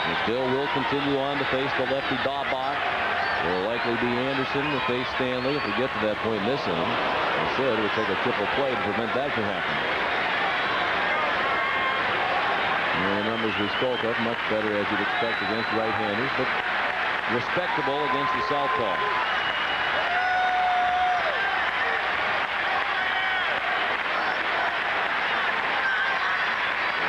McGill will continue on to face the lefty Daubach. It will likely be Anderson to face Stanley if we get to that point in this inning. They should. It would take a triple play to prevent that from happening. And the numbers we spoke of, much better as you'd expect against right-handers, but respectable against the southpaw.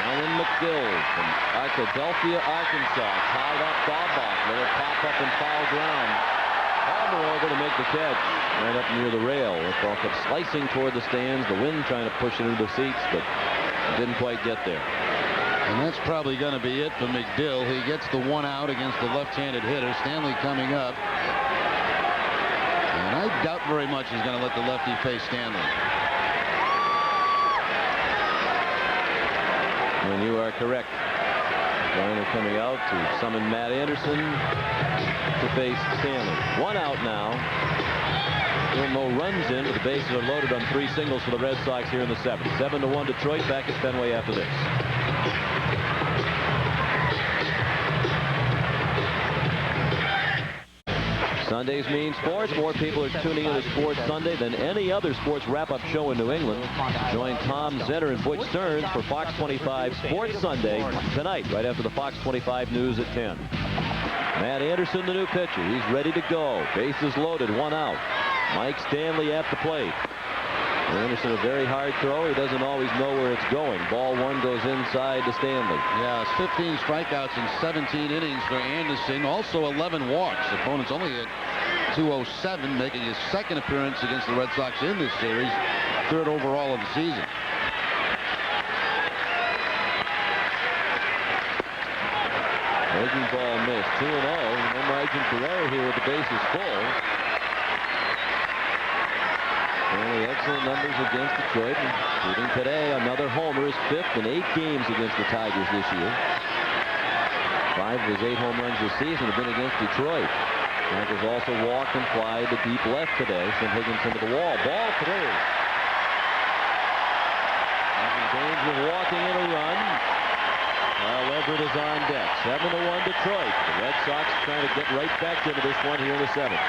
Alan Mcgill from Arkadelphia, Arkansas, tied up Daubach. Let it pop up in foul ground. Palmer over to make the catch. Right up near the rail. The ball kept slicing toward the stands. The wind trying to push it into the seats, but didn't quite get there. And that's probably going to be it for McGill. He gets the 1 out against the left-handed hitter. Stanley coming up. And I doubt very much he's going to let the lefty face Stanley. And you are correct. Garner coming out to summon Matt Anderson to face Stanley. 1 out now. Still no runs in, but the bases are loaded on 3 singles for the Red Sox here in the 7th. 7-1 Detroit, back at Fenway after this. Sundays mean sports. More people are tuning into Sports Sunday than any other sports wrap-up show in New England. Join Tom Zenner and Butch Stearns for Fox 25 Sports Sunday tonight, right after the Fox 25 news at 10. Matt Anderson, the new pitcher. He's ready to go. Bases loaded, 1 out. Mike Stanley at the plate. Anderson, a very hard throw. He doesn't always know where it's going. Ball 1 goes inside to Stanley. Yeah, 15 strikeouts in 17 innings for Anderson. Also 11 walks. Opponents only hit .207, making his 2nd appearance against the Red Sox in this series. 3rd overall of the season. Breaking ball missed. 2-0. No margin for error here with the bases full. Only excellent numbers against Detroit, including today. Another homer, his 5th in 8 games against the Tigers this year. 5 of his 8 home runs this season have been against Detroit. Tigers also walked and fly to deep left today. Sent Higginson to the wall. Ball 3. In danger of walking in a run. While Everett is on deck. 7-1 Detroit. The Red Sox trying to get right back into this one here in the 7th.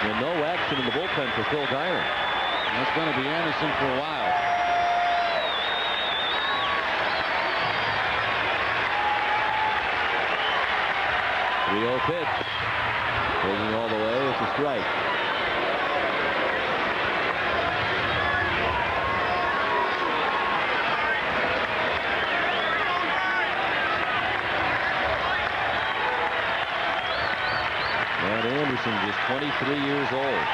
And no action in the bullpen for Phil Guyman. That's going to be Anderson for a while. Pitch. Taking all the way. It's a strike. Matt Anderson, just 23 years old.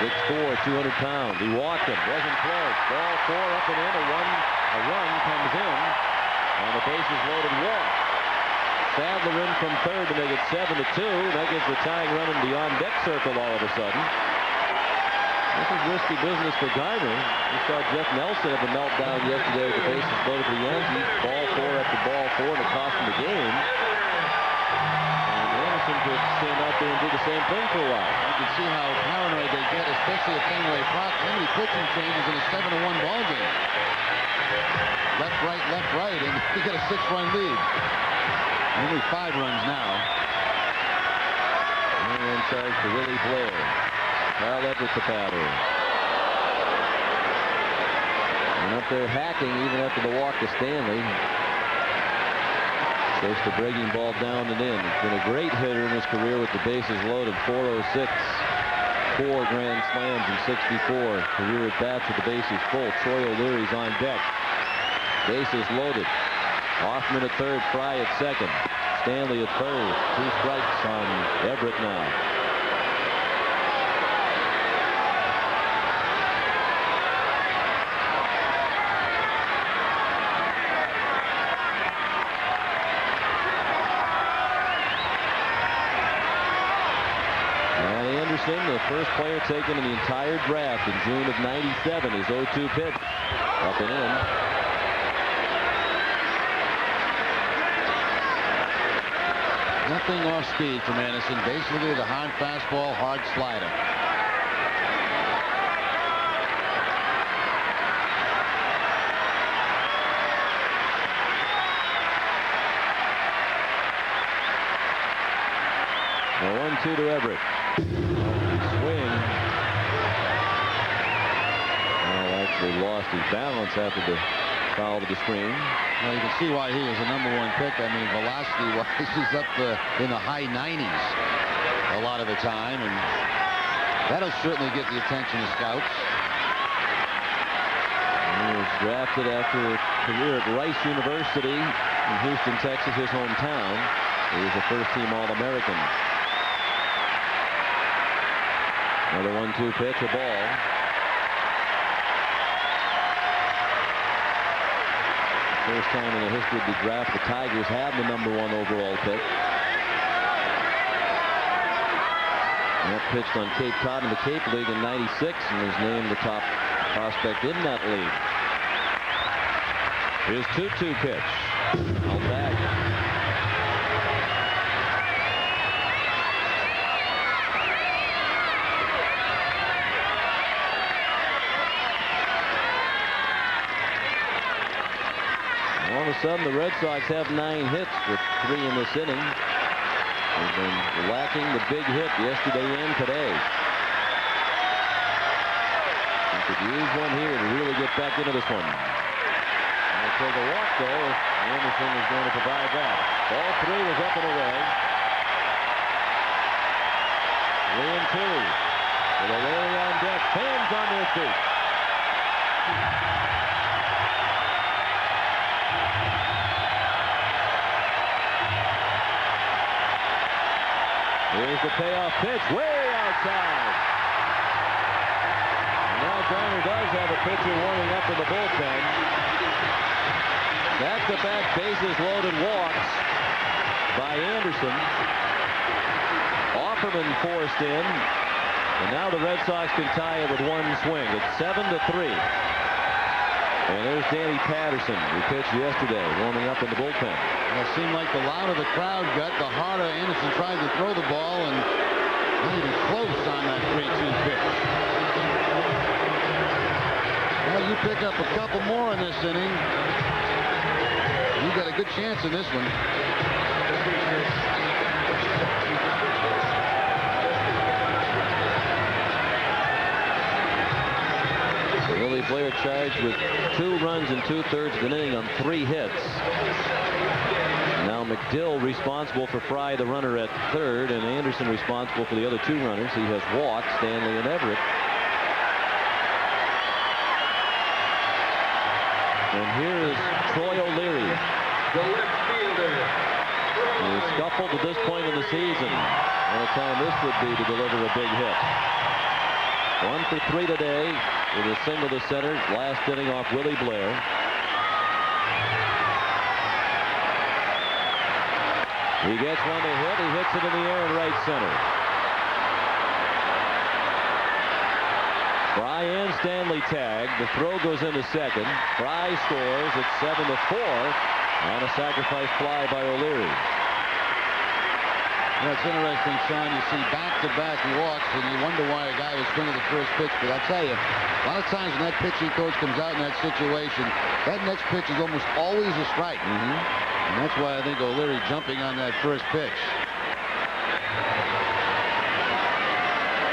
6'4", 200 pounds. He walked him. Wasn't close. Ball 4 up and in. A run comes in on the bases loaded walk. Sadler in from third to make it 7-2. That gives the tying run in the on-deck circle all of a sudden. This is risky business for Guyman. We saw Jeff Nelson have a meltdown yesterday with the bases loaded for the Yankees. Ball 4 after ball 4, and it cost him the game. And Anderson could stand out there and do the same thing for a while. You can see how paranoid they get, especially at Fenway Park. How many pitching changes in a 7-1 ball game? Left, right, and you get a 6-run lead. Only 5 runs now. And in charge to Willie Blair. Kyle Everett the batter. And up there hacking even after the walk to Stanley. Goes the breaking ball down and in. He's been a great hitter in his career with the bases loaded. 406. 4 grand slams in 64. Career at bats with the bases full. Troy O'Leary's on deck. Bases loaded. Hoffman at third, Fry at second. Stanley at third. 2 strikes on Everett now. And Anderson, the first player taken in the entire draft in June of '97. His 0-2 pitch. Up and in. Nothing off speed from Anderson. Basically the hard fastball, hard slider. The 1-2 to Everett. Swing. Well, actually lost his balance after the foul to the screen. Well, you can see why he was the #1 pick. I mean, velocity-wise, he's up in the high 90s a lot of the time, and that'll certainly get the attention of scouts. He was drafted after a career at Rice University in Houston, Texas, his hometown. He was a first-team All-American. Another 1-2 pitch, a ball. First time in the history of the draft the Tigers have the #1 overall pick. And that pitched on Cape Cod in the Cape League in '96 and was named the top prospect in that league. His 2-2 pitch. Out back. All of a sudden, the Red Sox have 9 hits with 3 in this inning. They've been lacking the big hit yesterday and today. They could use one here to really get back into this one. And for the walk, though, Anderson is going to provide that. Ball 3 was up and away. 3-2. With O'Leary on deck, fans on their feet. Here's the payoff pitch, way outside. And now Garner does have a pitcher warming up in the bullpen. Back-to-back bases loaded walks by Anderson. Offerman forced in. And now the Red Sox can tie it with 1 swing. It's 7-3. And there's Danny Patterson, who pitched yesterday, warming up in the bullpen. It seemed like the louder the crowd got, the harder Anderson tried to throw the ball, and not even close on that 3-2 pitch. Well, you pick up a couple more in this inning. He's got a good chance in this one. Willie Blair charged with 2 runs in 2/3 of an inning on 3 hits. Now Mcgill responsible for Fry, the runner, at third, and Anderson responsible for the other 2 runners. He has walked Stanley and Everett. And here is Troy O'Leary, The left fielder. who scuffled at this point in the season. What a time this would be to deliver a big hit. 1 for 3 today with a single to center. Last inning off Willie Blair. He gets one to hit. He hits it in the air in right center. Fry and Stanley tag. The throw goes into second. Fry scores. It's 7-4 on a sacrifice fly by O'Leary. That's interesting, Sean. You see back-to-back walks, and you wonder why a guy was swinging the first pitch. But I tell you, a lot of times when that pitching coach comes out in that situation, that next pitch is almost always a strike. And that's why I think O'Leary jumping on that first pitch.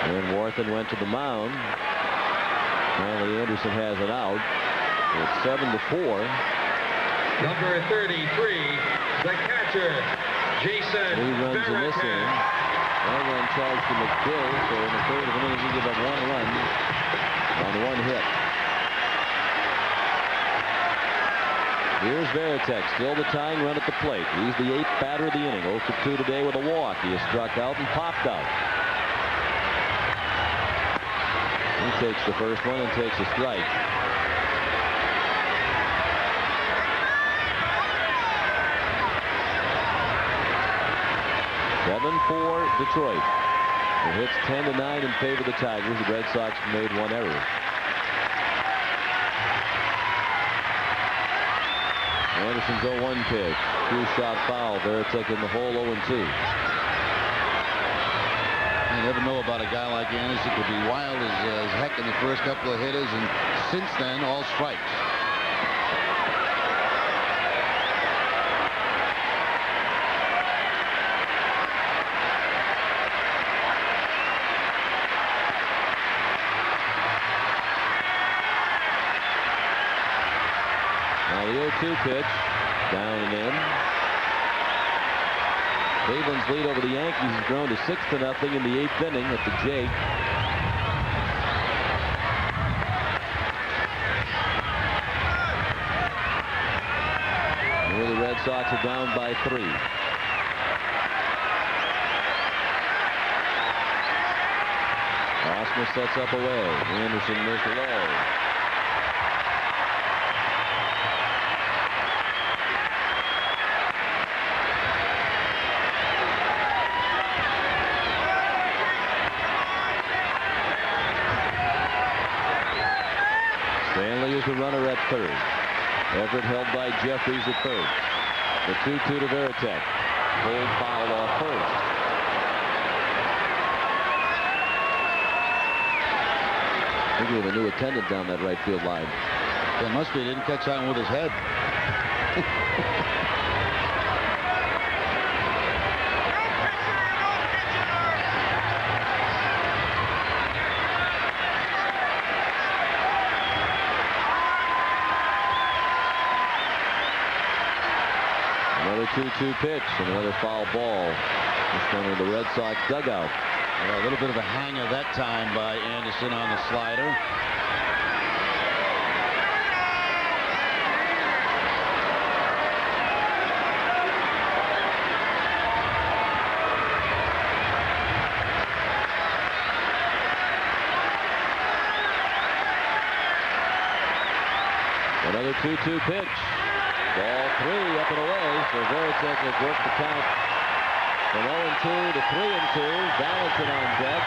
And Warthen went to the mound. Finally, Anderson has it out. It's 7-4. Number 33, the catcher, Jason 3 runs in this Veritek. inning. 1 run charged to Mcgill, so in the 3rd of an inning, he gave up 1 run on 1 hit. Here's Veritek, still the tying run at the plate. He's the 8th batter of the inning. 0 for 2 today with a walk. He is struck out and popped out. He takes the first one and takes a strike. Detroit. It hits 10-9 in favor of the Tigers. The Red Sox made 1 error. Anderson's 0-1 pitch. 2-shot foul. Veritek in the hole, 0-2. You never know about a guy like Anderson. Could be wild as heck in the first couple of hitters, and since then, all strikes. Now the 0-2 pitch, down and in. Cleveland's lead over the Yankees has grown to 6-0 in the 8th inning at the Jake. Here the Red Sox are down by 3. Osmer sets up away. Anderson missed low. Stanley is the runner at third. Everett held by Jeffries at third. The 2-2 to Veritek. Hold foul off first. I think we have a new attendant down that right field line. There must be. He didn't catch on with his head. Another 2-2 pitch and another foul ball. This one in the Red Sox dugout. A little bit of a hanger that time by Anderson on the slider. Another 2-2 pitch. Ball 3 up and away. So Veritek has worked the count from 0-2 to 3-2. Valentin on deck.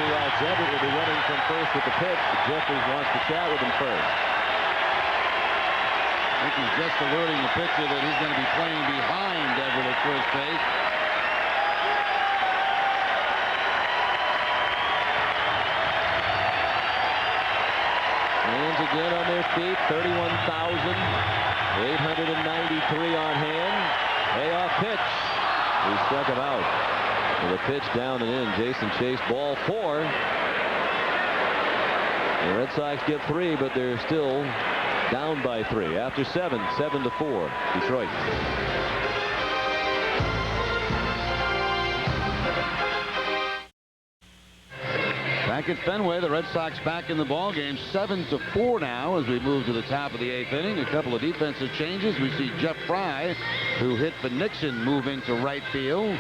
2 outs. Everett will be running from first with the pitch. Jeffries wants to chat with him first. I think he's just alerting the pitcher that he's going to be playing behind Everett at first base. And fans again on their feet. 31,893 on hand. Payoff pitch. He struck him out. With a pitch down and in. Jason Chase, ball 4. The Red Sox get 3, but they're still down by 3 after 7, 7-4. Detroit. Back at Fenway, the Red Sox back in the ball game, 7-4 now as we move to the top of the 8th inning. A couple of defensive changes. We see Jeff Fry, who hit for Nixon, move into right field.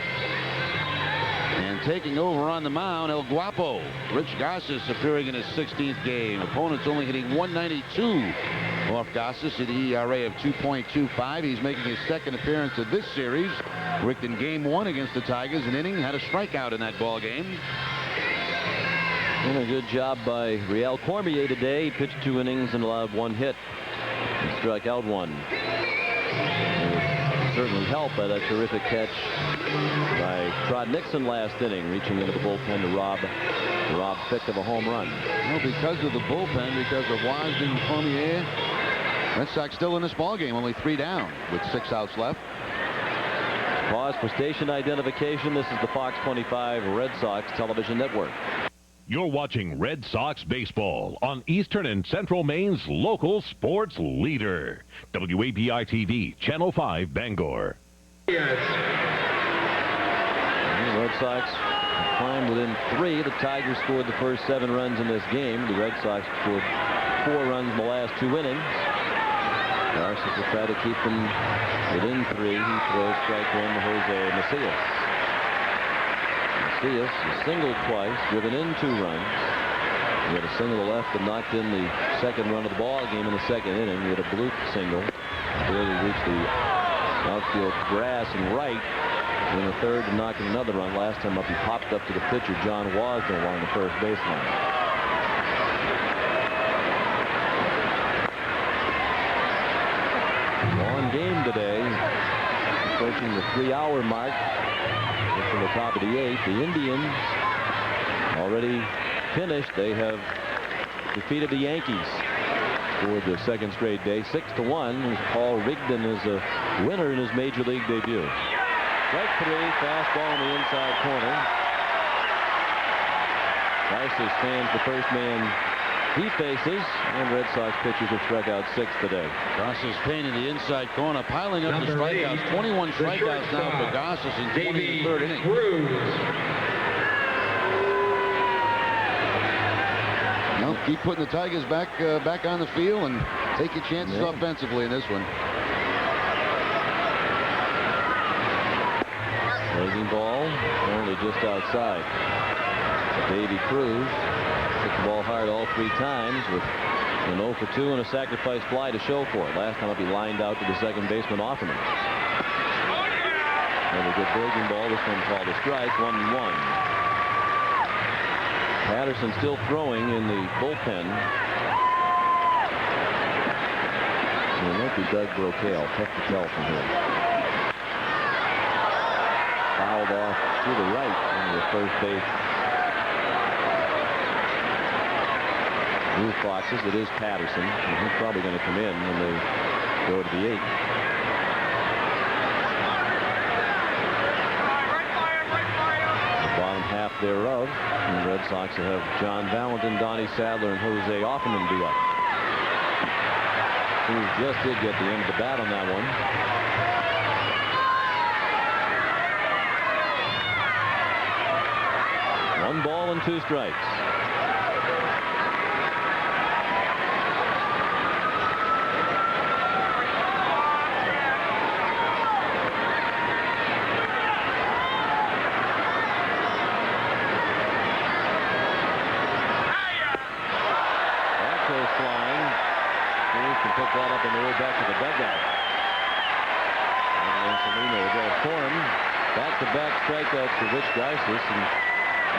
And taking over on the mound, El Guapo. Rich Garces appearing in his 16th game. Opponents only hitting 192 off Garces at the ERA of 2.25. He's making his second appearance of this series. Ricked in game 1 against the Tigers, an inning, had a strikeout in that ball game. And a good job by Real Cormier today. He pitched 2 innings and allowed 1 hit. And struck out 1. Certainly helped by that terrific catch by Trot Nixon last inning, reaching into the bullpen to rob Fick of a home run. Well, because of the bullpen, because of Wasden and Cormier, Red Sox still in this ball game, only 3 down with 6 outs left. Pause for station identification. This is the Fox 25 Red Sox television network. You're watching Red Sox baseball on Eastern and Central Maine's local sports leader. WAPI-TV, Channel 5, Bangor. Yes. The Red Sox climbed within 3. The Tigers scored the first 7 runs in this game. The Red Sox scored 4 runs in the last 2 innings. Garces will try to keep them within 3. He throws strike 1 to Jose Macias. Macias singled twice, driven in 2 runs. He had a single to left that knocked in the second run of the ball game in the second inning. He had a bloop single. Barely reached the outfield grass and right. In the third to knock in another run. Last time up, he popped up to the pitcher, John Wasden, along the first baseline. Long game today. Approaching the 3-hour mark. From the top of the 8th, the Indians already finished. They have defeated the Yankees for the 2nd straight day, 6-1. Paul Rigdon is a winner in his major league debut. Strike 3, fastball in the inside corner. Garces stands the first man he faces, and Red Sox pitchers have struck out 6 today. Garces pain in the inside corner, piling up the strikeouts. 21 strikeouts now for Garces in 20 in the 3rd inning. Well, keep putting the Tigers back on the field and take your chances offensively in this one. Breaking ball, only just outside. Davey Cruz hit the ball hard all 3 times with an 0 for 2 and a sacrifice fly to show for it. Last time up, he lined out to the second baseman Offerman. Another good breaking ball. This one called a strike. 1-1. Patterson still throwing in the bullpen. It might be Doug Brocail. Tough to tell from here. Fouled off to the right into the first base. Blue Foxes. It is Patterson. And he's probably going to come in when they go to the 8th. The bottom half thereof. And the Red Sox will have John Valentin, Donnie Sadler, and Jose Offerman be up. Cruz just did get the end of the bat on that one. One ball and 2 strikes. Pick that up on the way back to the dugout. And Salino will go for him. Back-to-back strikeouts for Rich Garces. And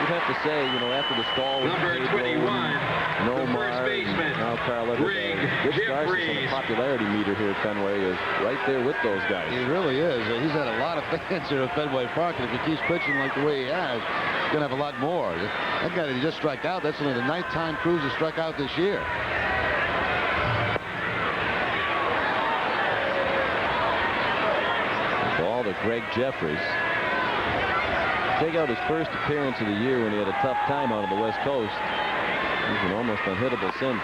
you'd have to say, you know, after the stall with number 21, Nomar, first baseman, now Carl Everett, Rich Garces on the popularity meter here at Fenway is right there with those guys. He really is. He's had a lot of fans here at Fenway Park, and if he keeps pitching like the way he has, he's going to have a lot more. That guy that he just struck out, that's only the 9th time Cruz has struck out this year. outfielder Greg Jeffries. Take out his first appearance of the year when he had a tough time out on the West Coast. He's been almost unhittable since.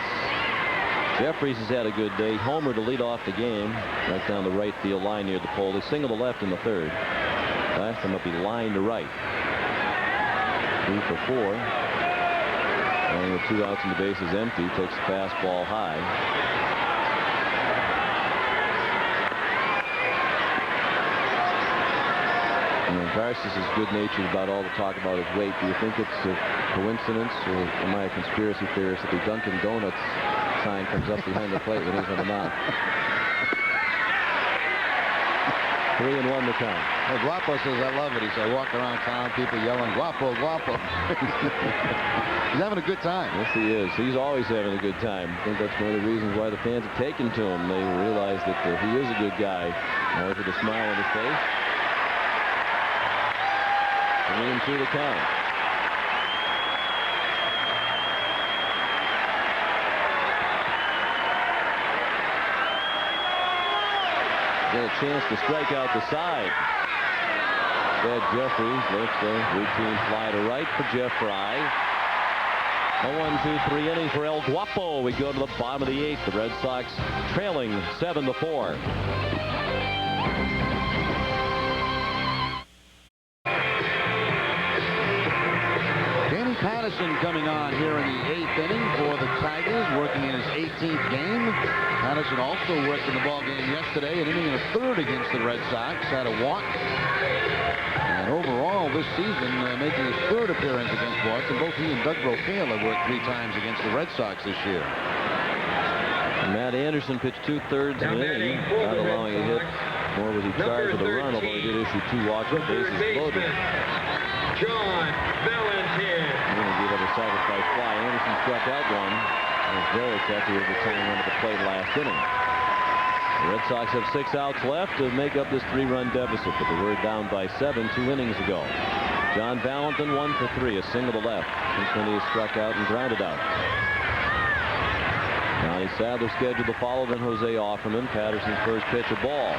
Jeffries has had a good day. Homer to lead off the game. Right down the right field line near the pole. They single to left in the third. Last time up he lined to right. 3 for 4. And with 2 outs and the bases empty, takes the fastball high. Garces is good-natured about all the talk about his weight. Do you think it's a coincidence, or am I a conspiracy theorist that the Dunkin' Donuts sign comes up behind the plate when he's on the mound? 3-1 the count. Well, Guapo says, I love it. He said, walk around town, people yelling, Guapo, Guapo. He's having a good time. Yes, he is. He's always having a good time. I think that's one of the reasons why the fans have taken to him. They realize that he is a good guy. Always with a smile on his face. 3-2 the count. Get a chance to strike out the side. Ed Jeffries lifts a routine fly to right for Jeff Fry. A 1-2-3 inning for El Guapo. We go to the bottom of the 8th. The Red Sox trailing 7-4. Patterson coming on here in the 8th inning for the Tigers, working in his 18th game. Patterson also worked in the ball game yesterday, an inning and a third against the Red Sox, had a walk. And overall this season, making his 3rd appearance against Boston, both he and Doug Brocale have worked 3 times against the Red Sox this year. Matt Anderson pitched 2/3 of the inning, not allowing a hit, nor was he charged with a run, although he did issue 2 walks with bases loaded. Juan Gonzalez. Gave up a sacrifice fly. Anderson struck out one. And Veritek, who was the tying run at the plate last inning. The Red Sox have 6 outs left to make up this 3-run deficit, but they were down by 7 2 innings ago. John Valentin 1 for 3, a single to left. Cincinnati is struck out and grounded out. Johnny Sadler scheduled to follow, then Jose Offerman. Patterson's first pitch, a ball.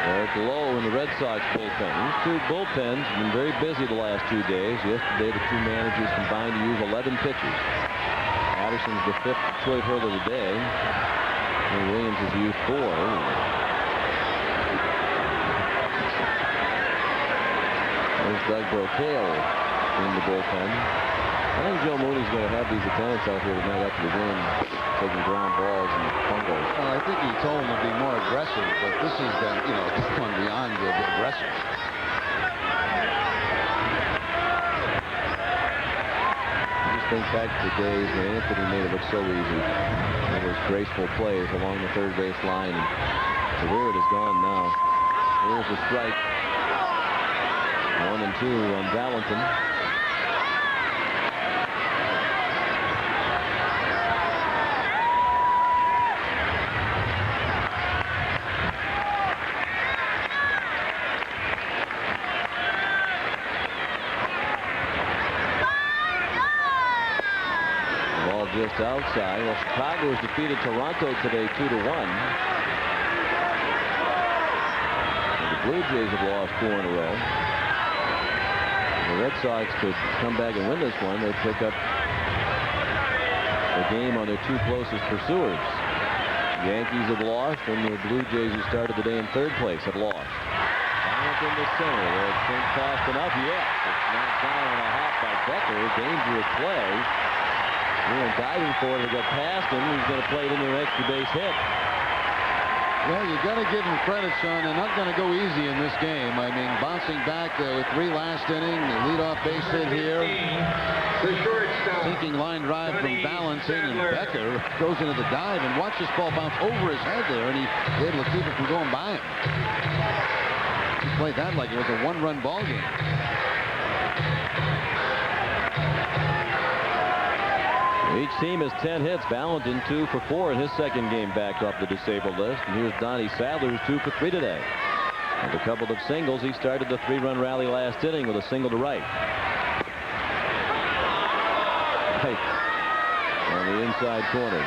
Eric Lowe in the Red Sox bullpen. These 2 bullpens have been very busy the last 2 days. Yesterday, the 2 managers combined to use 11 pitchers. Patterson's the 5th Detroit hitter of the day. And Williams has used 4. There's Doug Brocale in the bullpen. I think Joe Mooney's going to have these attendants out here tonight after the game, taking ground balls and fungos. Well, I think he told them to be more aggressive, but this is, gone beyond the aggressive. I just think back to the days when Anthony made it look so easy. There was graceful plays along the third base line. And so where it has gone now. Here's the strike. 1 and 2 on Valentin. Just outside. Well, Chicago has defeated Toronto today 2-1. The Blue Jays have lost 4 in a row. The Red Sox could come back and win this one. They pick up the game on their 2 closest pursuers. The Yankees have lost, and the Blue Jays, who started the day in 3rd place, have lost. Down in the center. They'll think fast enough. Yes. It's knocked down on a hop by Becker. Dangerous play. They were diving for it. They got past him. He's going to play it into an extra base hit. Well, you got to give him credit, Sean. They're not going to go easy in this game. I mean, bouncing back with 3 last inning, the leadoff base hit here. Sinking line drive from Valentin, and Becker goes into the dive, and watch this ball bounce over his head there, and he's able to keep it from going by him. He played that like it was a 1-run ball game. Each team has 10 hits. Valentin 2 for 4 in his 2nd game back off the disabled list. And here's Donnie Sadler, who's 2 for 3 today. With a couple of singles, he started the 3-run rally last inning with a single to right. Right on the inside corner.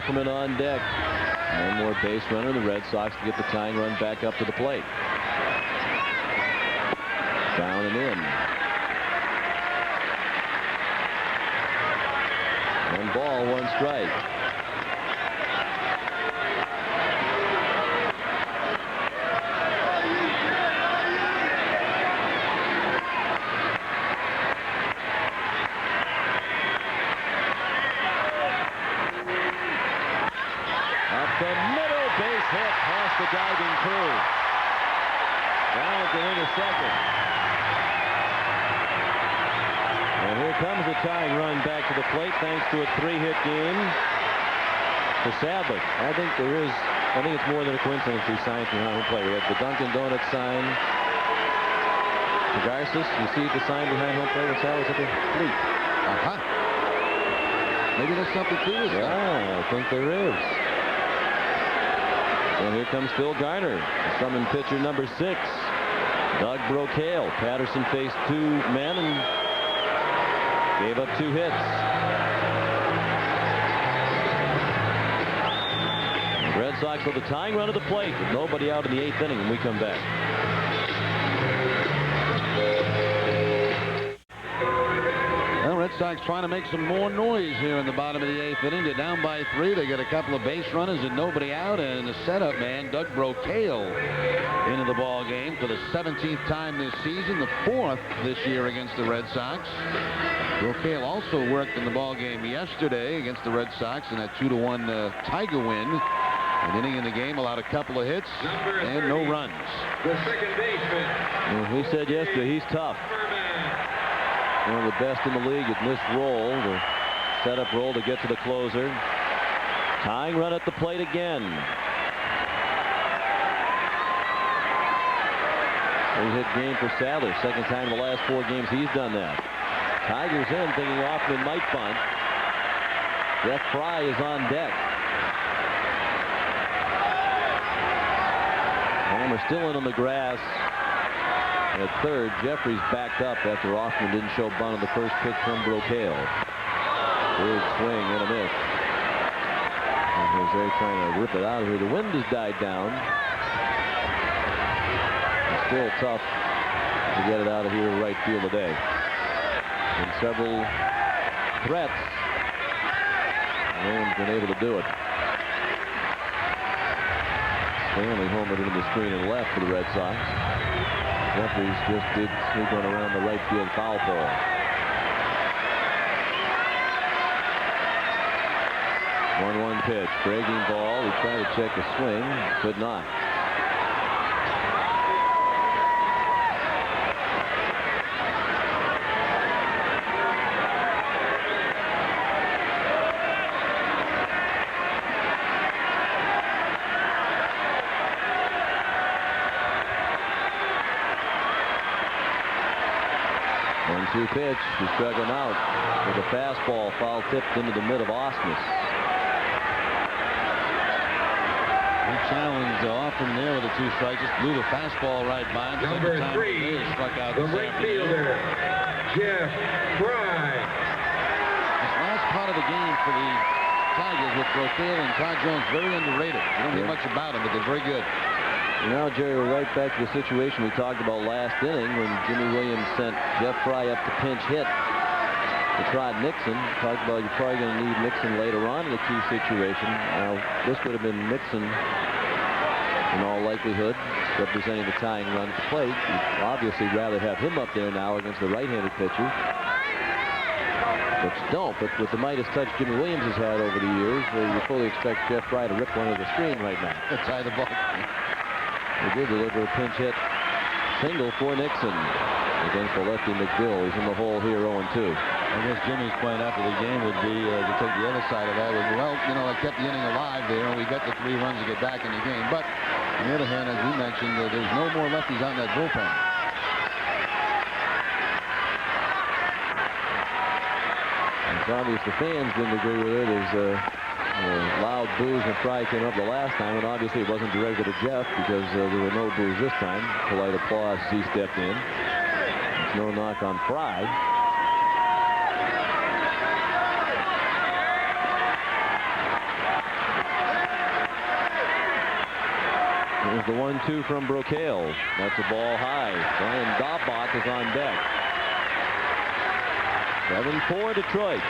Ackerman on deck. One more base runner. The Red Sox to get the tying run back up to the plate. Down and in. 1 ball, 1 strike. Up the middle, base hit past the diving crew. Down to second. And here comes the tying run back to the plate thanks to a 3-hit game for Sadler. I think it's more than a coincidence he signed from home plate. We have the Dunkin' Donuts sign. The Garces, you see the sign behind home plate with Sadler's at the fleet. Maybe there's something to this. Yeah, I think there is. And here comes Phil Garner, the summon pitcher number 6. Doug Brocail. Patterson faced 2 men and gave up 2 hits. The Red Sox with the tying run at the plate with nobody out in the 8th inning when we come back. Well, Red Sox trying to make some more noise here in the bottom of the 8th inning. They're down by 3. They get a couple of base runners and nobody out. And the setup man, Doug Brocail, into the ball game for the 17th time this season, the 4th this year against the Red Sox. Brocail also worked in the ball game yesterday against the Red Sox in that 2-1 Tiger win. An inning in the game, allowed a couple of hits and no runs. The second baseman. We said yesterday he's tough. One of the best in the league in this role, the setup role to get to the closer. Tying run at the plate again. 3-hit game for Sadler. Second time in the last 4 games he's done that. Tigers in, thinking Hoffman might bunt. Jeff Fry is on deck. Homer still in on the grass. At third, Jeffries backed up after Hoffman didn't show bunt on the first pitch from Brocail. Big swing and a miss. And Jose trying to rip it out of here. The wind has died down. It's still tough to get it out of here right field today. And several threats. No one's been able to do it. Stanley homered into the screen and left for the Red Sox. Jeffries just did sneak one around the right field foul pole. One pitch, breaking ball. He tried to check the swing, could not. One-two pitch. He struck him out with a fastball foul tipped into the mid of Osmus. He challenged Hoffman there with a 2 strike. Just blew the fastball right by him. Number 3, struck out the right fielder, Jeff Fry. This last part of the game for the Tigers with Brocail and Todd Jones very underrated. You don't hear much about them, but they're very good. Now, Jerry, we're right back to the situation we talked about last inning when Jimmy Williams sent Jeff Fry up to pinch hit to Trot Nixon. Talked about you're probably going to need Nixon later on in a key situation. Now, this would have been Nixon in all likelihood representing the tying run at the plate. You'd obviously rather have him up there now against the right-handed pitcher. But you don't. But with the Midas touch Jimmy Williams has had over the years, you fully expect Jeff Fry to rip one of the screen right now. To tie the ball. He did deliver a pinch hit single for Nixon against the lefty Mcgill. He's in the hole here 0-2. I guess Jimmy's point after the game would be to take the other side of that. Well, you know, I kept the inning alive there, and we got the 3 runs to get back in the game. But on the other hand, as we mentioned, there's no more lefties out in that bullpen. It's obvious the fans didn't agree with it. There's loud boos when Fry came up the last time, and obviously it wasn't directed at Jeff because there were no boos this time. Polite applause as he stepped in. It's no knock on Fry. Here's the 1-2 from Brocail. That's a ball high. Brian Daubach is on deck. 7-4 Detroit.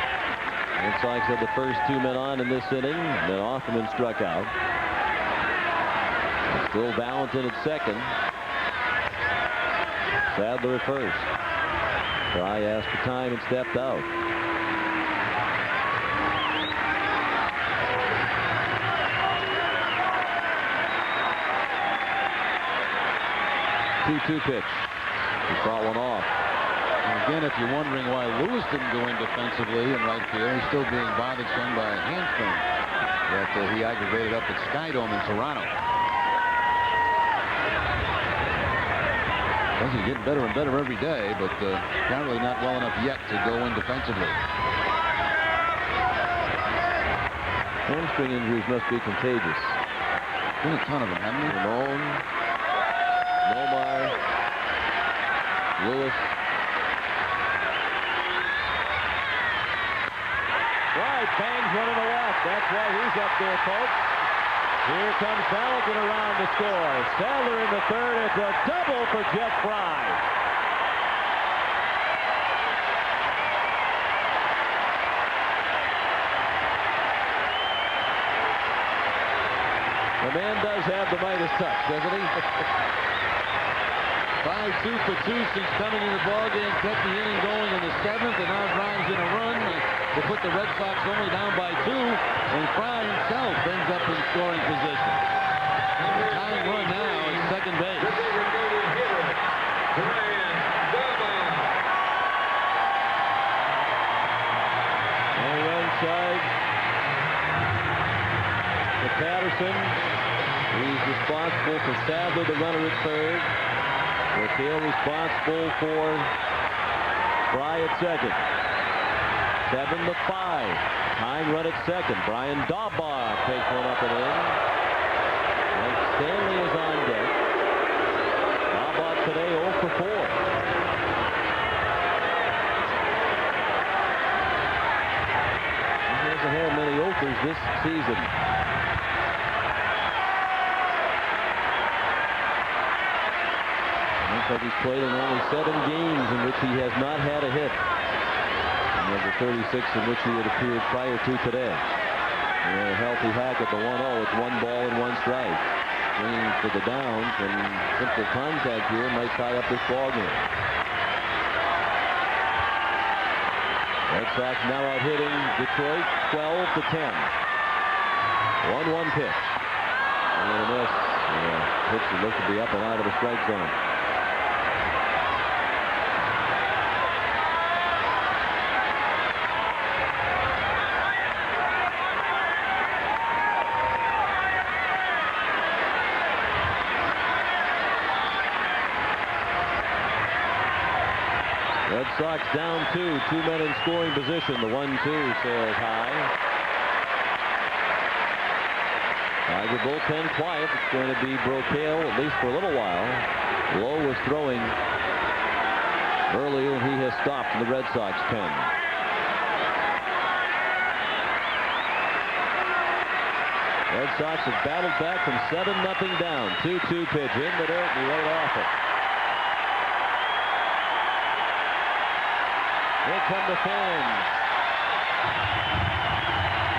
Red Sox had the first 2 men on in this inning. Then Offerman struck out. Still Valentin at second. Sadler at first. Fry asked for time and stepped out. 2-2 pitch. He fought one off. And again, if you're wondering why Lewis didn't go in defensively in right field, he's still being bothered some by a hamstring that he aggravated up at Skydome in Toronto. Well, he's getting better and better every day, but apparently not well enough yet to go in defensively. Hamstring injuries must be contagious. Been a ton of them, haven't they? Ramon, Nomar, Lewis. Right, bangs one in the left. That's why he's up there, folks. Here comes Valentin around to score. Sadler in the third. It's a double for Jeff Fry. The man does have the Midas touch, doesn't he? 5-2 for 2 since coming in the ballgame. Kept the inning going in the 7th, and now drives in a run to put the Red Sox only down by 2, and Fry himself ends up in scoring position. Tying run now at second base. On the run side to Patterson. He's responsible for Sadler, the runner at third. Brocail responsible for Fry at second. 7-5. Tying run at second. Brian Daubach takes one up and in. And Stanley is on deck. Daubach today 0 for 4. He hasn't had many Okers this season. But he's played in only 7 games in which he has not had a hit. And of the 36 in which he had appeared prior to today. And a healthy hack at the 1-0. It's 1 ball and 1 strike. Swinging for the downs, and simple contact here might tie up this ball game. Red Sox now out hitting Detroit 12-10. 1-1 pitch. And a miss. Pitch that looks to be up and out of the strike zone. Red Sox down 2 men in scoring position. The 1-2 sails high. Tiger bullpen quiet. It's going to be Brocail, at least for a little while. Lowe was throwing earlier, and he has stopped in the Red Sox pen. Red Sox have battled back from 7-0 down. 2-2 pitch in the dirt, and he right off it. Here come the fans.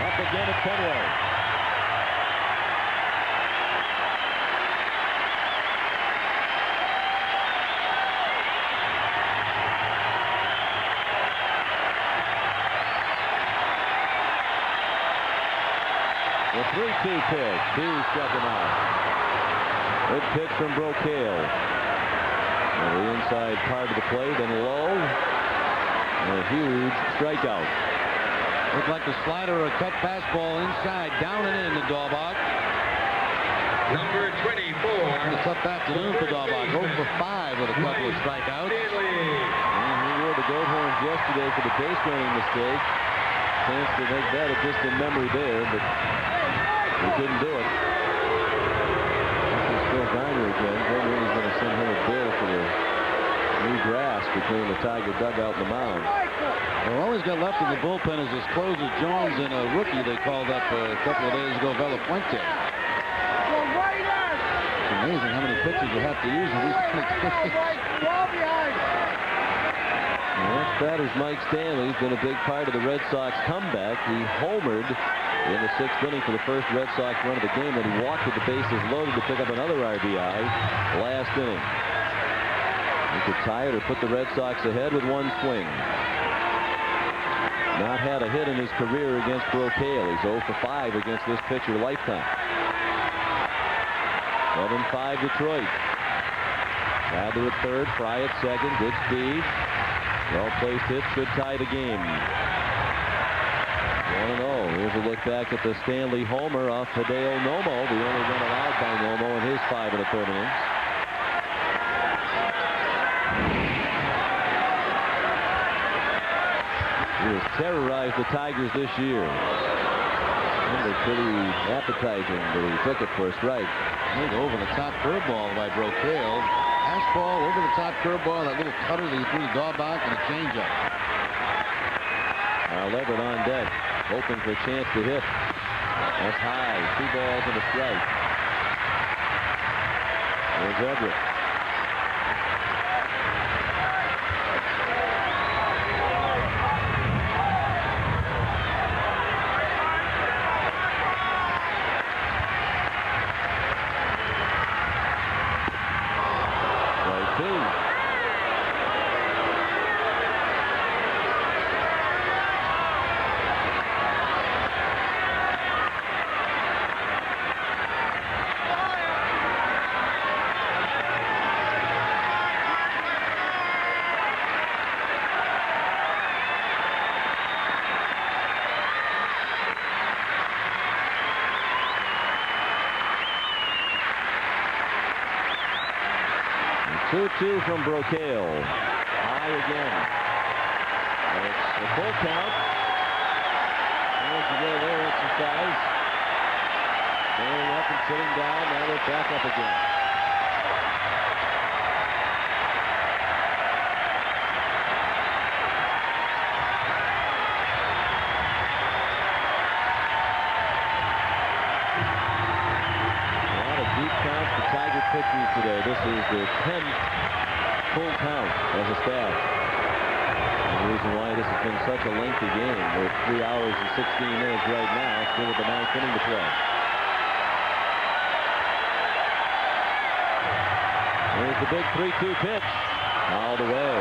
Up again at Fenway. The 3-2 pitch. He struck him out. Good pitch from Brocail. The inside part of the plate and low. And a huge strikeout. Looked like the slider or a cut fastball inside, down and in to Daubach. Number 24. And a tough afternoon for Daubach. 0 for 5 with a couple of strikeouts. And he wore the goat horns yesterday for the base running mistake. Chance to make that a distant memory there, but he couldn't do it. This is Phil Garner again. Glenn Reed's going to send him a bill for the new grass between the Tiger dugout and the mound. Well, all he's got left in the bullpen is his closer Jones and a rookie they called up a couple of days ago, Velafuente. Some Amazing how many pitches you have to use in these kind of games. The next batter's Mike Stanley. He's been a big part of the Red Sox comeback. He homered in the 6th inning for the first Red Sox run of the game. Then he walked with the bases loaded to pick up another RBI last inning. He could tie it or put the Red Sox ahead with one swing. Not had a hit in his career against Brocail. He's 0 for 5 against this pitcher lifetime. 7-5 Detroit. Adler at third, Fry at second. Good speed. Well-placed hit should tie the game. 1-0. Here's a look back at the Stanley homer off Hideo Nomo, the only run allowed by Nomo in his 5 1/3 innings. He has terrorized the Tigers this year. And they're pretty appetizing, but he took it for a strike. Big over-the-top curveball by Brocail. Fastball, over-the-top curveball, that little cutter that he threw the dog back, and a changeup. Leverett on deck, hoping for a chance to hit. That's high. 2 balls and a strike. There's Everett. Two from Brocail. High again. It's a full count. Once you go there, exercise. Standing up and sitting down. Now they're back up again. A lot of deep counts for Tiger pitchers today. This is the 10th full count as a staff. And the reason why this has been such a lengthy game. We're 3 hours and 16 minutes right now, still with the 9th inning to play. There's the big 3-2 pitch. All the way.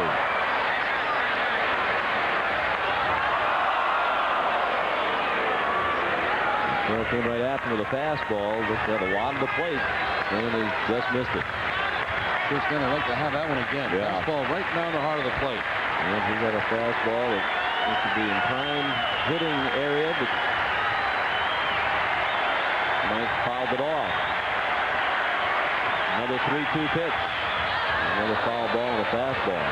Throw came right after with a fastball. Looked at a lot of the plate. And he just missed it. Just going to like to have that one again. Yeah. Fastball right down the heart of the plate. And he got a fastball that seems to be in prime hitting area, but Mike fouled it off. Another 3-2 pitch. Another foul ball and a fastball.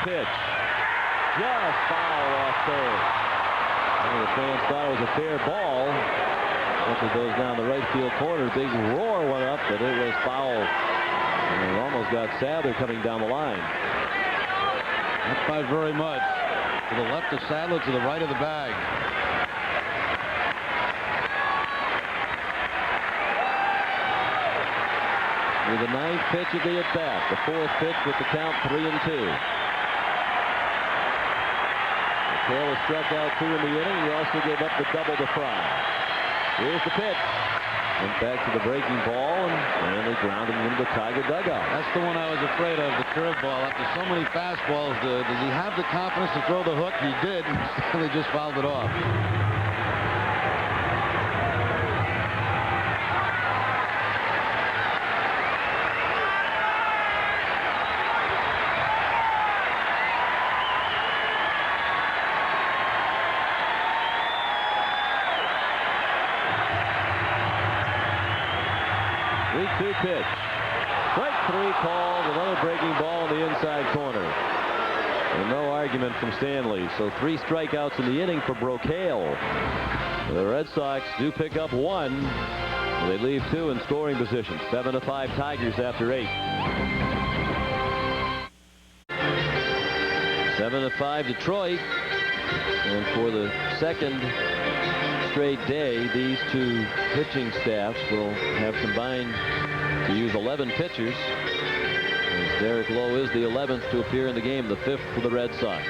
Pitch. Just foul off third. The fans thought it was a fair ball. Once it goes down the right field corner, big roar went up, but it was foul. And it almost got Sadler coming down the line. Not by very much. To the left of Sadler, to the right of the bag. With the 9th pitch of the at-bat, the 4th pitch with the count 3-2. Taylor struck out 2 in the inning. He also gave up the double to Fry. Here's the pitch. Went back to the breaking ball and they grounded him into the Tiger dugout. That's the one I was afraid of, the curveball. After so many fastballs, does he have the confidence to throw the hook? He did. They just fouled it off. 3-2 pitch. Strike 3 called. Another breaking ball in the inside corner. And no argument from Stanley. So 3 strikeouts in the inning for Brocail. The Red Sox do pick up 1. They leave 2 in scoring position. 7-5 Tigers after 8. 7-5 Detroit. And for the second straight day, these 2 pitching staffs will have combined to use 11 pitchers. As Derek Lowe is the 11th to appear in the game, the 5th for the Red Sox.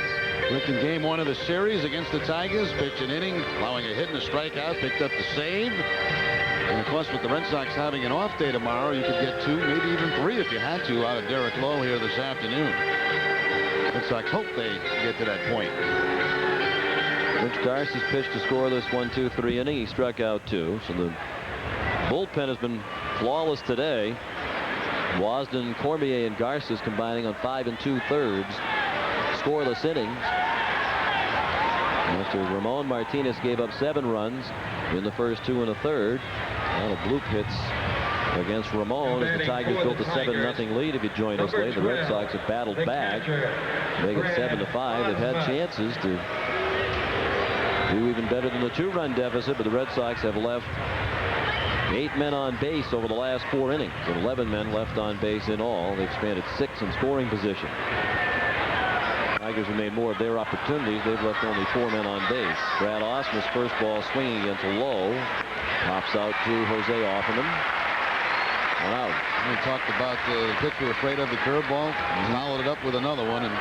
Rick in game 1 of the series against the Tigers, pitched an inning, allowing a hit and a strikeout, picked up the save. And of course, with the Red Sox having an off day tomorrow, you could get 2, maybe even 3 if you had to, out of Derek Lowe here this afternoon. Red Sox hope they get to that point. Rich Garcia's pitched to scoreless 1-2-3 inning. He struck out 2. So the bullpen has been flawless today. Wasden, Cormier, and Garcia's combining on 5 2/3 scoreless innings. After Ramon Martinez gave up 7 runs in the first 2 1/3. Now the Bloop hits against Ramon as the Tigers built a 7-0 lead. If you join us late, the Red Sox have battled back, make it 7-5. They've had chances to do even better than the 2-run deficit, but the Red Sox have left 8 men on base over the last 4 innings, and 11 men left on base in all. They've expanded 6 in scoring position. Tigers have made more of their opportunities. They've left only 4 men on base. Brad Osmus, first ball swinging against Lowe, pops out to Jose Offerman. Wow. We talked about the pitch we were afraid of, the curveball. He followed it up with another one, and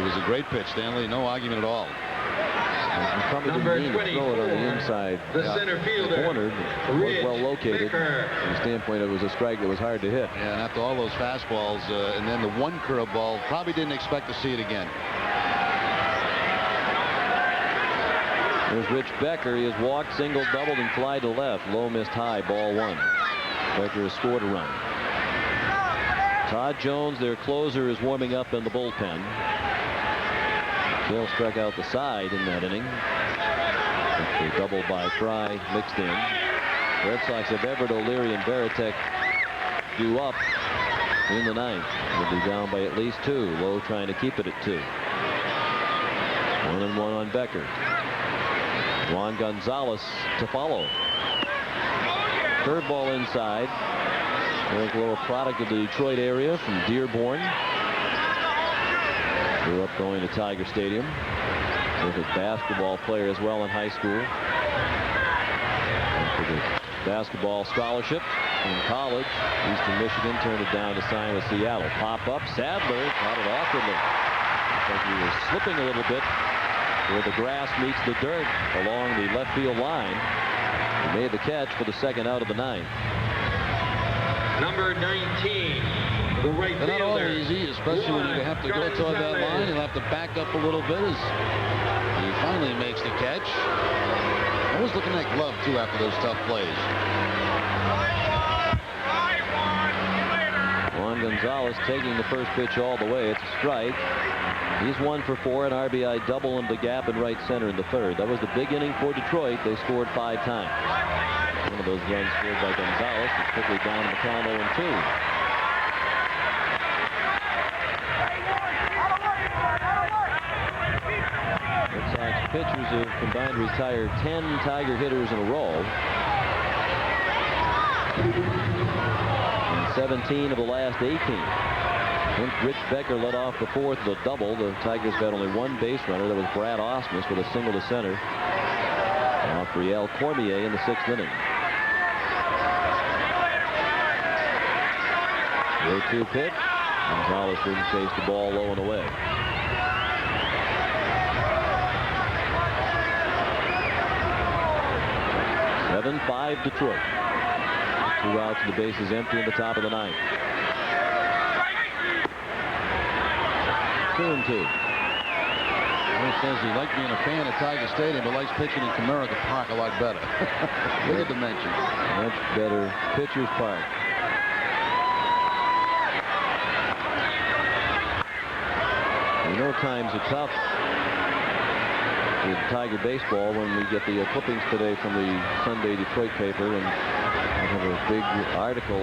it was a great pitch, Stanley. No argument at all. He probably didn't mean to throw it on the inside center fielder, corner. It was well located. From the standpoint, it was a strike that was hard to hit. Yeah, and after all those fastballs, and then the one curveball, probably didn't expect to see it again. There's Rich Becker. He has walked, singled, doubled, and fly to left. Low missed high, ball 1. Becker has scored a run. Todd Jones, their closer, is warming up in the bullpen. Hill struck out the side in that inning. A double by Fry mixed in. Red Sox have Everett, O'Leary, and Veritek due up in the 9th. They'll be down by at least 2. Lowe trying to keep it at 2. 1-1 on Becker. Juan Gonzalez to follow. Curveball inside. Eric Lowe, a product of the Detroit area from Dearborn. Grew up going to Tiger Stadium. Was a basketball player as well in high school. After the basketball scholarship in college, Eastern Michigan turned it down to sign with Seattle. Pop up, Sadler caught it awkwardly. I think he was slipping a little bit where the grass meets the dirt along the left field line. He made the catch for the second out of the 9th. Number 19. The right They're not all fielder, easy, especially when you have to go toward that line. You'll have to back up a little bit as he finally makes the catch. Always looking at glove, too, after those tough plays. Juan Gonzalez taking the first pitch all the way. It's a strike. He's 1 for 4, an RBI double into the gap in right center in the 3rd. That was the big inning for Detroit. They scored 5 times. One of those runs scored by Gonzalez is quickly down to the count 0-2. Pitchers have combined to retire 10 Tiger hitters in a row. And 17 of the last 18. Rich Becker led off the 4th with a double. The Tigers had only 1 base runner. That was Brad Osmus with a single to center off Riel Cormier in the 6th inning. 0-2 pitch. Gonzalez didn't chase the ball low and away. 7-5 Detroit. 2 outs, the bases empty in the top of the 9th. 2-2. He says he liked being a fan of Tiger Stadium, but likes pitching in Comerica Park a lot better. Bigger dimension. Much better pitcher's park. You know times are tough. with Tiger baseball when we get the clippings today from the Sunday Detroit paper, and I have a big article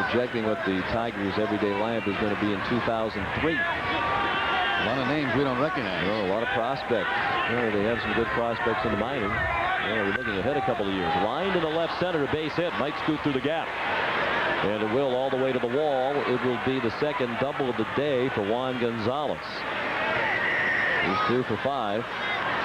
projecting what the Tigers' everyday lineup is going to be in 2003. A lot of names we don't recognize. A lot of prospects. They have some good prospects in the minors. We're looking ahead a couple of years. Line to the left center, a base hit. Might scoot through the gap. And it will all the way to the wall. It will be the second double of the day for Juan Gonzalez. He's 2 for 5,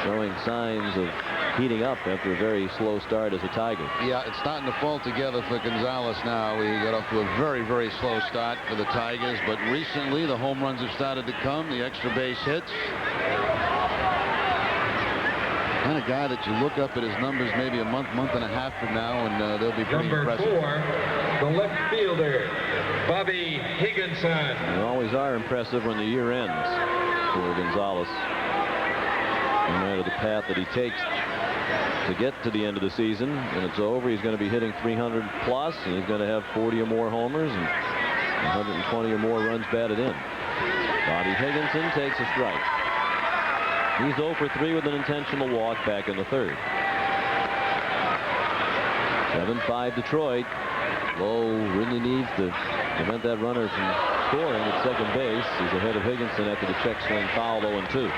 showing signs of heating up after a very slow start as a Tiger. Yeah, it's starting to fall together for Gonzalez now. We got off to a very, very slow start for the Tigers, but recently the home runs have started to come, the extra base hits. Kind of guy that you look up at his numbers maybe a month and a half from now, and they'll be pretty impressive. Number 4, the left fielder, Bobby Higginson. They always are impressive when the year ends for Gonzalez. No matter the path that he takes to get to the end of the season, when it's over, he's going to be hitting 300 plus, and he's going to have 40 or more homers and 120 or more runs batted in. Bobby Higginson takes a strike. He's 0 for 3 with an intentional walk back in the third. 7-5 Detroit. Lowe really needs to prevent that runner from scoring at second base. He's ahead of Higginson after the check swing foul, 0-2.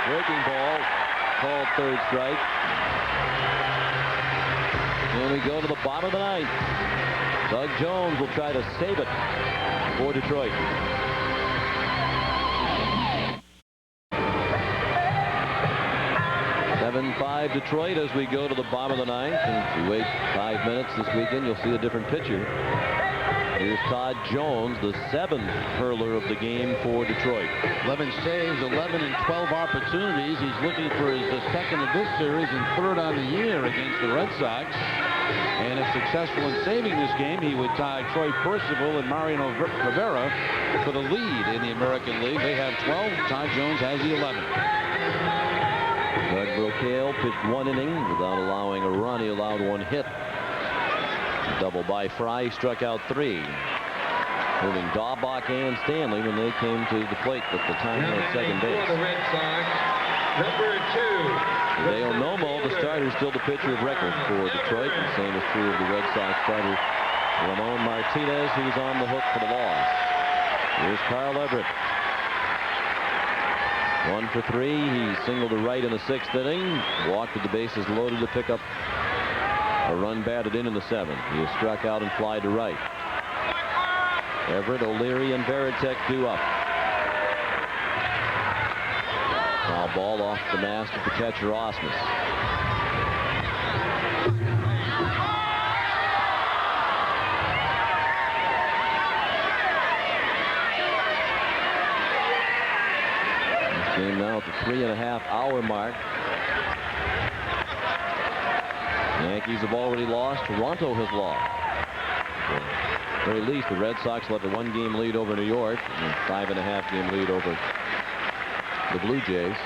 Breaking ball, called third strike. And we go to the bottom of the ninth. Doug Jones will try to save it for Detroit. (7-5) Detroit as we go to the bottom of the ninth. And if you wait 5 minutes this weekend, you'll see a different pitcher. Here's Todd Jones, the 7th hurler of the game for Detroit. 11 saves, 11 and 12 opportunities. He's looking for his second of this series and third on the year against the Red Sox. And if successful in saving this game, he would tie Troy Percival and Mariano Rivera for the lead in the American League. They have 12. Todd Jones has the 11th. Doug Brocail pitched 1 inning without allowing a run. He allowed 1 hit. Double by Fry, he struck out 3. Moving Daubach and Stanley when they came to the plate at the time at second base. For the Red Sox, number 2. Hideo Nomo, the starter, still the pitcher of record for Detroit. And the same is true of the Red Sox starter Ramon Martinez, who's on the hook for the loss. Here's Carl Everett. 1 for 3. He singled to right in the 6th inning. Walked with the bases loaded to pick up a run batted in the 7th. He is struck out and fly to right. Everett, O'Leary, and Varitek due up. Foul ball off the mask of the catcher, Osmus. This game now at the 3.5-hour mark. The Yankees have already lost. Toronto has lost. At the very least, the Red Sox left a 1-game lead over New York and a 5.5-game lead over the Blue Jays.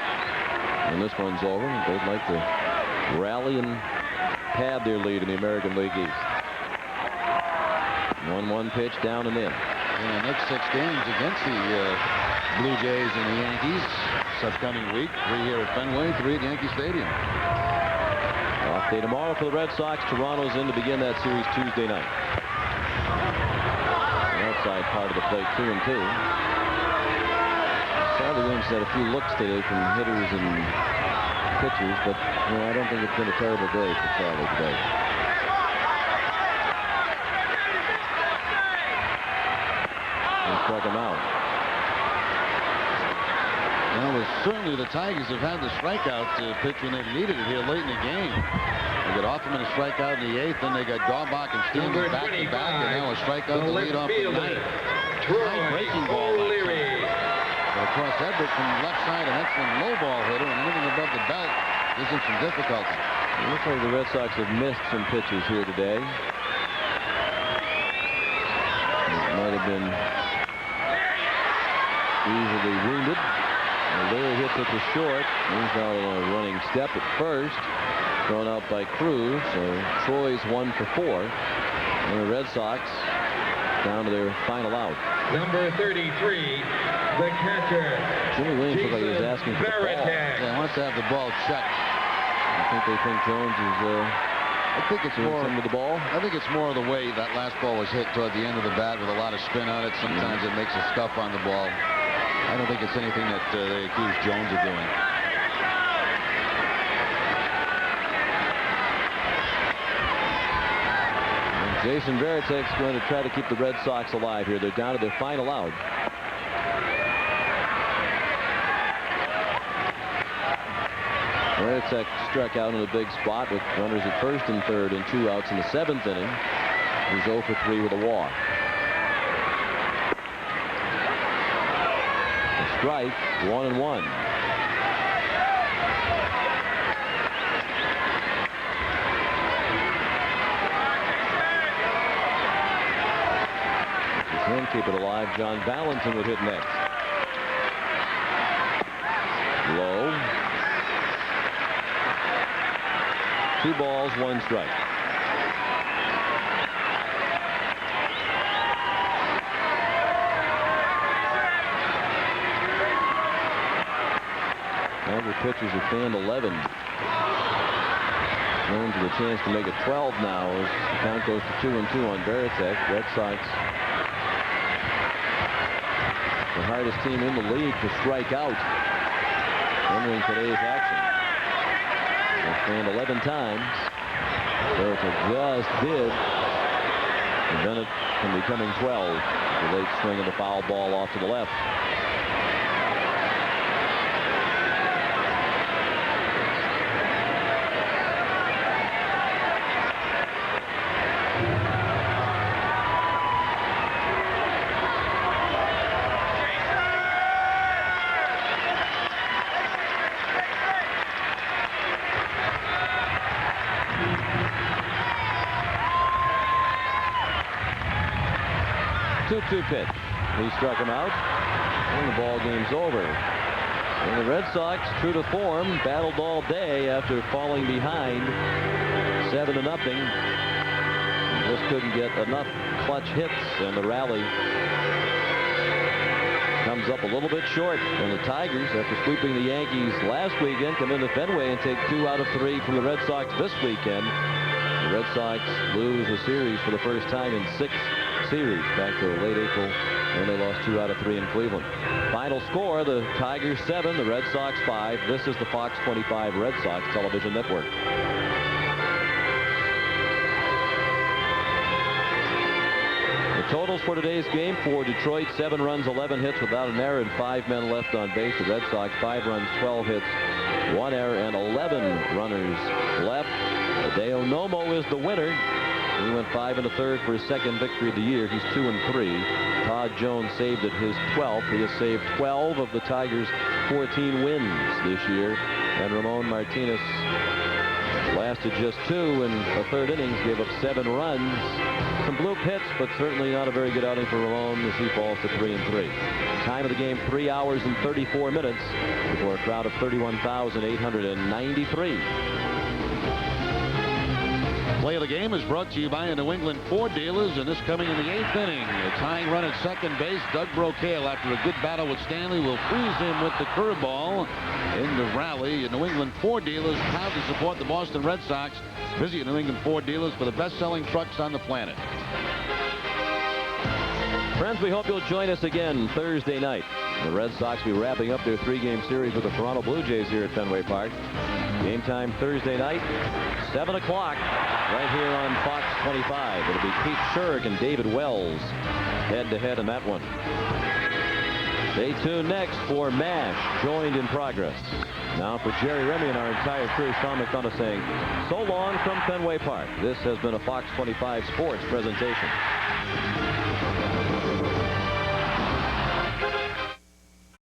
When this one's over, they'd like to rally and pad their lead in the American League East. 1-1 pitch down and in. In the next 6 games against the Blue Jays and the Yankees this upcoming week. 3 here at Fenway, 3 at Yankee Stadium. Off day tomorrow for the Red Sox. Toronto's in to begin that series Tuesday night. The outside part of the plate, 2-2. Sadly, Williams had a few looks today from hitters and pitchers, but I don't think it's been a terrible day for Charlie today. They struck him out. Well, certainly the Tigers have had the strikeout pitch when they've needed it here late in the game. They got Offerman a strikeout in the 8th, then they got Daubach and Stanley back to back, and now a strikeout to lead off the 9th. High breaking ball that time. But across Everett from the left side, an excellent low ball hitter, and anything above the belt gives him some difficulty. It looks like the Red Sox have missed some pitches here today. It might have been easily wounded. Leary hits it to short. He's out on a running step at first. Thrown out by Cruz. So Troy's 1 for 4. And the Red Sox down to their final out. Number 33, the catcher. Jimmy Williams looked like he was asking for the ball. Yeah, he wants to have the ball checked. I think they think Jones is I think it's more into the ball. I think it's more of the way that last ball was hit toward the end of the bat with a lot of spin on it. Sometimes it makes a scuff on the ball. I don't think it's anything that they accuse Jones of doing. And Jason Varitek's going to try to keep the Red Sox alive here. They're down to their final out. Varitek struck out in a big spot with runners at first and third and 2 outs in the 7th inning. He's 0 for 3 with a walk. A strike, 1-1. If he can keep it alive, John Valentin would hit next. Low. 2 balls, 1 strike. Other pitchers have fanned 11. Jones with a chance to make it 12 now as the count goes to 2-2 on Varitek. Red Sox, the hardest team in the league to strike out entering today's action. They've fanned 11 times. Varitek just did prevent it from becoming 12. The late swing of the foul ball off to the left. Pitch. He struck him out, and the ball game's over. And the Red Sox, true to form, battled all day after falling behind 7-0. Just couldn't get enough clutch hits, and the rally comes up a little bit short. And the Tigers, after sweeping the Yankees last weekend, come into Fenway and take 2 out of 3 from the Red Sox this weekend. The Red Sox lose a series for the first time in 6 series back to late April when they lost 2 out of 3 in Cleveland. Final score, the Tigers 7, the Red Sox 5. This is the Fox 25 Red Sox television network. The totals for today's game: for Detroit, 7 runs, 11 hits without an error, and 5 men left on base. The Red Sox, 5 runs, 12 hits, 1 error, and 11 runners left. Hideo Nomo is the winner. He went 5 1/3 for his 2nd victory of the year. He's 2 3. Todd Jones saved it his 12th. He has saved 12 of the Tigers' 14 wins this year. And Ramon Martinez lasted just 2 in the 3rd innings, gave up 7 runs. Some bloop hits, but certainly not a very good outing for Ramon as he falls to 3 3. Time of the game, 3 hours and 34 minutes before a crowd of 31,893. Play of the game is brought to you by the New England Ford dealers, and this coming in the 8th inning. A tying run at second base. Doug Brocail, after a good battle with Stanley, will freeze him with the curveball in the rally. New England Ford dealers proud to support the Boston Red Sox. Visit New England Ford dealers for the best-selling trucks on the planet. Friends, we hope you'll join us again Thursday night. The Red Sox will be wrapping up their 3-game series with the Toronto Blue Jays here at Fenway Park. Game time Thursday night, 7 o'clock, right here on Fox 25. It'll be Pete Sherrick and David Wells head-to-head in that one. Stay tuned next for MASH, Joined in Progress. Now for Jerry Remy and our entire crew, Sean McDonough saying so long from Fenway Park. This has been a Fox 25 Sports presentation.